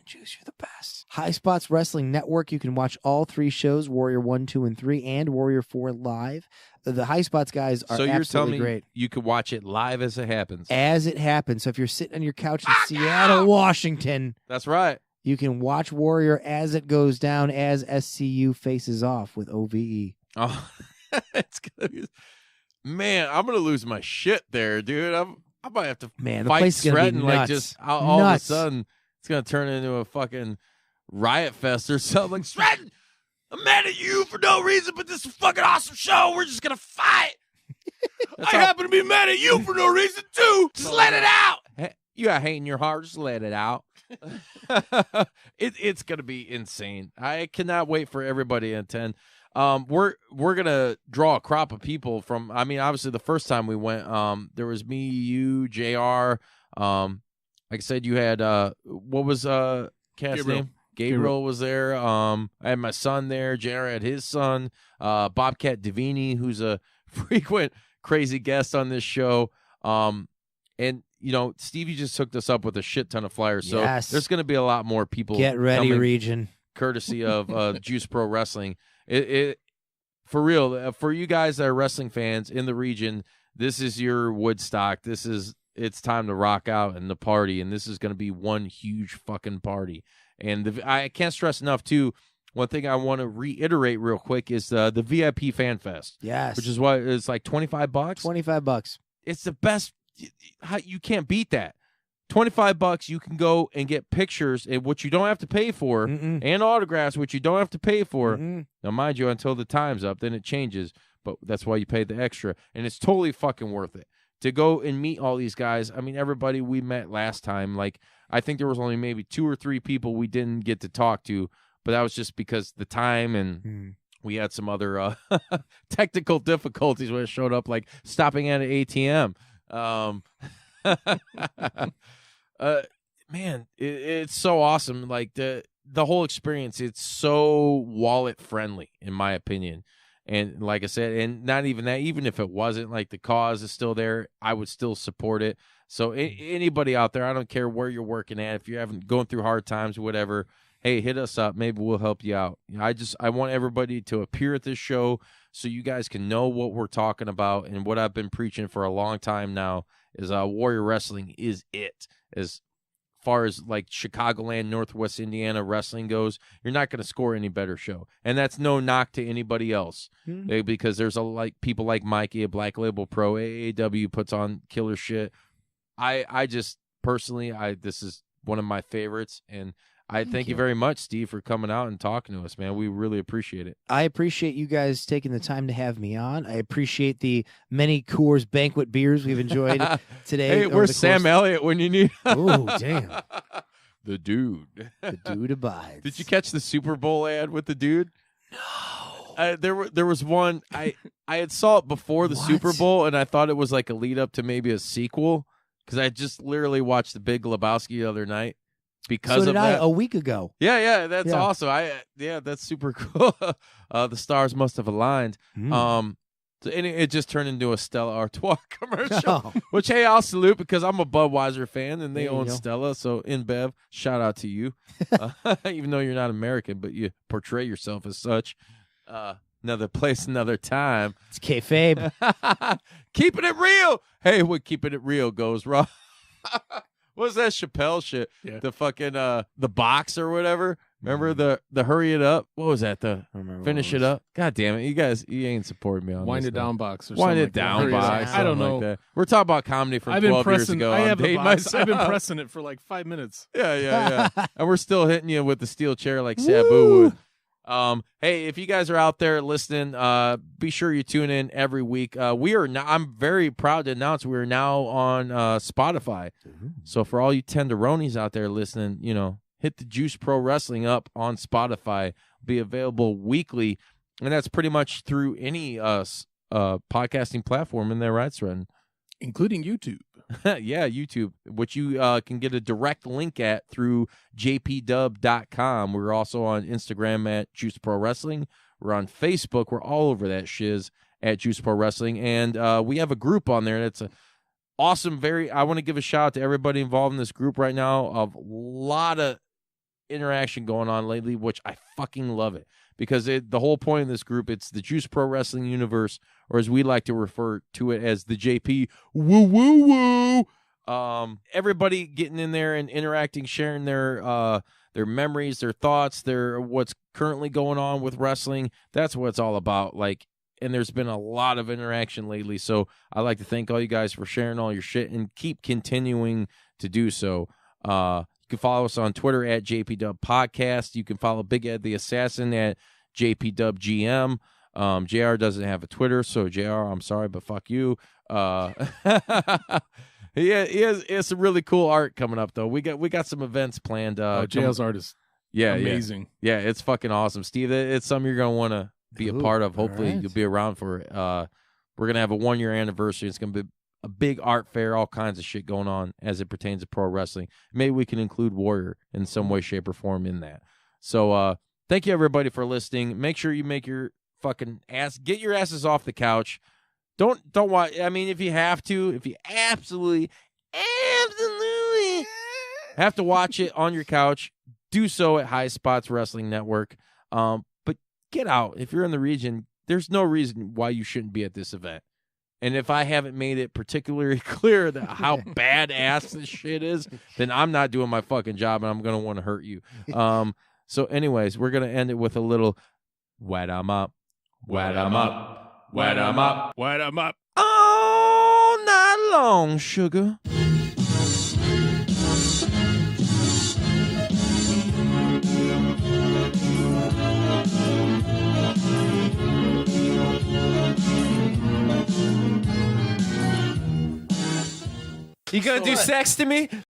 Speaker 5: Juice, you're the best. High Spots Wrestling Network. You can watch all 3 shows, Warrior 1, 2, and 3, and Warrior 4 live. The High Spots guys are absolutely great.
Speaker 4: You could watch it live as it happens.
Speaker 5: As it happens. So if you're sitting on your couch in Seattle, Washington.
Speaker 4: That's right.
Speaker 5: You can watch Warrior as it goes down, as SCU faces off with OVE.
Speaker 4: Oh, it's gonna be, man, I'm gonna lose my shit there, dude. I might have to fight Sreten, like just all of a sudden it's gonna turn into a fucking riot fest or something. Like, Sreten, I'm mad at you for no reason, but this is a fucking awesome show. We're just gonna fight. I happen to be mad at you for no reason too. Just let it out. Hey, you got hate in your heart. Just let it out. It's gonna be insane. I cannot wait for everybody to attend. We're gonna draw a crop of people from. I mean, obviously, the first time we went, there was me, you, JR. Like I said, you had what was cat's name? Gabriel was there. I had my son there. JR had his son. Bobcat Davini, who's a frequent crazy guest on this show. And Stevie just hooked us up with a shit ton of flyers. So
Speaker 5: Yes.
Speaker 4: there's going to be a lot more people.
Speaker 5: Get ready,
Speaker 4: coming,
Speaker 5: region.
Speaker 4: courtesy of Juice Pro Wrestling. It for real, for you guys that are wrestling fans in the region, this is your Woodstock. It's time to rock out and the party, and this is going to be one huge fucking party. And I can't stress enough, too, one thing I want to reiterate real quick is the VIP Fan Fest.
Speaker 5: Yes.
Speaker 4: Which is what it's like $25.
Speaker 5: $25.
Speaker 4: It's the best. You can't beat that. $25, you can go and get pictures, which you don't have to pay for, and autographs, which you don't have to pay for. Now, mind you, until the time's up, then it changes. But that's why you pay the extra, and it's totally fucking worth it to go and meet all these guys. I mean, everybody we met last time. Like, I think there was only maybe 2 or 3 people we didn't get to talk to, but that was just because the time and. We had some other technical difficulties when it showed up, like stopping at an ATM. Man, it's so awesome. Like the whole experience, it's so wallet friendly, in my opinion. And like I said, and not even that, even if it wasn't, like the cause is still there, I would still support it. So anybody out there, I don't care where you're working at, if you're going through hard times or whatever, hey, hit us up. Maybe we'll help you out. I want everybody to appear at this show so you guys can know what we're talking about. And what I've been preaching for a long time now is Warrior Wrestling is it. As far as like Chicagoland, Northwest Indiana wrestling goes, you're not going to score any better show. And that's no knock to anybody else, because there's people like Mikey at Black Label Pro. AAW puts on killer shit. I just personally, this is one of my favorites, and I thank you very much, Steve, for coming out and talking to us, man. We really appreciate it.
Speaker 5: I appreciate you guys taking the time to have me on. I appreciate the many Coors Banquet beers we've enjoyed today.
Speaker 4: Hey, where's Sam Elliott when you need?
Speaker 5: Oh, damn.
Speaker 4: The dude.
Speaker 5: The dude abides.
Speaker 4: Did you catch the Super Bowl ad with the dude? No. There was one. I had saw it before the Super Bowl, and I thought it was like a lead up to maybe a sequel, because I just literally watched The Big Lebowski the other night. Because
Speaker 5: so
Speaker 4: of
Speaker 5: did
Speaker 4: that.
Speaker 5: a week ago.
Speaker 4: Yeah, that's awesome. That's super cool. The stars must have aligned. So it just turned into a Stella Artois commercial, which, hey, I'll salute, because I'm a Budweiser fan and they own Stella. So, InBev, shout out to you. Even though you're not American, but you portray yourself as such. Another place, another time.
Speaker 5: It's kayfabe.
Speaker 4: Keeping it real. Hey, what Keeping It Real goes wrong? What was that Chappelle shit? Yeah. The fucking the box or whatever. Remember the hurry it up? What was that? The finish it up? God damn it. You ain't supporting me on
Speaker 6: Wind
Speaker 4: this.
Speaker 6: It down box or
Speaker 4: Wind
Speaker 6: something.
Speaker 4: it down box.
Speaker 6: I don't know.
Speaker 4: Like that. We're talking about comedy from 12 years ago.
Speaker 6: I've been pressing it for like 5 minutes.
Speaker 4: Yeah. And we're still hitting you with the steel chair like Sabu would. Hey, if you guys are out there listening, be sure you tune in every week. I'm very proud to announce we are now on Spotify. So for all you tenderonies out there listening, hit the Juice Pro Wrestling up on Spotify. Be available weekly, and that's pretty much through any podcasting platform in there, right, Sreten?
Speaker 6: Including YouTube.
Speaker 4: Yeah, YouTube, which you can get a direct link at through jpdub.com. We're also on Instagram at Juice Pro Wrestling. We're on Facebook. We're all over that shiz at Juice Pro Wrestling. And we have a group on there. That's awesome. I want to give a shout out to everybody involved in this group right now. A lot of interaction going on lately, which I fucking love it. Because the whole point of this group, it's the Juice Pro Wrestling universe, or as we like to refer to it as the JP woo woo woo. Everybody getting in there and interacting, sharing their memories, their thoughts, what's currently going on with wrestling. That's what it's all about. And there's been a lot of interaction lately. So I'd like to thank all you guys for sharing all your shit and keep continuing to do so. You can follow us on Twitter at JPDub Podcast. You can follow Big Ed the Assassin at JPDubGM. JR doesn't have a Twitter, so JR, I'm sorry, but fuck you. He has some really cool art coming up, though. We got some events planned.
Speaker 6: JR's art is amazing.
Speaker 4: Yeah, it's fucking awesome, Steve. It's something you're going to want to be a part of. Hopefully, you'll be around for it. We're going to have a 1-year anniversary. It's going to be a big art fair, all kinds of shit going on as it pertains to pro wrestling. Maybe we can include Warrior in some way, shape, or form in that. So thank you, everybody, for listening. Make sure you make your fucking get your asses off the couch. Don't watch. I mean, if you have to, if you absolutely Absolutely. Have to watch it on your couch. Do so at High Spots Wrestling Network. But get out. If you're in the region, there's no reason why you shouldn't be at this event. And if I haven't made it particularly clear that how badass this shit is, then I'm not doing my fucking job, and I'm going to want to hurt you. So anyways, we're going to end it with a little wet 'em up, wet 'em up, wet 'em up,
Speaker 8: Wet 'em up.
Speaker 4: all night long, sugar. You gonna do sex to me?